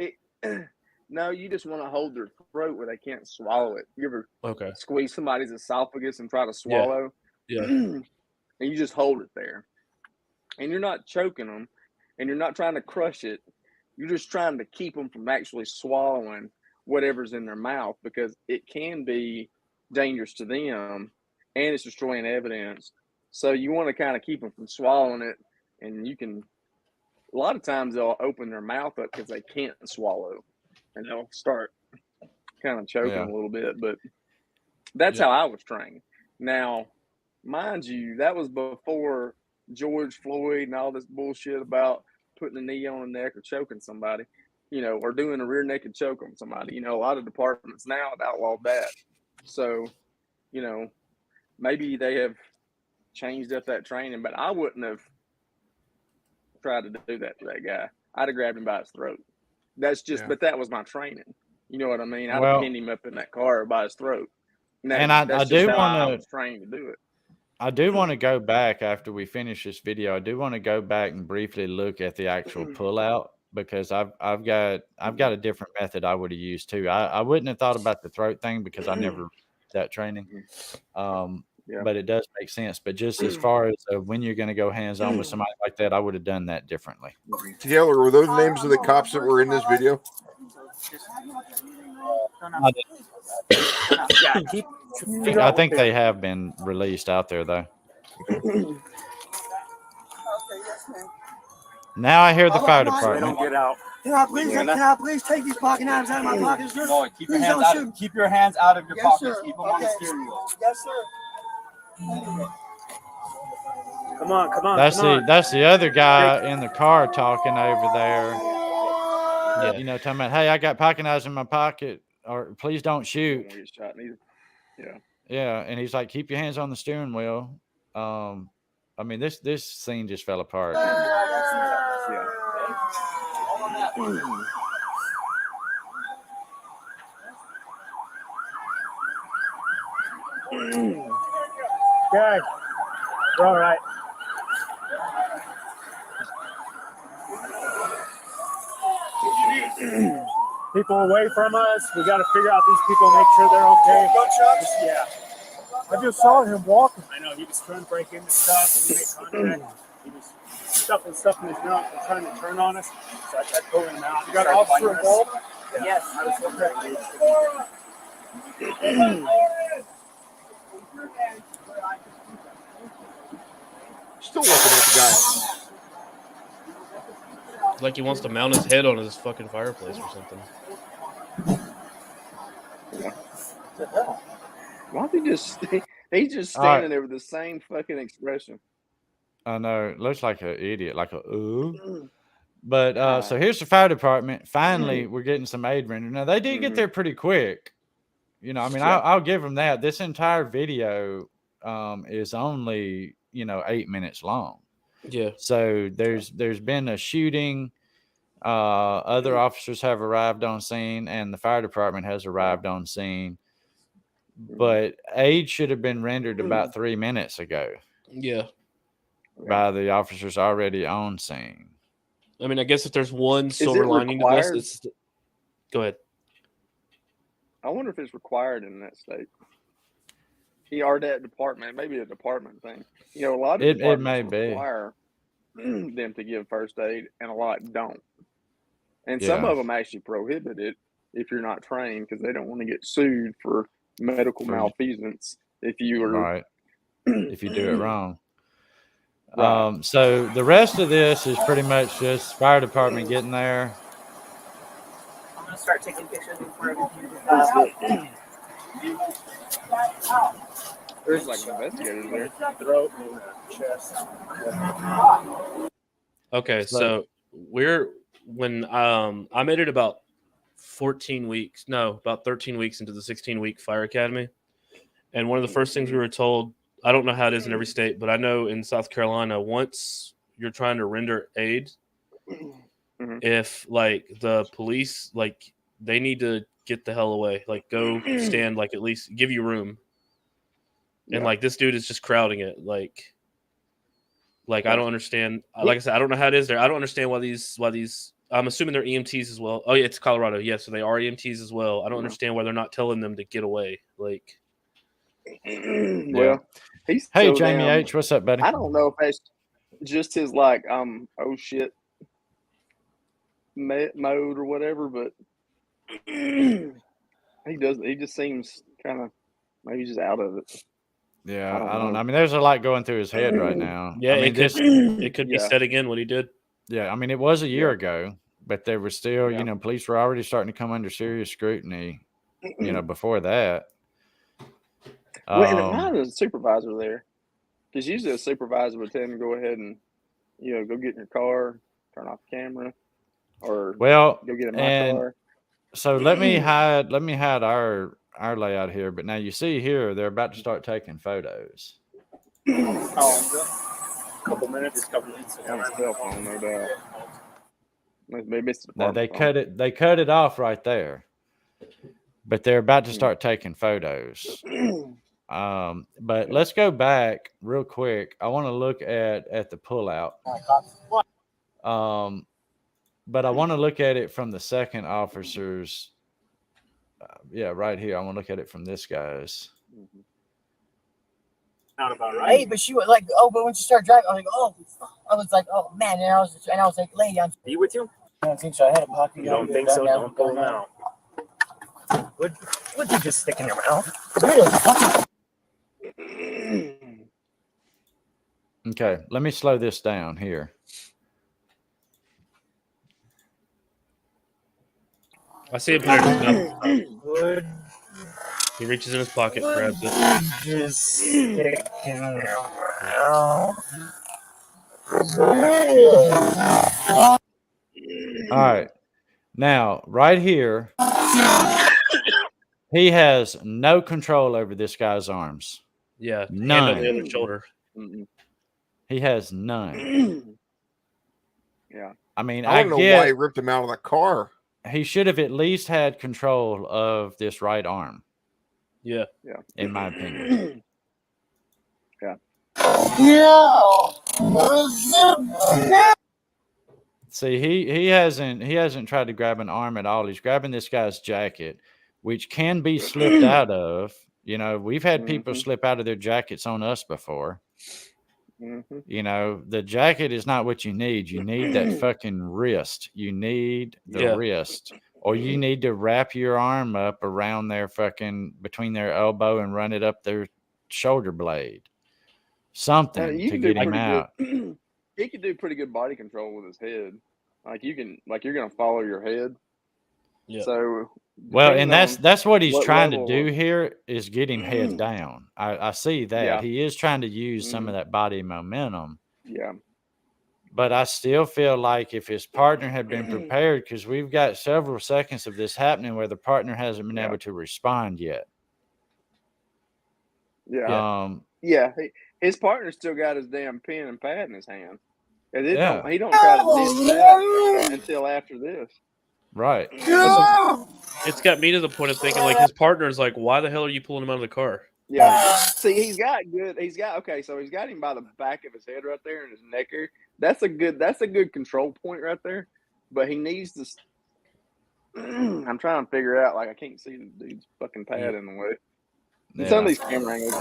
Speaker 3: no, you just want to hold their throat where they can't swallow it. You ever squeeze somebody's esophagus and try to swallow?
Speaker 11: Yeah.
Speaker 3: And you just hold it there. And you're not choking them, and you're not trying to crush it. You're just trying to keep them from actually swallowing whatever's in their mouth because it can be dangerous to them and it's destroying evidence. So you want to kind of keep them from swallowing it, and you can a lot of times they'll open their mouth up because they can't swallow and they'll start kind of choking a little bit. But that's how I was trained. Now, mind you, that was before George Floyd and all this bullshit about putting a knee on the neck or choking somebody, you know, or doing a rear naked choke on somebody. You know, a lot of departments now have outlawed that. So, you know, maybe they have changed up that training, but I wouldn't have tried to do that to that guy. I'd have grabbed him by his throat. That's just, but that was my training. You know what I mean? I'd have pinned him up in that car by his throat.
Speaker 2: And I do want
Speaker 3: to train to do it.
Speaker 2: I do want to go back after we finish this video. I do want to go back and briefly look at the actual pullout because I've got a different method I would have used too. I wouldn't have thought about the throat thing because I never did that training. but it does make sense. But just as far as when you're going to go hands on with somebody like that, I would have done that differently.
Speaker 4: Taylor, were those names of the cops that were in this video?
Speaker 2: I think they have been released out there, though. Now I hear the fire department.
Speaker 13: Get out.
Speaker 14: Can I please take these pocket knives out of my pocket, sir?
Speaker 15: No, keep your hands out of your pockets. Keep them on the steering wheel.
Speaker 14: Yes, sir.
Speaker 13: Come on.
Speaker 2: That's the other guy in the car talking over there.
Speaker 11: Yeah.
Speaker 2: You know, talking about, hey, I got pocket knives in my pocket, or please don't shoot. Yeah, and he's like, keep your hands on the steering wheel. I mean, this scene just fell apart.
Speaker 13: Okay, we're all right. People away from us. We got to figure out these people, make sure they're okay. Yeah. I just saw him walking. I know, he was trying to break into stuff. We made contact. He was stuffing stuff in his mouth and trying to turn on us. So I tried pulling him out. You got an officer involved? Yeah. Yes. I was
Speaker 4: Still looking at the guy.
Speaker 11: Like he wants to mount his head on his fucking fireplace or something.
Speaker 3: Why don't he's just standing there with the same fucking expression.
Speaker 2: I know. Looks like an idiot, like a ooh. But so here's the fire department. Finally, we're getting some aid rendered. Now they did get there pretty quick. You know, I mean, I'll give them that. This entire video is only 8 minutes long.
Speaker 11: Yeah.
Speaker 2: So there's been a shooting. Other officers have arrived on scene, and the fire department has arrived on scene. But aid should have been rendered about 3 minutes ago.
Speaker 11: Yeah.
Speaker 2: By the officers already on scene.
Speaker 11: I mean, I guess if there's one silver lining to this, it's. Go ahead.
Speaker 3: I wonder if it's required in that state. Or that department, maybe a department thing. A lot of departments require them to give first aid, and a lot don't. And some of them actually prohibit it if you're not trained, because they don't want to get sued for medical malfeasance if you are
Speaker 2: right. If you do it wrong. Right. So the rest of this is pretty much just fire department getting there.
Speaker 14: I'm gonna start taking pictures before
Speaker 3: there's like investigators there.
Speaker 13: Throat and chest.
Speaker 11: Okay, so when I made it about 13 weeks into the 16-week fire academy, and one of the first things we were told, I don't know how it is in every state, but I know in South Carolina, once you're trying to render aid, if like the police, like they need to get the hell away, like go stand, like at least give you room. And like this dude is just crowding it. Like I don't understand. Like I said, I don't know how it is there. I don't understand why these I'm assuming they're EMTs as well. Oh yeah, it's Colorado. Yeah, so they are EMTs as well. I don't understand why they're not telling them to get away. Like
Speaker 3: well, he's
Speaker 2: hey
Speaker 3: so
Speaker 2: Jamie
Speaker 3: damn,
Speaker 2: H, what's up, buddy?
Speaker 3: I don't know if that's just his like oh shit mode or whatever, but he just seems kind of maybe just out of it.
Speaker 2: Yeah, I don't know. I mean, there's a lot going through his head right now.
Speaker 11: Yeah,
Speaker 2: I mean,
Speaker 11: it could be said again what he did.
Speaker 2: Yeah, I mean, it was a year ago, but there were still, police were already starting to come under serious scrutiny, before that.
Speaker 3: Wait, and why was a supervisor there? Because usually a supervisor would tell him to go ahead and, go get in your car, turn off the camera, or go get in my car.
Speaker 2: So let me hide our layout here. But now you see here, they're about to start taking photos.
Speaker 13: Couple minutes.
Speaker 3: Cell phone, no doubt. Maybe it's the
Speaker 2: now they cut it off right there, but they're about to start taking photos. But let's go back real quick. I want to look at the pullout. But I want to look at it from the second officer's. Right here. I want to look at it from this guy's.
Speaker 13: Not about right.
Speaker 14: Hey, but she was like, oh, but when she started driving, I was like, oh man, and I was like, lady,
Speaker 13: Are you with you?
Speaker 14: I don't think so. I had a pocket.
Speaker 13: You don't think so? Don't pull them out. Would you just stick in your mouth?
Speaker 2: Okay, let me slow this down here.
Speaker 11: I see it better. He reaches in his pocket, grabs it.
Speaker 14: Just stick in your mouth.
Speaker 2: All right. Now, right here, he has no control over this guy's arms.
Speaker 11: Yeah,
Speaker 2: none.
Speaker 11: Hand on the other shoulder.
Speaker 2: He has none.
Speaker 3: Yeah.
Speaker 2: I mean,
Speaker 4: I don't know why he ripped him out of the car.
Speaker 2: He should have at least had control of this right arm.
Speaker 11: Yeah.
Speaker 3: Yeah.
Speaker 2: In my opinion.
Speaker 3: Yeah.
Speaker 2: See, he hasn't tried to grab an arm at all. He's grabbing this guy's jacket, which can be slipped out of. You know, we've had people slip out of their jackets on us before. You know, the jacket is not what you need. You need that fucking wrist. You need the wrist. Or you need to wrap your arm up around their fucking between their elbow and run it up their shoulder blade. Something to get him out.
Speaker 3: He can do pretty good body control with his head. Like you're gonna follow your head.
Speaker 11: Yeah.
Speaker 3: So
Speaker 2: well, and that's what he's trying to do here is get him head down. I see that.
Speaker 3: Yeah.
Speaker 2: He is trying to use some of that body momentum.
Speaker 3: Yeah.
Speaker 2: But I still feel like if his partner had been prepared, because we've got several seconds of this happening where the partner hasn't been able to respond yet.
Speaker 3: Yeah. His partner still got his damn pen and pad in his hand. And he don't try to ditch that until after this.
Speaker 2: Right.
Speaker 11: It's got me to the point of thinking like his partner's like, why the hell are you pulling him out of the car?
Speaker 3: Yeah. See, he's got him by the back of his head right there in his necker. That's a good control point right there. But he needs to I'm trying to figure out, like, I can't see the dude's fucking pad in the way.
Speaker 2: Yeah.
Speaker 3: Some of these camera angles.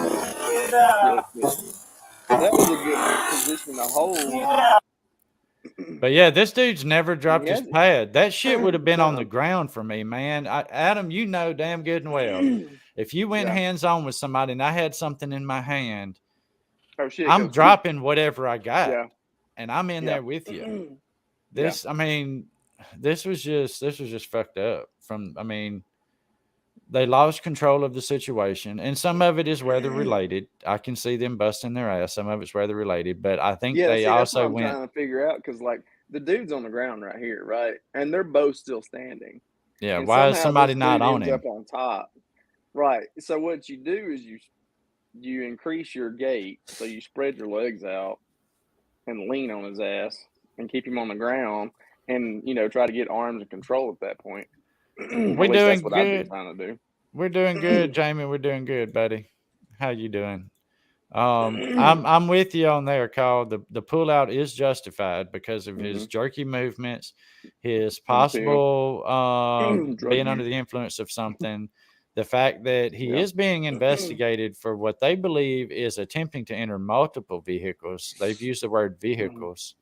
Speaker 3: That was a good position to hold.
Speaker 2: But yeah, this dude's never dropped his pad. That shit would have been on the ground for me, man. Adam, you know damn good and well. If you went hands-on with somebody and I had something in my hand, I'm dropping whatever I got. And I'm in there with you. I mean, this was just fucked up. They lost control of the situation, and some of it is weather related. I can see them busting their ass. Some of it's weather related, but I think they also went.
Speaker 3: Trying to figure out because like the dude's on the ground right here, right, and they're both still standing.
Speaker 2: Yeah,
Speaker 3: and
Speaker 2: why is somebody not on him?
Speaker 3: Up on top, right? So what you do is you increase your gait, so you spread your legs out and lean on his ass and keep him on the ground, and try to get arms and control at that point.
Speaker 2: We're doing good.
Speaker 3: I've been trying to do.
Speaker 2: We're doing good, Jamie. We're doing good, buddy. How you doing? I'm with you on there, Carl. The pullout is justified because of his jerky movements, his possible being under the influence of something, the fact that he is being investigated for what they believe is attempting to enter multiple vehicles. They've used the word vehicles.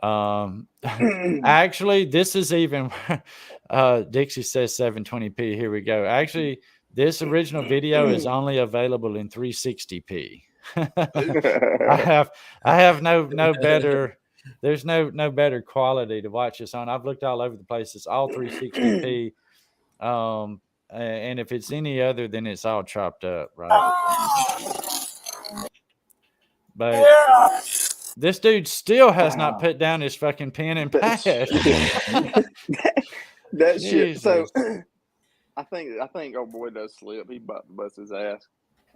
Speaker 2: Actually, this is even Dixie says 720p. Here we go. Actually, this original video is only available in 360p. I have no better. There's no better quality to watch this on. I've looked all over the place. It's all 360p. And if it's any other, then it's all chopped up, right? But this dude still has not put down his fucking pen and pad.
Speaker 3: That shit. So I think old boy does slip. He busts his ass.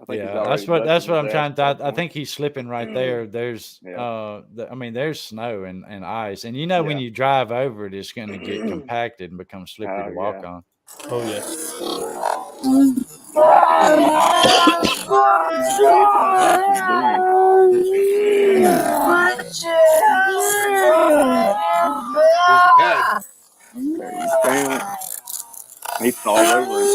Speaker 3: I think
Speaker 2: that's what I'm trying to. I think he's slipping right there. There's there's snow and ice, and when you drive over it, it's going to get compacted and become slippery to walk on.
Speaker 11: Oh yeah.
Speaker 3: He's all over it.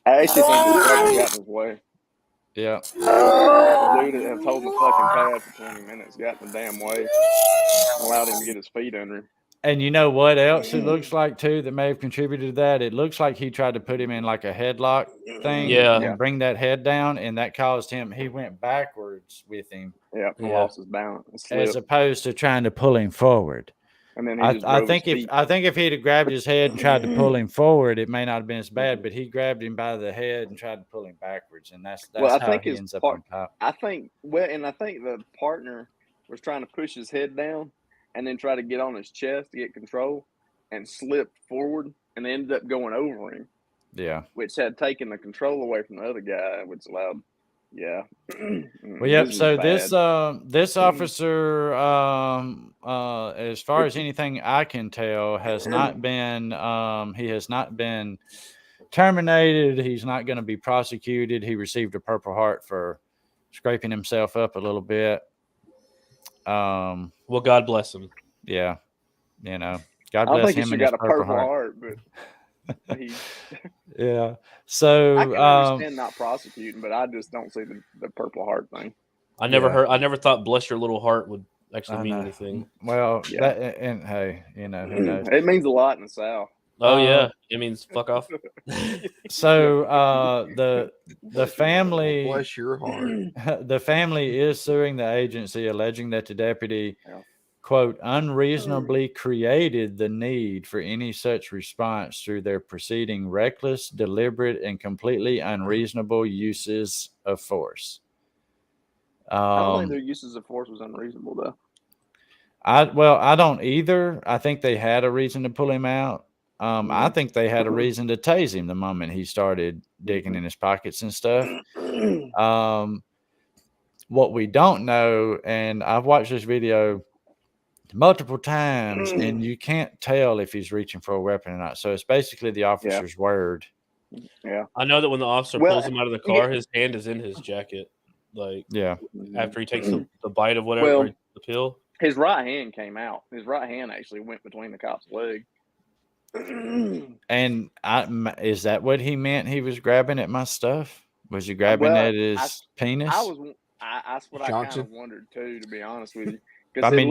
Speaker 3: I actually think the fucking got in his way.
Speaker 2: Yeah.
Speaker 3: The dude that was holding the fucking pad for 20 minutes got in the damn way. Allowed him to get his feet under him.
Speaker 2: And you know what else it looks like too that may have contributed to that? It looks like he tried to put him in like a headlock thing and bring that head down, and that caused him. He went backwards with him.
Speaker 3: Yeah, lost his balance.
Speaker 2: As opposed to trying to pull him forward.
Speaker 3: And then
Speaker 2: I think if he'd have grabbed his head and tried to pull him forward, it may not have been as bad. But he grabbed him by the head and tried to pull him backwards, and that's how he ends up on top.
Speaker 3: I think the partner was trying to push his head down and then try to get on his chest to get control, and slipped forward and ended up going over him.
Speaker 2: Yeah,
Speaker 3: which had taken the control away from the other guy, which allowed. Yeah.
Speaker 2: Well, yep. So this officer, as far as anything I can tell, has not been. He has not been terminated. He's not going to be prosecuted. He received a Purple Heart for scraping himself up a little bit.
Speaker 11: Well, God bless him.
Speaker 2: Yeah, you know, God bless him and his Purple Heart.
Speaker 3: But
Speaker 2: yeah. So
Speaker 3: I can understand not prosecuting, but I just don't see the Purple Heart thing.
Speaker 11: I never thought "bless your little heart" would actually mean anything.
Speaker 2: Well, and hey, you know, who knows?
Speaker 3: It means a lot in the South.
Speaker 11: Oh yeah, it means fuck off.
Speaker 2: So the family,
Speaker 4: bless your heart.
Speaker 2: The family is suing the agency, alleging that the deputy, quote, unreasonably created the need for any such response through their proceeding reckless, deliberate, and completely unreasonable uses of force.
Speaker 3: I don't think their uses of force was unreasonable, though.
Speaker 2: I don't either. I think they had a reason to pull him out. I think they had a reason to tase him the moment he started digging in his pockets and stuff. What we don't know, and I've watched this video multiple times, and you can't tell if he's reaching for a weapon or not. So it's basically the officer's word.
Speaker 3: Yeah,
Speaker 11: I know that when the officer pulls him out of the car, his hand is in his jacket. Like, after he takes the bite of whatever the pill,
Speaker 3: his right hand came out. His right hand actually went between the cop's leg.
Speaker 2: And is that what he meant? He was grabbing at my stuff. Was he grabbing at his penis?
Speaker 3: That's what I kind of wondered too, to be honest with you.
Speaker 2: I mean,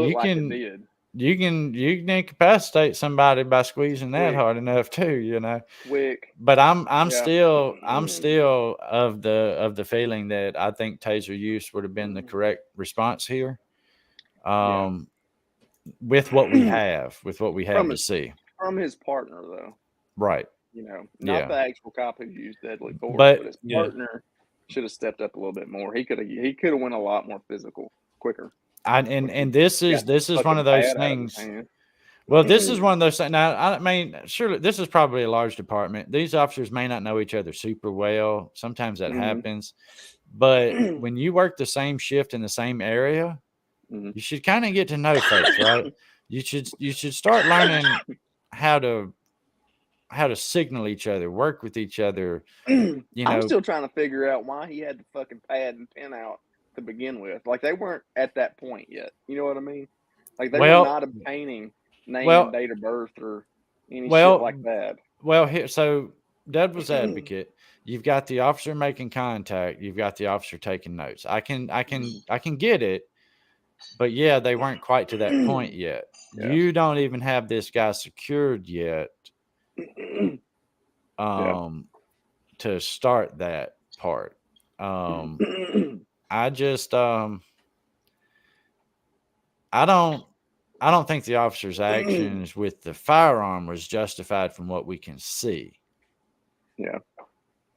Speaker 2: you can incapacitate somebody by squeezing that hard enough too, you know. But I'm still of the feeling that I think taser use would have been the correct response here. With what we have to see
Speaker 3: from his partner, though,
Speaker 2: right?
Speaker 3: You know, not the actual cop who used deadly force, but his partner should have stepped up a little bit more. He could have went a lot more physical, quicker.
Speaker 2: And this is one of those things. Well, this is one of those things. Now, I mean, surely this is probably a large department. These officers may not know each other super well. Sometimes that happens. But when you work the same shift in the same area, you should kind of get to know folks, right? You should start learning how to signal each other, work with each other. You know,
Speaker 3: I'm still trying to figure out why he had the fucking pad and pen out to begin with. Like, they weren't at that point yet. You know what I mean? Like, they were not obtaining name and date of birth or any shit like that.
Speaker 2: Well, here, so devil's advocate, you've got the officer making contact, you've got the officer taking notes. I can get it, but they weren't quite to that point yet. You don't even have this guy secured yet. To start that part. I just I don't think the officer's actions with the firearm was justified from what we can see.
Speaker 3: Yeah.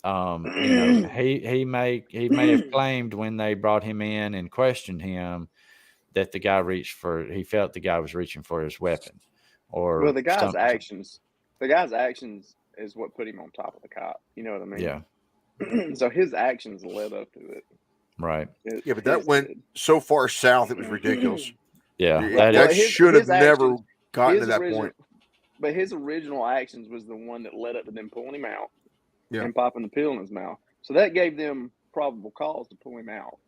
Speaker 2: You know, he may have claimed when they brought him in and questioned him that he felt the guy was reaching for his weapon. Or
Speaker 3: the guy's actions is what put him on top of the cop. You know what I mean?
Speaker 2: Yeah.
Speaker 3: So his actions led up to it.
Speaker 2: Right.
Speaker 4: But that went so far south, it was ridiculous.
Speaker 2: Yeah.
Speaker 4: That should have never gotten to that point.
Speaker 3: But his original actions was the one that led up to them pulling him out and popping the pill in his mouth. So that gave them probable cause to pull him out.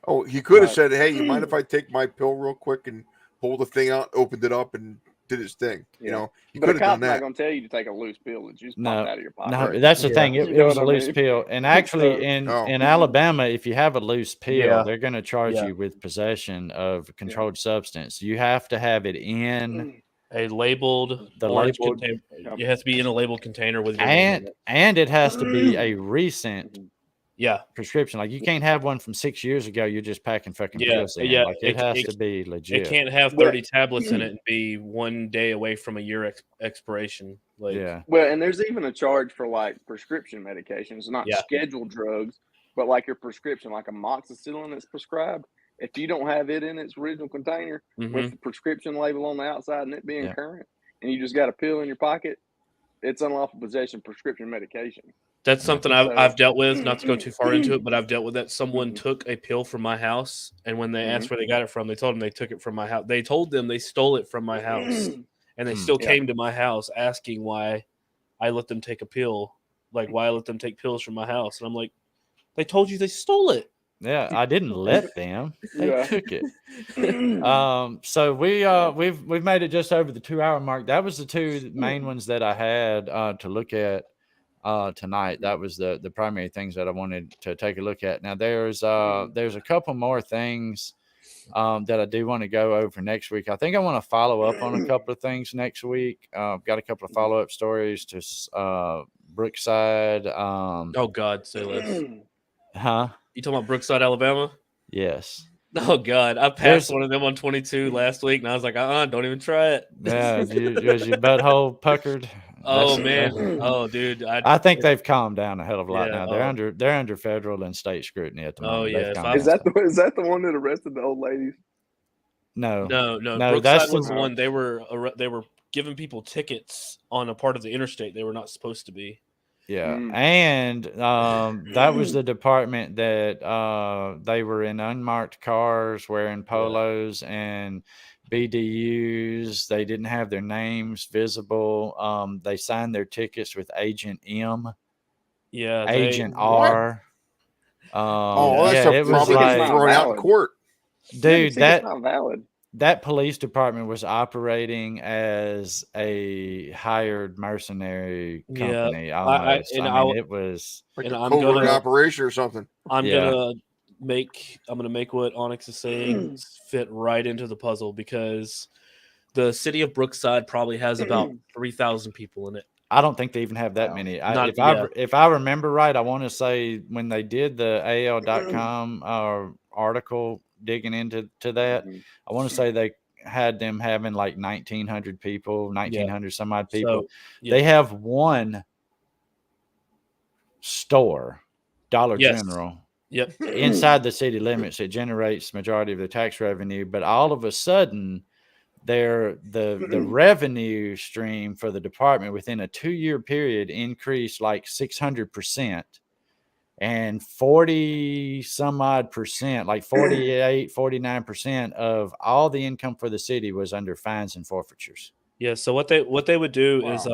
Speaker 4: Oh, he could have said, "Hey, you mind if I take my pill real quick and pull the thing out, opened it up, and did his thing. You know, you
Speaker 3: But
Speaker 4: could
Speaker 3: a
Speaker 4: have done
Speaker 3: cop's not
Speaker 4: that.
Speaker 3: going to tell you to take a loose pill that you just popped out of your pocket.
Speaker 2: No, that's the thing. It was a loose
Speaker 3: mean?
Speaker 2: pill, and actually,
Speaker 3: So-
Speaker 2: in Alabama, if you have a loose pill, they're going to charge
Speaker 11: Yeah.
Speaker 2: you with possession of a controlled substance. You have to have it in
Speaker 11: a labeled orange container. It has to be in a labeled container with your name on it.
Speaker 2: and it has to be a recent prescription. Like you can't have one from 6 years ago. You're just packing fucking pills in. Like it has to be legit.
Speaker 11: It can't have 30 tablets in it and be 1 day away from a year expiration. Like,
Speaker 3: Well, and there's even a charge for like prescription medications, not scheduled drugs, but like your prescription, like amoxicillin that's prescribed. If you don't have it in its original container with the prescription label on the outside and it being current, and you just got a pill in your pocket, it's unlawful possession of prescription medication.
Speaker 11: That's something I've dealt with, not to go too far into it, but I've dealt with that. Someone took a pill from my house, and when they asked where they got it from, they told them they took it from my house. They told them they stole it from my house, and they still came to my house asking why I let them take a pill, like why I let them take pills from my house. And I'm like, they told you they stole it.
Speaker 2: Yeah, I didn't let them. They took it. So we've made it just over the 2 hour mark. That was the two main ones that I had to look at tonight. That was the primary things that I wanted to take a look at. Now there's a couple more things that I do want to go over next week. I think I want to follow up on a couple of things next week. I've got a couple of follow up stories to Brookside.
Speaker 11: Oh God, say less.
Speaker 2: Huh?
Speaker 11: You talking about Brookside, Alabama?
Speaker 2: Yes.
Speaker 11: Oh God, I passed one of them on 22 last week, and I was like, don't even try it.
Speaker 2: Yeah, was your butthole puckered?
Speaker 11: Oh man, dude,
Speaker 2: I think they've calmed down a hell of a lot now. They're under federal and state scrutiny at the moment.
Speaker 11: Oh yeah,
Speaker 3: Is that the one that arrested the old ladies?
Speaker 2: No.
Speaker 11: Brookside
Speaker 2: That's
Speaker 11: was the one they were giving people tickets on a part of the interstate they were not supposed to be.
Speaker 2: Yeah, and that was the department that they were in unmarked cars wearing polos and BDUs. They didn't have their names visible. They signed their tickets with Agent M.
Speaker 11: Yeah,
Speaker 2: Agent R.
Speaker 4: That's probably like, thrown out in court.
Speaker 2: Dude,
Speaker 3: that's not valid.
Speaker 2: That police department was operating as a hired mercenary company. Almost. It was
Speaker 4: like a covert operation or something.
Speaker 11: I'm gonna make what Onyx is saying fit right into the puzzle, because the city of Brookside probably has about 3,000 people in it.
Speaker 2: I don't think they even have that many. If I remember right, I want to say when they did the AL.com article digging into that, I want to say they had them having like 1,900 people, 1,900 some odd people. So, they have one store, Dollar General.
Speaker 11: Yep.
Speaker 2: Inside the city limits, it generates majority of the tax revenue, but all of a sudden the revenue stream for the department within a 2-year period increased like 600%, and 40 some odd percent, like 48, 49% of all the income for the city was under fines and forfeitures.
Speaker 11: Yeah. So what they would do is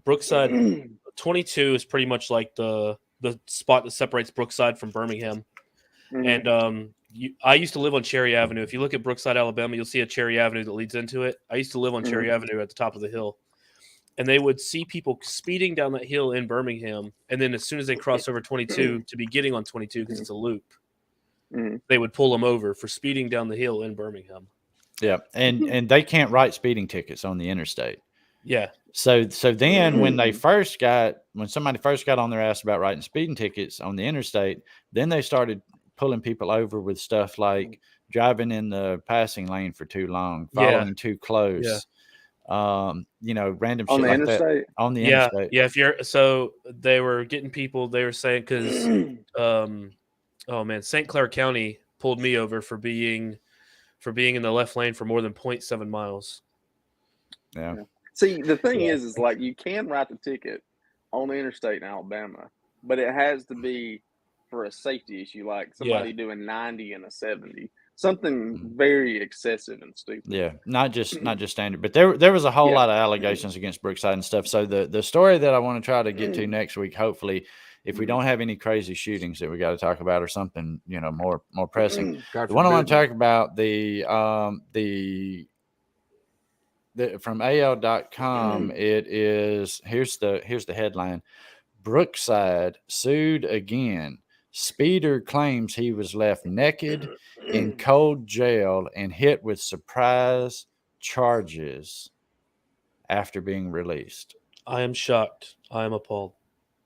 Speaker 11: Brookside 22 is pretty much like the spot that separates Brookside from Birmingham. And I used to live on Cherry Avenue. If you look at Brookside, Alabama, you'll see a Cherry Avenue that leads into it. I used to live on Cherry Avenue at the top of the hill. And they would see people speeding down that hill in Birmingham. And then as soon as they cross over 22 to be getting on 22, because it's a loop, they would pull them over for speeding down the hill in Birmingham.
Speaker 2: Yeah. And they can't write speeding tickets on the interstate.
Speaker 11: Yeah.
Speaker 2: So then when somebody first got on their ass about writing speeding tickets on the interstate, then they started pulling people over with stuff like driving in the passing lane for too long, following too close. Random
Speaker 3: on
Speaker 2: shit
Speaker 3: the
Speaker 2: like
Speaker 3: interstate.
Speaker 2: that on the interstate.
Speaker 11: Yeah. So they were getting people. They were saying because, St. Clair County pulled me over for being in the left lane for more than 0.7 miles.
Speaker 2: Yeah.
Speaker 3: See, the thing is like you can write the ticket on the interstate in Alabama, but it has to be for a safety issue, like somebody doing 90 and a 70. Something very excessive and stupid.
Speaker 2: Yeah, not just standard. But there was a whole lot of allegations against Brookside and stuff. So the story that I want to try to get to next week, hopefully, if we don't have any crazy shootings that we got to talk about or something, more pressing. The one I want to talk about, the from AL.com, it is here's the headline: Brookside sued again. Speeder claims he was left naked in cold jail and hit with surprise charges after being released.
Speaker 11: I am shocked. I am appalled.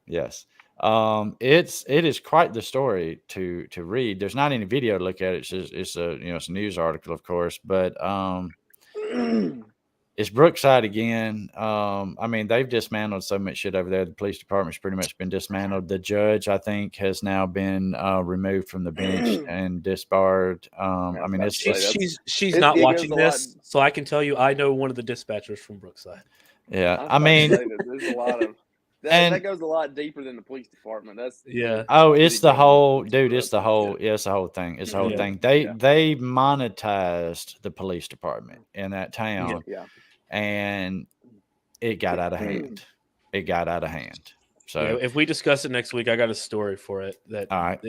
Speaker 2: Yes. It is quite the story to read. There's not any video to look at. It's just, it's a news article, of course, but it's Brookside again. I mean, they've dismantled so much shit over there. The police department's pretty much been dismantled. The judge, I think, has now been removed from the bench and disbarred. I mean, it's
Speaker 11: she's not watching this, so I can tell you, I know one of the dispatchers from Brookside.
Speaker 2: Yeah, I mean,
Speaker 3: there's a lot of that goes a lot deeper than the police department. That's
Speaker 2: Oh, it's the whole dude. It's the whole. Yeah, it's the whole thing. It's the whole thing. They monetized the police department in that town, and it got out of hand. It got out of hand. So
Speaker 11: if we discuss it next week, I got a story for it. That
Speaker 2: all right.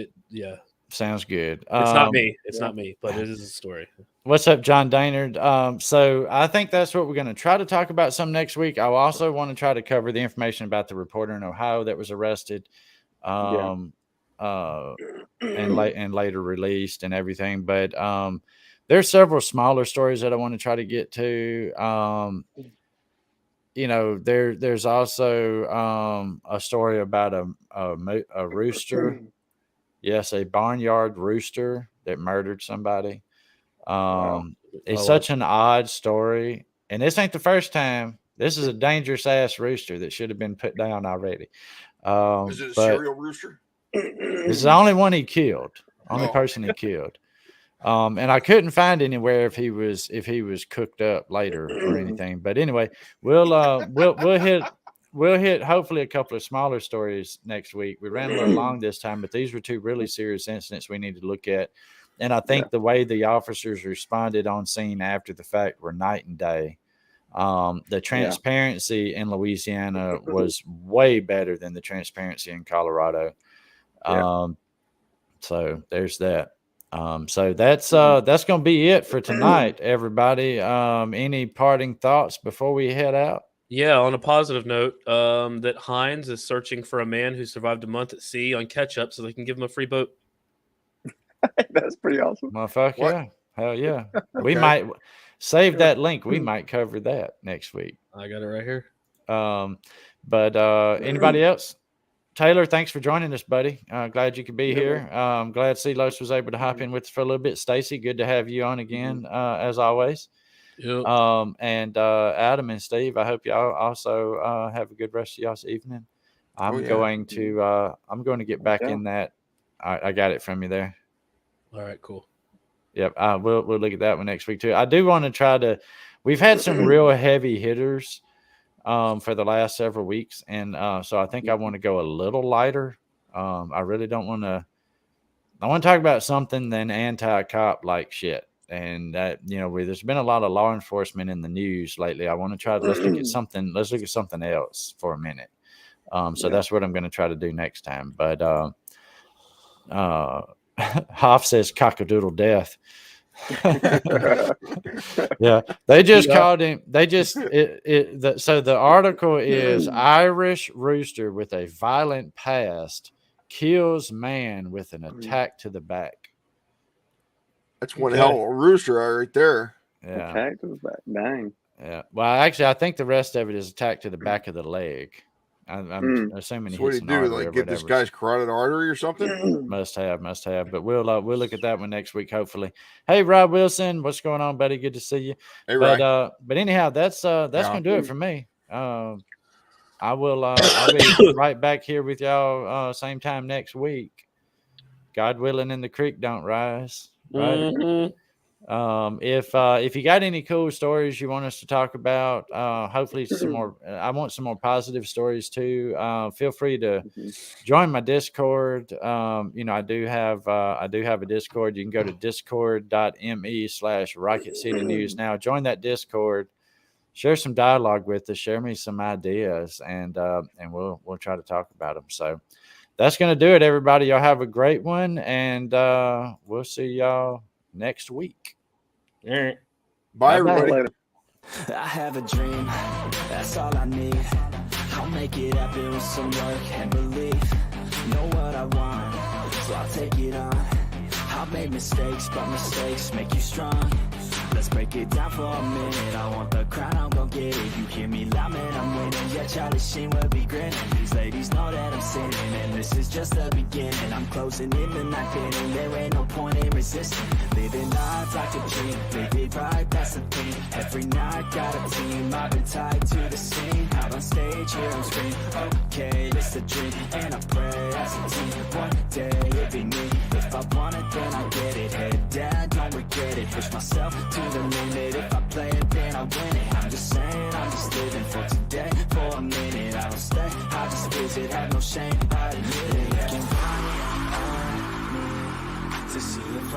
Speaker 2: Sounds good.
Speaker 11: It's not me. It's not me, but it is a story.
Speaker 2: What's up, John Daynard? So I think that's what we're going to try to talk about some next week. I also want to try to cover the information about the reporter in Ohio that was arrested, and later released and everything. But there's several smaller stories that I want to try to get to. There's also a story about a rooster. Yes, a barnyard rooster that murdered somebody. It's such an odd story. And this ain't the first time. This is a dangerous ass rooster that should have been put down already.
Speaker 4: Is it a serial rooster?
Speaker 2: This is the only one he killed. Only person he killed. And I couldn't find anywhere if he was cooked up later or anything. But anyway, we'll hit hopefully a couple of smaller stories next week. We ran a little long this time, but these were two really serious incidents we need to look at. And I think the way the officers responded on scene after the fact were night and day. The transparency in Louisiana was way better than the transparency in Colorado. So there's that. So that's going to be it for tonight, everybody. Any parting thoughts before we head out?
Speaker 11: Yeah, on a positive note, that Heinz is searching for a man who survived a month at sea on ketchup so they can give him a free boat.
Speaker 3: That's pretty awesome.
Speaker 2: Motherfucker, yeah. Hell yeah. We might save that link. We might cover that next week.
Speaker 11: I got it right here.
Speaker 2: But anybody else? Taylor, thanks for joining us, buddy. Glad you could be here. Glad Celos was able to hop in with us for a little bit. Stacy, good to have you on again, as always.
Speaker 11: Yep.
Speaker 2: And Adam and Steve, I hope y'all also have a good rest of y'all's evening. I'm going to get back in that. I got it from you there.
Speaker 11: All right, cool.
Speaker 2: Yep. We'll look at that one next week too. I do want to try to. We've had some real heavy hitters for the last several weeks, and so I think I want to go a little lighter. I really don't want to. I want to talk about something than anti-cop like shit. And that, there's been a lot of law enforcement in the news lately. I want to try to let's look at something else for a minute. So that's what I'm going to try to do next time. But Hoff says cockadoodle death. Yeah, they just called him. They just so the article is Irish rooster with a violent past kills man with an attack to the back.
Speaker 4: That's one hell of a rooster right there.
Speaker 2: Yeah.
Speaker 3: Attack to the back. Dang.
Speaker 2: Yeah. Well, actually, I think the rest of it is attack to the back of the leg. I'm assuming.
Speaker 4: So what did he do? Like get this guy's carotid artery or something?
Speaker 2: Must have. But we'll look at that one next week, hopefully. Hey, Rob Wilson, what's going on, buddy? Good to see you.
Speaker 4: Hey, Rob.
Speaker 2: But anyhow, that's gonna do it for me. I'll be right back here with y'all same time next week. God willing, and the creek don't rise. Right.
Speaker 11: Mm-hmm.
Speaker 2: If you got any cool stories you want us to talk about, hopefully some more. I want some more positive stories too. Feel free to join my Discord. I do have a Discord. You can go to discord.me/Rocket City News now. Join that Discord. Share some dialogue with us. Share me some ideas, and we'll try to talk about them. So that's going to do it, everybody. Y'all have a great one, and we'll see y'all next week.
Speaker 11: All right.
Speaker 4: Bye, everybody.
Speaker 16: I have a dream, that's all I need. I'll make it happen with some work and belief. Know what I want, so I'll take it on. I've made mistakes, but mistakes make you strong. Let's break it down for a minute. I want the crown, I'm gon' get it. You hear me loud, man, I'm winning. Yeah, Charlie Sheen will be grinning. These ladies know that I'm sinning, and this is just the beginning. I'm closing in the night inning. There ain't no point in resisting. Living life like a dream, live it right, that's the thing. Every night got a team, I've been tied to the scene. Out on stage, here on screen. Okay, it's a dream, and I pray as a team. One day it'll be me. If I want it, then I'll get it. Head down, don't regret it. Push myself to the